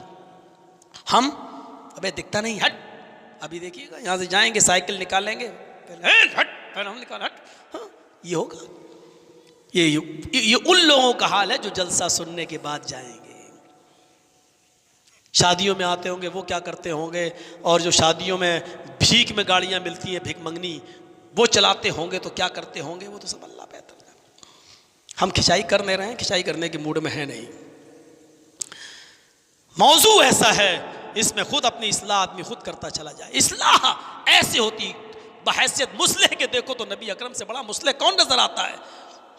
[SPEAKER 1] हम अबे दिखता नहीं, हट, अभी देखिएगा यहाँ से जाएंगे साइकिल निकालेंगे, हट, पहले हम निकाल, हट, हाँ, ये होगा। ये उन लोगों का हाल है जो जलसा सुनने के बाद जाएंगे। शादियों में आते होंगे, वो क्या करते होंगे, और जो शादियों में भीख में गाड़ियां मिलती हैं, भीख मंगनी, वो चलाते होंगे तो क्या करते होंगे, वो तो सब अल्लाह बेहतर है। हम खिंचाई करने रहे हैं, खिंचाई करने के मूड में है नहीं। मौजू ऐसा है, इसमें खुद अपनी इस्लाह आदमी खुद करता चला जाए। इस्लाह ऐसे होती, बहैसियत मुस्लिह के देखो तो नबी अकरम से बड़ा मुस्लिह कौन नजर आता है?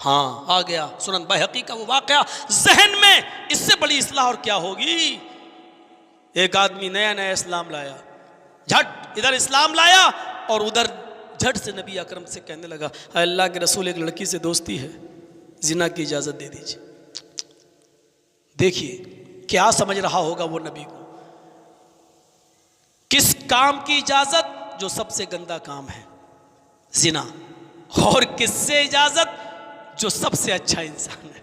[SPEAKER 1] हाँ, आ गया सुनन बैहक़ी का वो वाक़या जहन में, इससे बड़ी इस्लाह और क्या होगी। एक आदमी नया नया इस्लाम लाया, झट इधर इस्लाम लाया और उधर झट से नबी अकरम से कहने लगा, अल्लाह के रसूल एक लड़की से दोस्ती है, जिना की इजाज़त दे दीजिए। देखिए क्या समझ रहा होगा वो नबी को, किस काम की इजाज़त? जो सबसे गंदा काम है, जिना। और किससे इजाज़त? जो सबसे अच्छा इंसान है।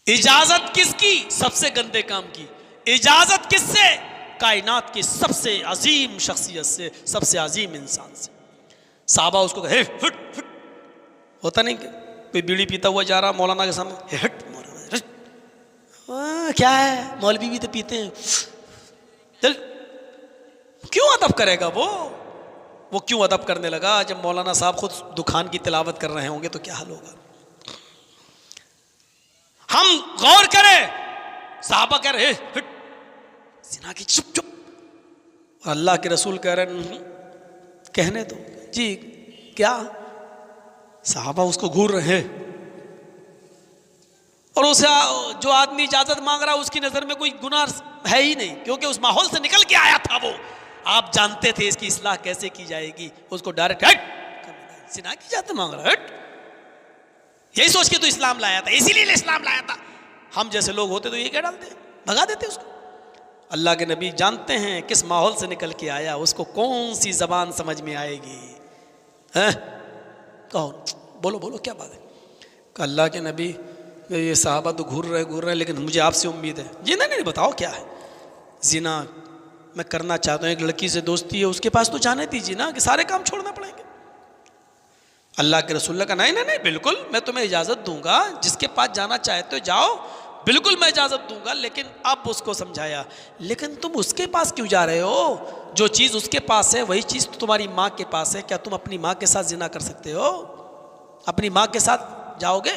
[SPEAKER 1] इजाजत किसकी? सबसे गंदे काम की। इजाजत किससे? कायनात की सबसे अजीम शख्सियत से, सबसे अजीम इंसान से। साहबा उसको कहे हट हट, होता नहीं कि कोई बीड़ी पीता हुआ जा रहा मौलाना के सामने, हट मौलाना, क्या है मौलवी भी तो पीते हैं, चल। क्यों अदब करेगा वो क्यों अदब करने लगा? जब मौलाना साहब खुद दुखान की तिलावत कर रहे होंगे तो क्या हाल होगा? हम गौर करें, साहबा कह रहे हट जिना की, चुप चुप, और अल्लाह के रसूल कह रहे कहने दो जी, क्या? साहबा उसको घूर रहे हैं, और उसे जो आदमी इजाजत मांग रहा है उसकी नजर में कोई गुनाह है ही नहीं, क्योंकि उस माहौल से निकल के आया था वो। आप जानते थे इसकी इस्लाह कैसे की जाएगी, उसको डायरेक्ट हट, जिना की इजाजत मांग रहा है, हट, यही सोच के तो इस्लाम लाया था, इसीलिए इस्लाम लाया था। हम जैसे लोग होते तो ये क्या डालते, भगा देते उसको। अल्लाह के नबी जानते हैं किस माहौल से निकल के आया, उसको कौन सी जबान समझ में आएगी। हैं कौन? बोलो बोलो क्या बात है? अल्लाह के नबी, ये साहबा तो घूर रहे लेकिन मुझे आपसे उम्मीद है। जी नहीं बताओ क्या है? जिना मैं करना चाहता हूँ, एक लड़की से दोस्ती है, उसके पास तो जाने दीजिए ना, कि सारे काम छोड़ना पड़ेंगे। अल्लाह के रसूल का नहीं बिल्कुल मैं तुम्हें इजाज़त दूंगा, जिसके पास जाना चाहते हो जाओ, बिल्कुल मैं इजाज़त दूंगा। लेकिन अब उसको समझाया, लेकिन तुम उसके पास क्यों जा रहे हो? जो चीज़ उसके पास है वही चीज़ तो तुम्हारी माँ के पास है। क्या तुम अपनी माँ के साथ जिना कर सकते हो? अपनी माँ के साथ जाओगे?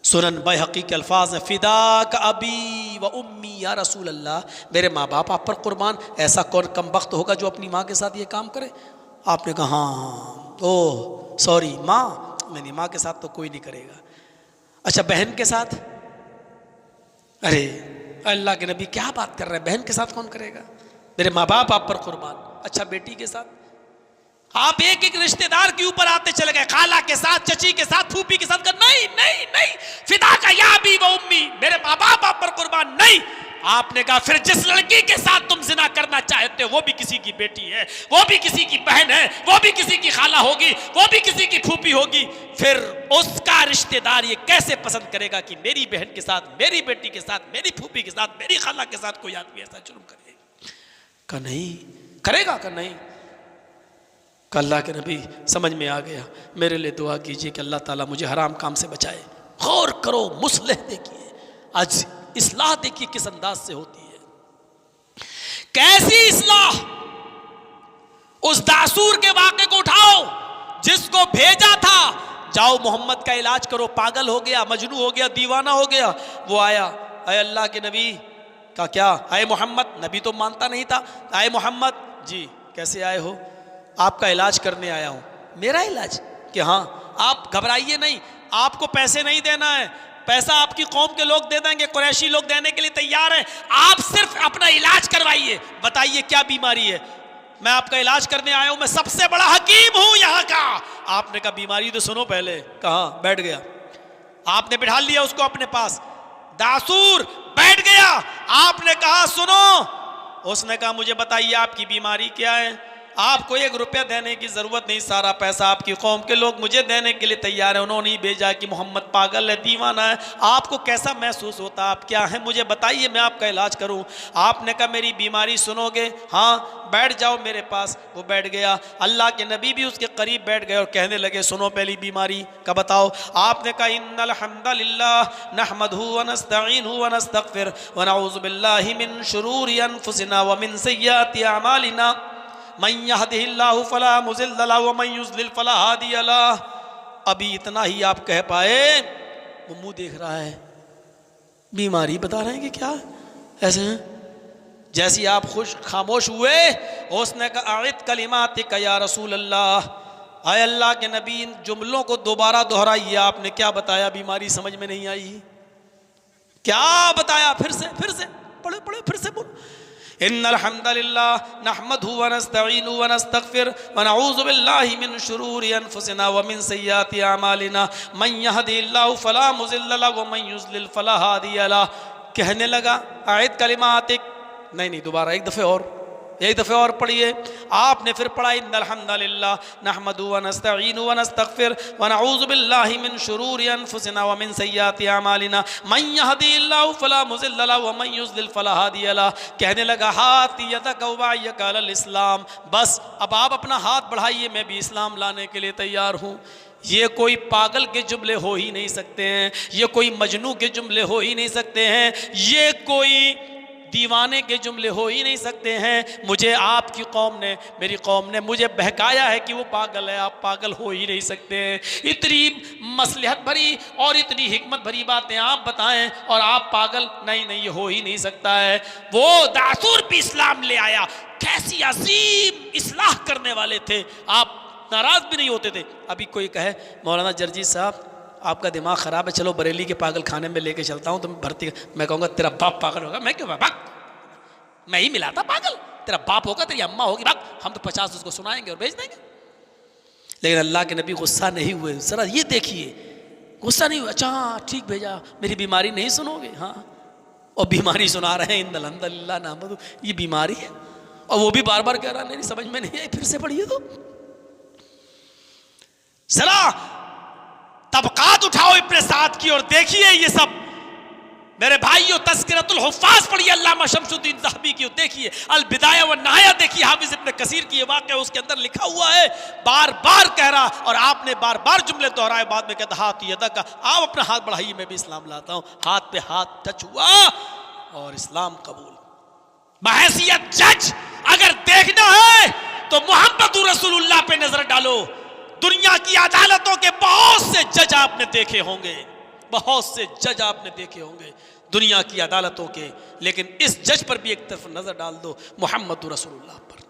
[SPEAKER 1] सुनन बैहक़ी के अल्फाज हैं, फ़िदा का अबी व उम्मी या रसूल अल्लाह, मेरे माँ बाप आप पर कुर्बान, ऐसा कौन कमबख्त होगा जो अपनी माँ के साथ ये काम करे? आपने कहा हाँ, ओह सॉरी माँ, मेरी माँ के साथ तो कोई नहीं करेगा। अच्छा बहन के साथ? अरे अल्लाह के नबी क्या बात कर रहे हैं, बहन के साथ कौन करेगा? मेरे माँ बाप आप पर कुर्बान। अच्छा बेटी के साथ? आप एक एक रिश्तेदार के ऊपर आते चले गए, खाला के साथ, चची के साथ, फूफी के साथ। नहीं नहीं नहीं, फिदा का या अबी व उम्मी, मेरे माँ बाप आप पर कुर्बान। नहीं, आपने कहा फिर जिस लड़की के साथ तुम जिना करना चाहते हो वो भी किसी की बेटी है, वो भी किसी की बहन है, वो भी किसी की खाला होगी, वो भी किसी की फूफी होगी। फिर उसका रिश्तेदार ये कैसे पसंद करेगा कि मेरी बहन के साथ, मेरी बेटी के साथ, मेरी फूफी के साथ, मेरी खाला के साथ कोई आदमी ऐसा जुर्म करे? का नहीं करेगा, का नहीं। का अल्लाह के नबी समझ में आ गया, मेरे लिए दुआ कीजिए कि अल्लाह ताला मुझे हराम काम से बचाए। गौर करो, मुसलह देखिए, आज इस्लाह देखिए किस अंदाज से होती है, कैसी इस्लाह। उस दासूर के वाक़े को उठाओ जिसको भेजा था, जाओ मोहम्मद का इलाज करो, पागल हो गया, मजनू हो गया, दीवाना हो गया। वो आया, अय अल्लाह के नबी का क्या, आए मोहम्मद, नबी तो मानता नहीं था, आए मोहम्मद जी कैसे आए हो? आपका इलाज करने आया हूं। मेरा इलाज? कि हाँ, आप घबराइए नहीं, आपको पैसे नहीं देना है, पैसा आपकी कौम के लोग दे देंगे, कुरैशी लोग देने के लिए तैयार हैं, आप सिर्फ अपना इलाज करवाइए, बताइए क्या बीमारी है, मैं आपका इलाज करने आया हूं, मैं सबसे बड़ा हकीम हूं यहाँ का। आपने कहा बीमारी तो सुनो पहले। कहा? बैठ गया, आपने बिठा लिया उसको अपने पास, दासूर बैठ गया, आपने कहा सुनो, उसने कहा मुझे बताइए आपकी बीमारी क्या है? आपको 1 रुपया देने की जरूरत नहीं, सारा पैसा आपकी कौम के लोग मुझे देने के लिए तैयार है। उन्होंने ही भेजा कि मोहम्मद पागल है, दीवाना है, आपको कैसा महसूस होता, आप क्या है मुझे बताइए, मैं आपका इलाज करूं। आपने कहा मेरी बीमारी सुनोगे? हाँ, बैठ जाओ मेरे पास। वो बैठ गया, अल्लाह के नबी भी उसके करीब बैठ गए और कहने लगे सुनो पहली बीमारी का बताओ। आपने कहा इन्नल हम्दलिल्लाह नहमदहु व नस्तईनुहु व नस्तगफिर व नऊज़ु बिल्लाहि मिन शुरूरि अनफुसिना व मिन सय्यिआति अमालिना मन यहदिहिल्लाहु फला मुज़िल्ल लहु व मन युज़लिल फला हादिय लहु। अभी इतना ही आप कह पाए, वो मुंह देख रहा है, बीमारी बता रहे हैं कि क्या ऐसे हैं? जैसी आप खामोश हुए, उसने कहा आयत कलिमातिक या रसूल अल्लाह, आए अल्लाह के नबी इन जुमलों को दोबारा दोहराइए, आपने क्या बताया? बीमारी समझ में नहीं आई, क्या बताया? फिर से पढ़े फिर से बोलो। इन्नल हम्दलिल्लाह नहमदहु व नस्तईनुहु व नस्तगफिर व नऊज़ु बिल्लाहि मिन शुरूरि अनफुसिना व मिन सय्यिआति अमालिना मन यहदिहिल्लाहु फला मुज़िल्ल लहु व मन युज़लिल फला हादिय लहु। कहने लगा आयत कलिमातिक, नहीं दोबारा एक दफ़े और, एक दफ़े और पढ़िए। आपने फिर पढ़ा इन्नल हम्दुलिल्लाह नहमदु व नस्तईनु व नस्तगफिर व नऊज़ु बिल्लाहि मिन शुरूरि अनफुसिना व मिन सय्याति अमालिना मन यहदिहिल्लाहु फला मुज़िल्ल लहु व मन युज़लिल फला हादिय लहु। कहने लगा हाथ यदक वयक अलल इस्लाम, बस अब आप अपना हाथ बढ़ाइए, मैं भी इस्लाम लाने के लिए तैयार हूँ। ये कोई पागल के जुमले हो ही नहीं सकते हैं, ये कोई मजनू के जुमले हो ही नहीं सकते हैं, ये कोई दीवाने के जुमले हो ही नहीं सकते हैं। मुझे आपकी कौम ने, मेरी कौम ने मुझे बहकाया है कि वो पागल है, आप पागल हो ही नहीं सकते हैं। इतनी मसलहत भरी और इतनी हिकमत भरी बातें आप बताएं और आप पागल, नहीं नहीं ये हो ही नहीं सकता है। वो दासूर भी इस्लाम ले आया, कैसी अजीम इस्लाह करने वाले थे, आप नाराज भी नहीं होते थे। अभी कोई कहे मौलाना जर्जी साहब आपका दिमाग ख़राब है, चलो बरेली के पागल खाने में लेके चलता हूँ, तुम भर्ती, मैं कहूँगा तेरा बाप पागल होगा। मैं क्यों भाग, मैं ही मिला था पागल, तेरा बाप होगा, तेरी अम्मा होगी, भाग, हम तो 50 उसको सुनाएंगे और भेज देंगे। लेकिन अल्लाह के नबी गुस्सा नहीं हुए। जरा ये देखिए, गुस्सा नहीं हुआ, अच्छा हाँ ठीक भेजा, मेरी बीमारी नहीं सुनोगे, हाँ, और बीमारी सुना रहे हैं इन्नल हम्दुलिल्लाह नहमदु, ये बीमारी है, और वो भी बार बार कह रहा नहीं समझ में नहीं आई, फिर से पढ़िए। तो जरा तबकात उठाओ इब्ने साद की और देखिए ये सब। मेरे भाइयों तज़किरतुल हुफ़्फ़ाज़ पढ़िए अल्लामा शमसुद्दीन ज़हबी की, देखिए अल बिदाया व नहाया देखिए हाफिज़ इब्ने कसीर की ये वाक़या, उसके अंदर लिखा हुआ है, बार बार कह रहा, और आपने बार बार जुमले दोहराए, बाद में कहता हाथ यदक, आप अपना हाथ बढ़ाइए मैं भी इस्लाम लाता हूँ। हाथ पे हाथ टच हुआ और इस्लाम कबूल। बहैसियत जज अगर देखना है तो मुहम्मद रसूलुल्लाह पे नजर डालो। दुनिया की अदालतों के बहुत से जज आपने देखे होंगे, बहुत से जज आपने देखे होंगे दुनिया की अदालतों के, लेकिन इस जज पर भी एक तरफ नजर डाल दो, मुहम्मद रसूलुल्लाह पर।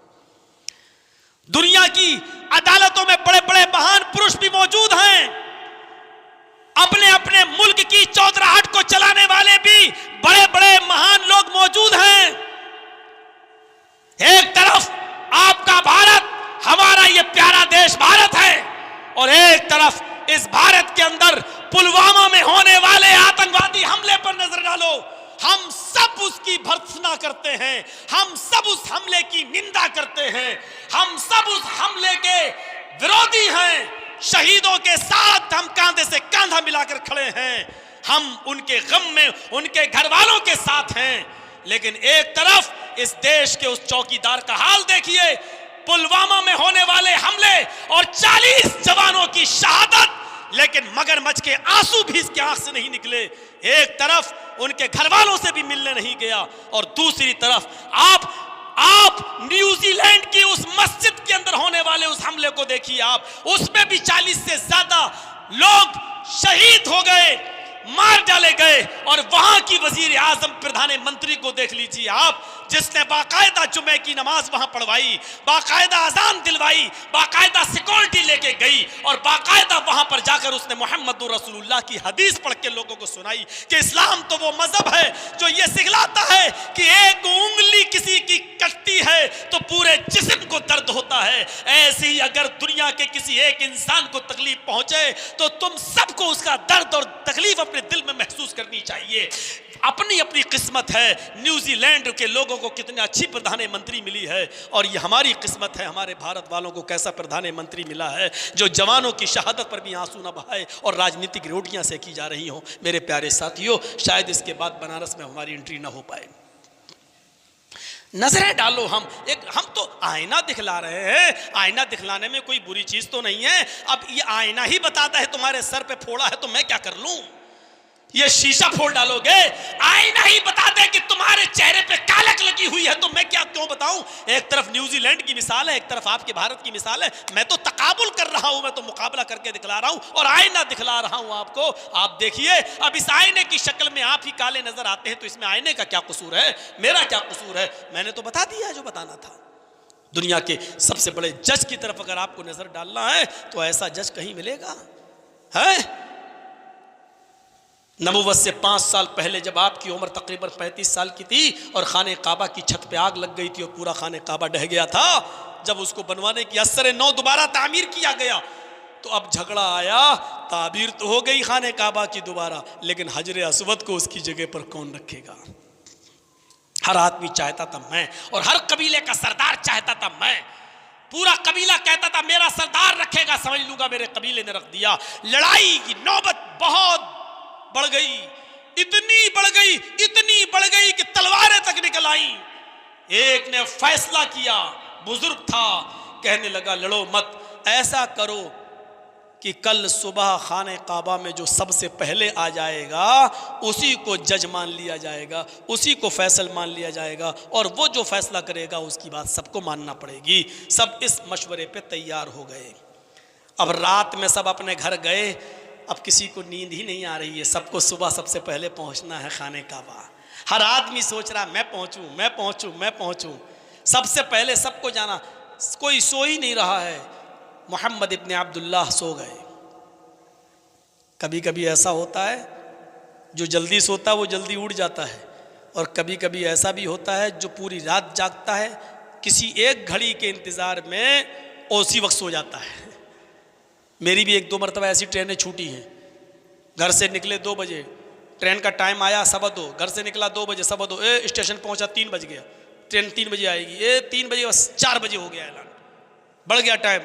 [SPEAKER 1] दुनिया की अदालतों में बड़े बड़े महान पुरुष भी मौजूद हैं, अपने अपने मुल्क की चौधराहट को चलाने वाले भी बड़े बड़े महान लोग मौजूद हैं। एक तरफ आपका भारत, हमारा ये प्यारा देश भारत है, और एक तरफ इस भारत के अंदर पुलवामा में होने वाले आतंकवादी हमले पर नजर डालो। हम सब उसकी भर्त्सना करते हैं, हम सब उस हमले की निंदा करते हैं, हम सब उस हमले के विरोधी हैं। शहीदों के साथ हम कांधे से कांधा मिलाकर खड़े हैं, हम उनके गम में उनके घर वालों के साथ हैं। लेकिन एक तरफ इस देश के उस चौकीदार का हाल देखिए, पुलवामा में होने वाले हमले और 40 जवानों की शहादत, लेकिन मगरमच्छ के आंसू भी इसके आंख से नहीं निकले। एक तरफ उनके घर वालों से भी मिलने नहीं गया, और दूसरी तरफ आप न्यूजीलैंड की उस मस्जिद के अंदर होने वाले उस हमले को देखिए, आप उसमें भी 40 से ज्यादा लोग शहीद हो गए, मार डाले गए। और वहां की वजीर आजम प्रधानमंत्री को देख लीजिए आप, जिसने बाकायदा जुमे की नमाज वहां पढ़वाई, बाकायदा अजान दिलवाई, बाकायदा सिक्योरिटी लेके गई, और बाकायदा वहां पर जाकर उसने मोहम्मद रसूलुल्लाह की हदीस पढ़ के लोगों को सुनाई कि इस्लाम तो वो मजहब है जो ये सिखलाता है कि एक उंगली किसी की कटती है तो पूरे जिस्म को दर्द होता है। ऐसे ही अगर दुनिया के किसी एक इंसान को तकलीफ पहुंचे तो तुम सबको उसका दर्द और तकलीफ अपने दिल में महसूस करनी चाहिए। अपनी अपनी किस्मत है। न्यूजीलैंड के लोगों को कितनी अच्छी प्रधानमंत्री मिली है, और ये हमारी किस्मत है, हमारे भारत वालों को कैसा प्रधानमंत्री मिला है जो जवानों की शहादत पर भी आंसू न बहाए और राजनीतिक रोटियां सेकी जा रही हों। मेरे प्यारे साथियों, शायद इसके बाद बनारस में हमारी एंट्री ना हो पाए। नजरें डालो, हम तो आईना दिखला रहे हैं, आईना दिखलाने में कोई बुरी चीज तो नहीं है। अब ये आईना ही बताता है तुम्हारे सर पे फोड़ा है तो मैं क्या कर लूं? ये शीशा फोड़ डालोगे, आईना ही बता दे कि तुम्हारे चेहरे पे कालक लगी हुई है तो मैं क्या क्यों बताऊं? एक तरफ न्यूजीलैंड की मिसाल है, एक तरफ आपके भारत की मिसाल है। मैं तो तकाबुल कर रहा हूं, मैं तो मुकाबला करके दिखला रहा हूं और आईना दिखला रहा हूं आपको। आप देखिए, अब इस आईने की शक्ल में आप ही काले नजर आते हैं तो इसमें आईने का क्या कसूर है? मेरा क्या कसूर है? मैंने तो बता दिया है जो बताना था। दुनिया के सबसे बड़े जज की तरफ अगर आपको नजर डालना है तो ऐसा जज कहीं मिलेगा है? नबुव्वत से 5 साल पहले जब आपकी उम्र तकरीबन 35 साल की थी और खाने काबा की छत पे आग लग गई थी और पूरा खाने काबा ढह गया था, जब उसको बनवाने की असर नौ दोबारा तामीर किया गया तो अब झगड़ा आया। ताबीर तो हो गई खाने काबा की दोबारा, लेकिन हजर अस्वद को उसकी जगह पर कौन रखेगा? हर आदमी चाहता था मैं, और हर कबीले का सरदार चाहता था मैं। पूरा कबीला कहता था मेरा सरदार रखेगा, समझ लूंगा मेरे कबीले ने रख दिया। लड़ाई की नौबत बहुत बढ़ गई, इतनी बढ़ गई कि तलवारें तक निकल आई। एक ने फैसला किया, बुजुर्ग था, कहने लगा लड़ो मत, ऐसा करो कि कल सुबह खाने काबा में जो सबसे पहले आ जाएगा उसी को जज मान लिया जाएगा, उसी को फैसल मान लिया जाएगा, और वो जो फैसला करेगा उसकी बात सबको मानना पड़ेगी। सब इस मशवरे पे तैयार हो गए। अब रात में सब अपने घर गए। अब किसी को नींद ही नहीं आ रही है, सबको सुबह सबसे पहले पहुंचना है खाने काबा। हर आदमी सोच रहा मैं पहुंचूं, सबसे पहले सबको जाना। कोई सो ही नहीं रहा है। मोहम्मद इब्ने अब्दुल्लाह सो गए। कभी कभी ऐसा होता है जो जल्दी सोता है वो जल्दी उठ जाता है, और कभी कभी ऐसा भी होता है जो पूरी रात जागता है, किसी एक घड़ी के इंतज़ार में उसी वक्त सो जाता है। मेरी भी 1-2 मरतबा ऐसी ट्रेनें छूटी हैं। घर से निकले 2 बजे, ट्रेन का टाइम आया 2:15, घर से निकला 2 बजे 2:15, स्टेशन पहुंचा 3 बज गया, ट्रेन 3 बजे आएगी, 3 बजे बस 4 बजे हो गया ऐलान, बढ़ गया टाइम।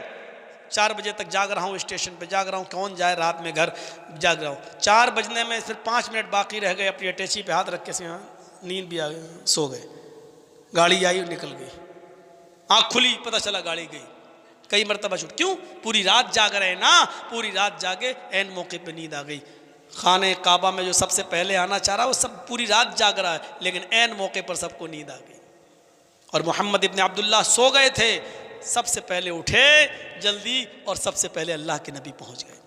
[SPEAKER 1] 4 बजे तक जाग रहा हूँ, स्टेशन पे जाग रहा हूँ, कौन जाए रात में घर, जाग रहा हूँ। 4 बजने में सिर्फ 5 मिनट बाकी रह गए, अपनी अटैची पे हाथ रख के से हाँ नींद भी आ गई, सो गए। गाड़ी आई और निकल गई, आँख खुली पता चला गाड़ी गई। कई मरतबा छूट, क्यों? पूरी रात जाग रहे ना, पूरी रात जागे, ऐन मौके पे नींद आ गई। खाने काबा में जो सबसे पहले आना चाह रहा वो सब पूरी रात जाग रहा है, लेकिन ऐन मौके पर सबको नींद आ गई। और मोहम्मद इब्ने अब्दुल्लाह सो गए थे, सबसे पहले उठे जल्दी, और सबसे पहले अल्लाह के नबी पहुंच गए।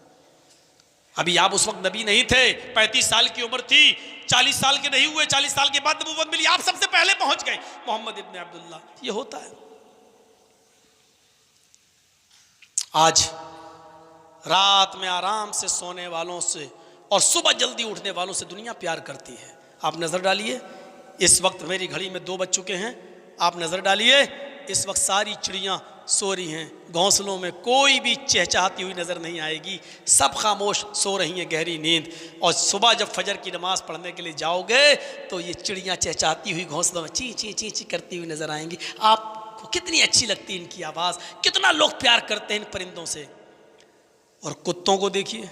[SPEAKER 1] अभी आप उस वक्त नबी नहीं थे, 35 साल की उम्र थी, 40 साल के नहीं हुए, 40 साल के बाद नबूवत मिली, आप सबसे पहले पहुंच गए। मोहम्मद इब्ने अब्दुल्लाह। ये होता है। आज रात में आराम से सोने वालों से और सुबह जल्दी उठने वालों से दुनिया प्यार करती है। आप नज़र डालिए, इस वक्त मेरी घड़ी में 2 बज चुके हैं, आप नज़र डालिए, इस वक्त सारी चिड़ियाँ सो रही हैं, घोंसलों में कोई भी चहचहाती हुई नज़र नहीं आएगी, सब खामोश सो रही हैं गहरी नींद। और सुबह जब फजर की नमाज़ पढ़ने के लिए जाओगे तो ये चिड़ियाँ चहचहाती हुई घोंसलों में ची ची ची ची करती हुई नज़र आएंगी। आपको कितनी अच्छी लगती है इनकी आवाज़, कितना लोग प्यार करते हैं इन परिंदों से। और कुत्तों को देखिए,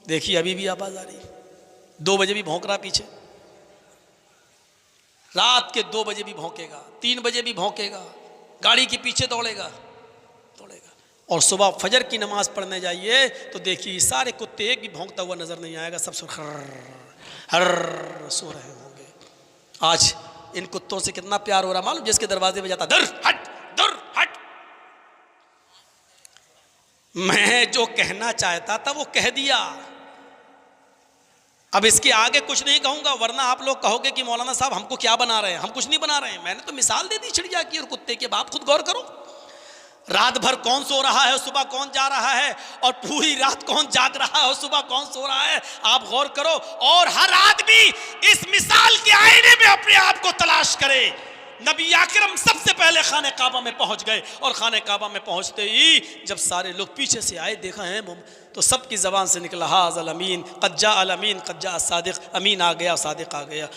[SPEAKER 1] देखिए अभी भी आवाज़ आ रही है, 2 बजे भी भौंक रहा पीछे, रात के 2 बजे भी भौंकेगा, 3 बजे भी भौंकेगा, गाड़ी के पीछे दौड़ेगा। और सुबह फजर की नमाज पढ़ने जाइए तो देखिए सारे कुत्ते एक भी भौंकता हुआ नजर नहीं आएगा, सब हर सो रहे होंगे। आज इन कुत्तों से कितना प्यार हो रहा मालूम, जिसके दरवाजे पे जाता दर हट दर हट। मैं जो कहना चाहता था वो कह दिया, अब इसके आगे कुछ नहीं कहूंगा, वरना आप लोग कहोगे कि मौलाना साहब हमको क्या बना रहे हैं। हम कुछ नहीं बना रहे हैं, मैंने तो मिसाल दे दी चिड़िया की और कुत्ते की। आप खुद गौर करो, रात भर कौन सो रहा है और सुबह कौन जा रहा है, और पूरी रात कौन जाग रहा है और सुबह कौन सो रहा है। आप गौर करो, और हर आदमी इस मिसाल के आईने में अपने आप को तलाश करे। नबी अकरम सबसे पहले खाने काबा में पहुंच गए, और खाने काबा में पहुंचते ही जब सारे लोग पीछे से आए, देखा है तो सबकी ज़बान से निकला हाज़ल अमीन कज्जा अल अमीन कज्जा सादिक, अमीन आ गया, सादिक आ गया।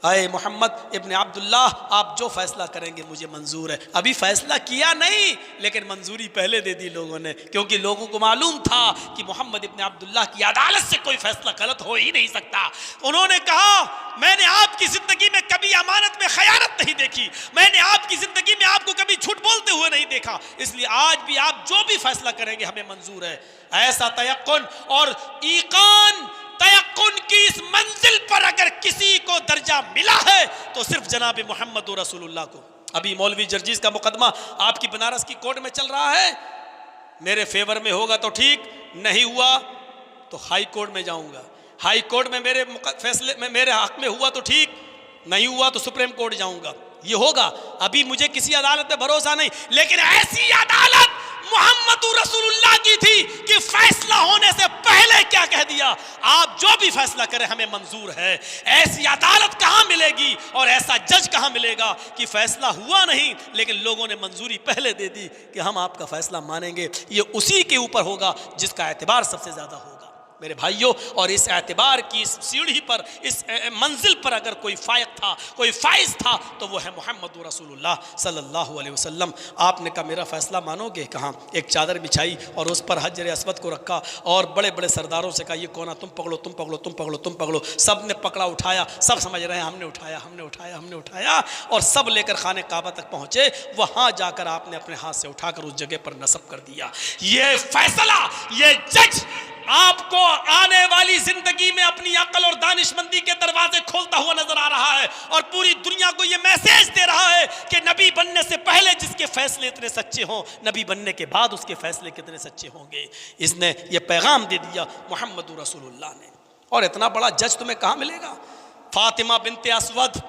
[SPEAKER 1] आए मोहम्मद इब्ने अब्दुल्लाह, आप जो फैसला करेंगे मुझे मंजूर है। अभी फैसला किया नहीं, लेकिन मंजूरी पहले दे दी लोगों ने, क्योंकि लोगों को मालूम था कि मोहम्मद इब्ने अब्दुल्लाह की अदालत से कोई फैसला गलत हो ही नहीं सकता। उन्होंने कहा मैंने आपकी ज़िंदगी में कभी अमानत में खयानत नहीं देखी, मैंने आपकी ज़िंदगी में आपको कभी झूठ बोलते हुए नहीं देखा, इसलिए आज भी आप जो भी फैसला करेंगे हमें मंजूर है। ऐसा तयक्कुन और ईकान, तयक्कुन की इस मंजिल पर अगर किसी को दर्जा मिला है तो सिर्फ जनाब मोहम्मद रसूलुल्लाह को। अभी मौलवी जर्जीस का मुकदमा आपकी बनारस की कोर्ट में चल रहा है, मेरे फेवर में होगा तो ठीक, नहीं हुआ तो हाई कोर्ट में जाऊंगा, हाई कोर्ट में मेरे फैसले में मेरे हक में हुआ तो ठीक, नहीं हुआ तो सुप्रीम कोर्ट जाऊंगा, ये होगा। अभी मुझे किसी अदालत पे भरोसा नहीं, लेकिन ऐसी अदालत मोहम्मद रसूलुल्लाह की थी कि फैसला होने से पहले क्या कह दिया, आप जो भी फैसला करें हमें मंजूर है। ऐसी अदालत कहां मिलेगी और ऐसा जज कहां मिलेगा कि फैसला हुआ नहीं लेकिन लोगों ने मंजूरी पहले दे दी कि हम आपका फैसला मानेंगे। ये उसी के ऊपर होगा जिसका एतबार सबसे ज्यादा होगा। मेरे भाइयों। और इस एतबार की इस सीढ़ी पर, इस मंजिल पर अगर कोई फायक था, कोई फाइज था, तो वो है मोहम्मद रसूलुल्लाह सल्लल्लाहु अलैहि वसल्लम। आपने कहा मेरा फ़ैसला मानोगे? कहाँ? एक चादर बिछाई और उस पर हजर अस्वद को रखा और बड़े बड़े सरदारों से कहा ये कौन है? तुम पकड़ो, तुम पकड़ो, तुम पकड़ो, तुम पकड़ो। सब ने पकड़ा, उठाया, सब समझ रहे हैं हमने उठाया, हमने उठाया, हमने उठाया, और सब लेकर खाने काबा तक पहुँचे। वहाँ जाकर आपने अपने हाथ से उठाकर उस जगह पर नस्ब कर दिया। ये फैसला, ये जज आपको आने वाली जिंदगी में अपनी अक्ल और दानिशमंदी के दरवाजे खोलता हुआ नजर आ रहा है और पूरी दुनिया को यह मैसेज दे रहा है कि नबी बनने से पहले जिसके फैसले इतने सच्चे हों, नबी बनने के बाद उसके फैसले कितने सच्चे होंगे। इसने यह पैगाम दे दिया मोहम्मद रसूलुल्लाह ने। और इतना बड़ा जज तुम्हें कहाँ मिलेगा? फातिमा बिनते असवद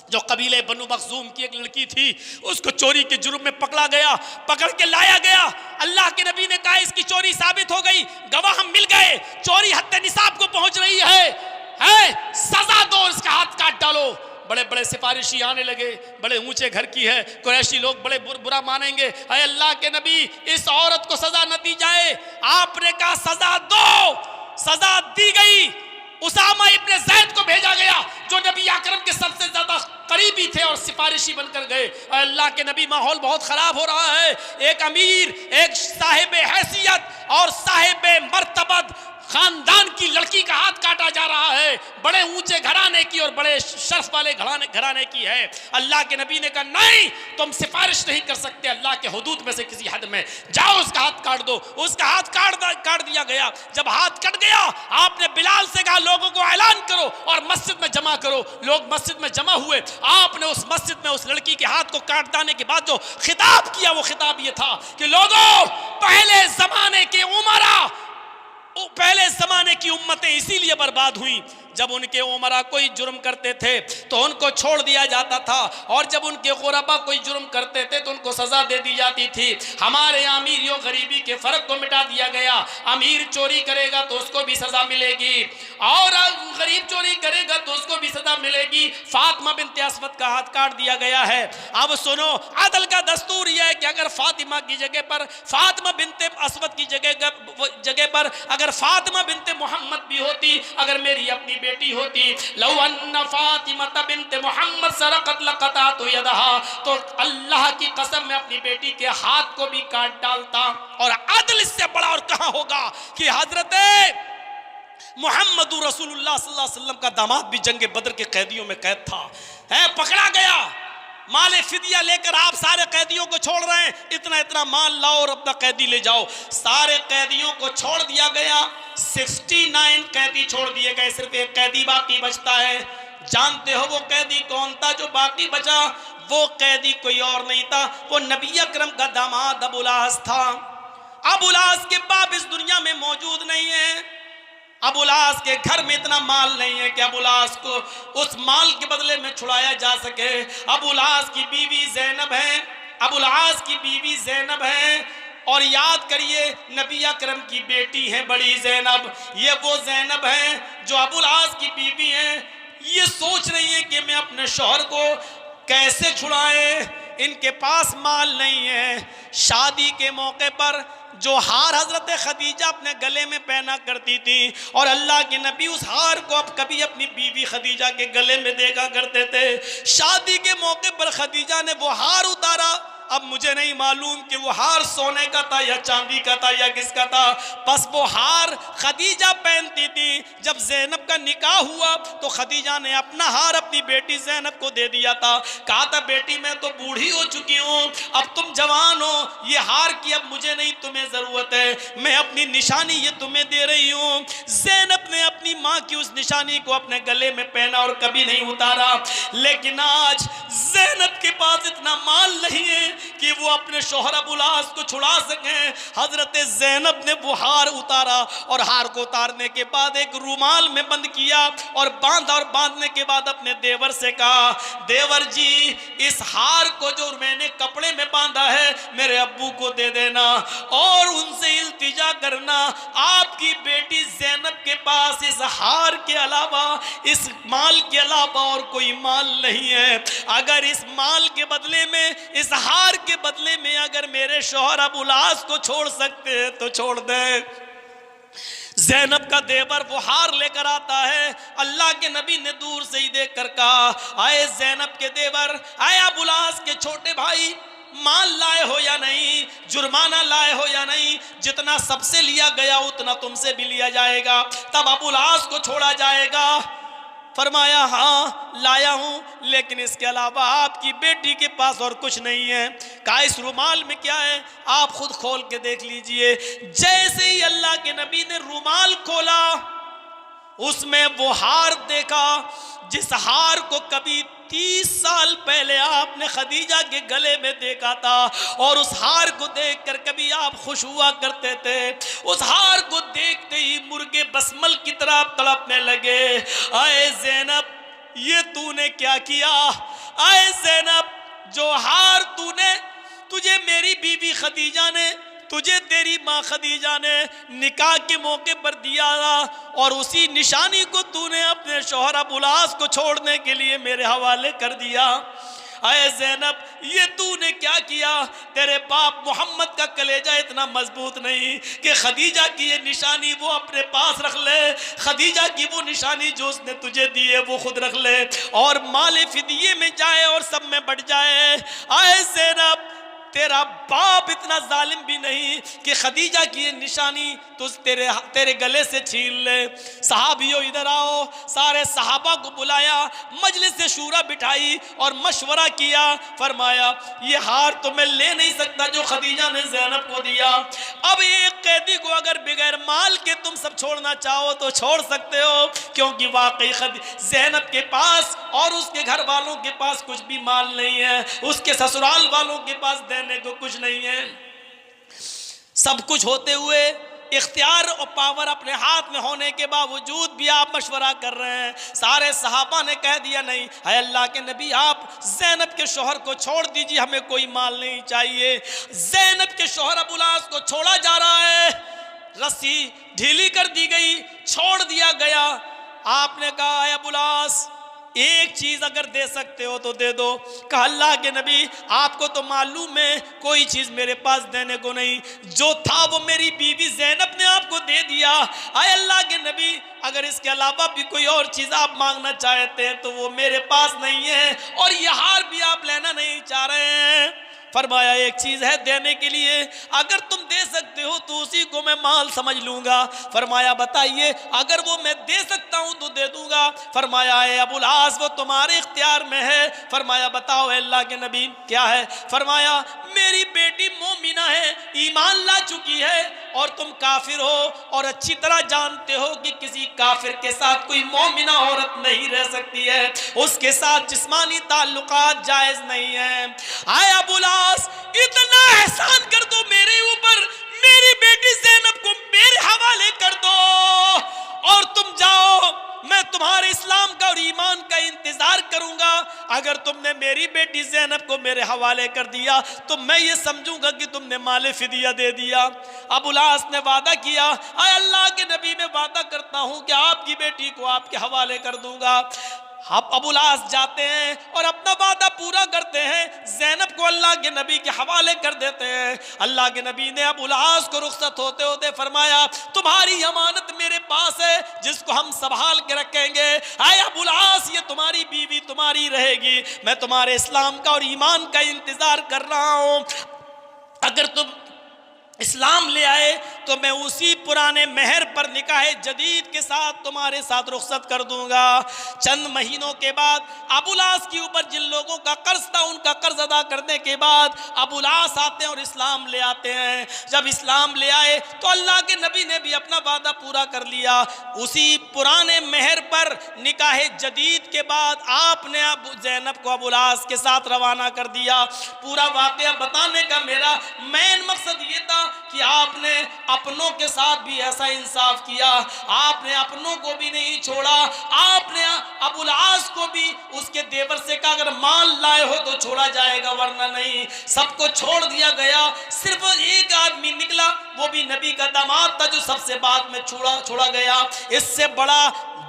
[SPEAKER 1] जो कबीले बनु मखजूम की एक लड़की थी, उसको चोरी के जुर्म में पकड़ा गया, पकड़ के लाया गया। अल्लाह के नबी ने कहा इसकी चोरी साबित हो गई, गवाह मिल गए, चोरी हद निसाब को पहुंच रही है, सजा दो, इसका हाथ काट डालो। बड़े बड़े सिफारिशी आने लगे, बड़े ऊंचे घर की है, कुरैशी लोग बड़े बुरा मानेंगे। अरे अल्लाह के नबी, इस औरत को सजा न दी जाए। आपने कहा सजा दो। सजा दी गई। उसामा इब्ने ज़ैद को भेजा गया जो नबी अकरम के सबसे ज्यादा करीबी थे और सिफारिशी बनकर गए। अल्लाह के नबी, माहौल बहुत खराब हो रहा है। एक अमीर, एक साहिब हैसियत और साहिब मर्तबत खानदान की लड़की का हाथ काटा जा रहा है, बड़े ऊंचे घराने की और बड़े शर्फ वाले घराने की है। अल्लाह के नबी ने कहा नहीं, तुम सिफारिश नहीं कर सकते अल्लाह के हुदूद में से किसी हद में, जाओ उसका हाथ काट दो। उसका हाथ काट दिया गया। जब हाथ कट गया, आपने बिलाल से कहा लोगों को ऐलान करो और मस्जिद में जमा करो। लोग मस्जिद में जमा हुए। आपने उस मस्जिद में उस लड़की के हाथ को काट देने के बाद जो खिताब किया, वो खिताब ये था कि लोगों, पहले जमाने के उमरा, पहले जमाने की उम्मतें इसीलिए बर्बाद हुई, जब उनके उमरा कोई जुर्म करते थे तो उनको छोड़ दिया जाता था, और जब उनके गुरबा कोई जुर्म करते थे तो उनको सजा दे दी जाती थी। हमारे अमीरियों गरीबी के फर्क को मिटा दिया गया। अमीर चोरी करेगा तो उसको भी सजा मिलेगी, और गरीब चोरी करेगा तो उसको भी सजा मिलेगी। फातिमा बिनते असवद का हाथ काट दिया गया है। अब सुनो, अदल का दस्तूर यह है कि अगर फातिमा की जगह पर, फातिमा बिनते असवद की जगह पर अगर फातिमा बिनते मोहम्मद भी होती, अगर मेरी अपनी बेटी होती, लौ अन्ना फातिमा बिनते मोहम्मद सरकत लक़तातु यदहा, तो अल्लाह की कसम मैं अपनी बेटी के हाथ को भी काट डालता। और अदल इससे बड़ा और कहां होगा कि हजरत मोहम्मद रसूलुल्लाह सल्लल्लाहु अलैहि वसल्लम का दामाद भी जंग बदर के कैदियों में कैद था, है, पकड़ा गया। माले फिदिया लेकर आप सारे कैदियों को छोड़ रहे हैं, इतना इतना माल लाओ और अपना कैदी ले जाओ। सारे कैदियों को छोड़ दिया गया, 69 कैदी छोड़ दिए गए, सिर्फ एक कैदी बाकी बचता है। जानते हो वो कैदी कौन था जो बाकी बचा? वो कैदी कोई और नहीं था, वो नबी अकरम का दामाद अबुल आस था। अबुल आस के बाप इस दुनिया में मौजूद नहीं है। अबुल आस के घर में इतना माल नहीं है कि अबुल आस को उस माल के बदले में छुड़ाया जा सके। अबुल आस की बीवी ज़ैनब है, अबुल आस की बीवी ज़ैनब है, और याद करिए नबी अकरम की बेटी है बड़ी ज़ैनब। ये वो ज़ैनब है जो अबुल आस की बीवी है। ये सोच रही है कि मैं अपने शौहर को कैसे छुड़ाए, इनके पास माल नहीं है। शादी के मौके पर जो हार हजरत खदीजा अपने गले में पहना करती थी, और अल्लाह के नबी उस हार को अब कभी अपनी बीवी खदीजा के गले में देखा करते थे। शादी के मौके पर खदीजा ने वो हार उतारा। अब मुझे नहीं मालूम कि वो हार सोने का था या चांदी का था या किसका था, बस वो हार खदीजा पहनती थी। जब ज़ैनब का निकाह हुआ तो खदीजा ने अपना हार अपनी बेटी ज़ैनब को दे दिया था। कहा था बेटी मैं तो बूढ़ी हो चुकी हूँ, अब तुम जवान हो, ये हार की अब मुझे नहीं तुम्हें ज़रूरत है, मैं अपनी निशानी ये तुम्हें दे रही हूँ। ज़ैनब ने अपनी माँ की उस निशानी को अपने गले में पहना और कभी नहीं उतारा। लेकिन आज ज़ैनब के पास इतना माल नहीं है कि वो अपने शौहर अबुल आस को छुड़ा सकें। हजरत ज़ैनब ने वो हार उतारा, और हार को उतारने के बाद एक रुमाल में बंद किया और बांधा, और बांधने के बाद अपने देवर से कहा, देवर जी इस हार को जो मैंने कपड़े में बांधा है मेरे अब्बू को दे देना, और उनसे इल्तिजा करना आपकी बेटी ज़ैनब के पास इस हार के अलावा, इस माल के अलावा और कोई माल नहीं है। अगर इस माल के बदले में, इस हार के बदले में अगर मेरे शौहर अबुल आस को छोड़ सकते हैं तो छोड़ दें। ज़ैनब का देवर वो हार लेकर आता है। अल्लाह के नबी ने दूर से ही देख कर कहा, आए ज़ैनब के देवर, आए अबुल आस के छोटे भाई, माल लाए हो या नहीं, जुर्माना लाए हो या नहीं, जितना सबसे लिया गया उतना तुमसे भी लिया जाएगा, तब अबुल आस को छोड़ा जाएगा। फरमाया हाँ लाया हूँ, लेकिन इसके अलावा आपकी बेटी के पास और कुछ नहीं है। कहा इस रुमाल में क्या है, आप खुद खोल के देख लीजिए। जैसे ही अल्लाह के नबी ने रुमाल खोला, उसमें वो हार देखा जिस हार को कभी 30 साल पहले आपने खदीजा के गले में देखा था, और उस हार को देखकर कभी आप खुश हुआ करते थे। उस हार को देखते ही मुर्गे बसमल की तरह तड़पने लगे। आए ज़ैनब, ये तूने क्या किया? आए ज़ैनब, जो हार तूने, तुझे मेरी बीवी खदीजा ने, तुझे तेरी माँ खदीजा ने निकाह के मौके पर दिया था, और उसी निशानी को तूने अपने शौहर अबुल आस को छोड़ने के लिए मेरे हवाले कर दिया। अय ज़ैनब, ये तूने क्या किया? तेरे बाप मोहम्मद का कलेजा इतना मजबूत नहीं कि खदीजा की ये निशानी वो अपने पास रख ले, खदीजा की वो निशानी जो उसने तुझे दी है वो खुद रख ले और माले फिदिये में जाए और सब में बढ़ जाए। अय ज़ैनब, तेरा बाप इतना जालिम भी नहीं कि खदीजा की ये निशानी तो तेरे गले से छीन ले। सहाबियों इधर आओ, सारे सहाबा को बुलाया, मजलिस से शूरा बिठाई और मशवरा किया। फरमाया ये हार तो मैं ले नहीं सकता जो खदीजा ने ज़ैनब को दिया। अब एक कैदी को अगर बगैर माल के तुम सब छोड़ना चाहो तो छोड़ सकते हो, क्योंकि वाकई ज़ैनब के पास और उसके घर वालों के पास कुछ भी माल नहीं है, उसके ससुराल वालों के पास देने को कुछ नहीं है। सब कुछ होते हुए, इख्तियार और पावर अपने हाथ में होने के बावजूद भी आप मशवरा कर रहे हैं। सारे सहाबा ने कह दिया नहीं, है अल्लाह के नबी आप ज़ैनब के शौहर को छोड़ दीजिए, हमें कोई माल नहीं चाहिए। ज़ैनब के शौहर अबुल आस को छोड़ा जा रहा है, रस्सी ढीली कर दी गई, छोड़ दिया गया। आपने कहा है अबुल आस एक चीज अगर दे सकते हो तो दे दो। कहा अल्लाह के नबी आपको तो मालूम है कोई चीज मेरे पास देने को नहीं, जो था वो मेरी बीवी ज़ैनब ने आपको दे दिया। आए अल्लाह के नबी अगर इसके अलावा भी कोई और चीज आप मांगना चाहते हैं तो वो मेरे पास नहीं है, और ये हार भी आप लेना नहीं चाह रहे हैं। फरमाया एक चीज है देने के लिए, अगर तुम दे सकते हो तो उसी को मैं माल समझ लूंगा। फरमाया बताइए, अगर वो मैं दे सकता हूं तो दे दूंगा। फरमाया अबुल आस वो तुम्हारे इख्तियार में है। फरमाया बताओ अल्लाह के नबी क्या है? फरमाया मेरी बेटी मोमिना है, ईमान ला चुकी है, और तुम काफिर हो और अच्छी तरह जानते हो कि किसी काफिर के साथ कोई मोमिना औरत नहीं रह सकती है, उसके साथ जिस्मानी ताल्लुकात जायज नहीं है। आए अबुल आस इतना एहसान कर दो मेरे ऊपर, मेरी बेटी ज़ैनब को मेरे हवाले कर दो और तुम जाओ, मैं तुम्हारे इस्लाम का और ईमान का इंतजार करूंगा। अगर तुमने मेरी बेटी ज़ैनब को मेरे हवाले कर दिया तो मैं ये समझूंगा कि तुमने माले फिदिया दे दिया। अबुल आस ने वादा किया, आए अल्लाह के नबी मैं वादा करता हूं कि आपकी बेटी को आपके हवाले कर दूंगा। आप अबुल आस जाते हैं और अपना वादा पूरा करते हैं, ज़ैनब को अल्लाह के नबी के हवाले कर देते हैं। अल्लाह के नबी ने अबुल आस को रुखसत होते होते फरमाया तुम्हारी अमानत मेरे पास है जिसको हम संभाल के रखेंगे। आए अबुल आस ये तुम्हारी बीवी तुम्हारी रहेगी, मैं तुम्हारे इस्लाम का और ईमान का इंतजार कर रहा हूँ। अगर तुम इस्लाम ले आए तो मैं उसी पुराने महर पर निकाह जदीद के साथ तुम्हारे साथ रुखसत कर दूंगा। चंद महीनों के बाद अबुल आस के ऊपर जिन लोगों का कर्ज था उनका कर्ज अदा करने के बाद अबुल आस आते हैं और इस्लाम ले आते हैं। जब इस्लाम ले आए तो अल्लाह के नबी ने भी अपना वादा पूरा कर लिया। उसी पुराने महर पर निकाह जदीद के बाद आपने ज़ैनब को अबुल आस के साथ रवाना कर दिया। पूरा वाक़या बताने का मेरा मेन मकसद ये था कि आपने अपनों के साथ भी ऐसा इंसाफ किया, आपने अपनों को भी नहीं छोड़ा, आपने अबुल आस को भी उसके देवर से कहा अगर माल लाए हो तो छोड़ा जाएगा वरना नहीं, सबको छोड़ दिया गया। सिर्फ एक आदमी निकला, वो भी नबी का दामाद था जो सबसे बाद में छोड़ा गया। इससे बड़ा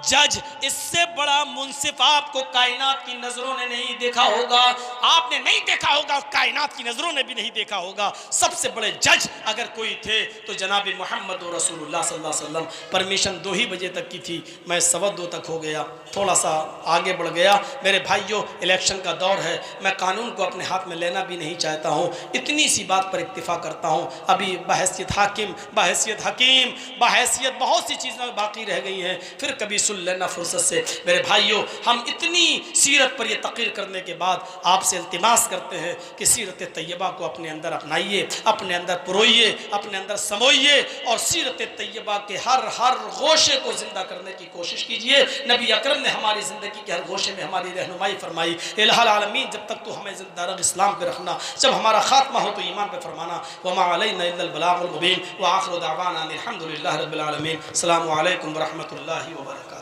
[SPEAKER 1] जज, इससे बड़ा मुंसिफ आपको कायनात की नजरों ने नहीं देखा होगा, आपने नहीं देखा होगा, कायनात की नजरों ने भी नहीं देखा होगा। सबसे बड़े जज अगर कोई थे तो जनाब मोहम्मद रसूलुल्लाह सल्लल्लाहु अलैहि वसल्लम। परमिशन 2 ही बजे तक की थी, मैं 2:15 तक हो गया, थोड़ा सा आगे बढ़ गया। मेरे भाइयों, इलेक्शन का दौर है, मैं कानून को अपने हाथ में लेना भी नहीं चाहता हूँ, इतनी सी बात पर इक्तिफा करता हूँ। अभी बहैसियत हाकिम, बहैसियत हकीम, बहैसियत बहुत सी चीज़ें बाकी रह गई हैं, फिर कभी सुन लेना फुर्सत से। मेरे भाइयों, हम इतनी सीरत पर यह तक़रीर करने के बाद आपसे इल्तिमास करते हैं कि सीरत तैयबा को अपने अंदर अपनाइए, अपने अंदर पुरोइए, अपने अंदर समोइए और सीरत तैयबा के हर गोशे को ज़िंदा करने की कोशिश कीजिए। नबी अकरम ने हमारी ज़िंदगी के हर गोशे में हमारी रहनुमाई फरमाई। इलाहुल आलमीन, जब तक तो हमें ज़िंदा रख इस्लाम पे रखना, जब हमारा खात्मा हो तो ईमान पे फरमाना। वमा अलैना इल्लल बलागुल मुबीन व आखिरु दावाना अनिल हम्दुलिल्लाहि रब्बिल आलमीन। अस्सलामु अलैकुम व रहमतुल्लाहि व बरकातुहू।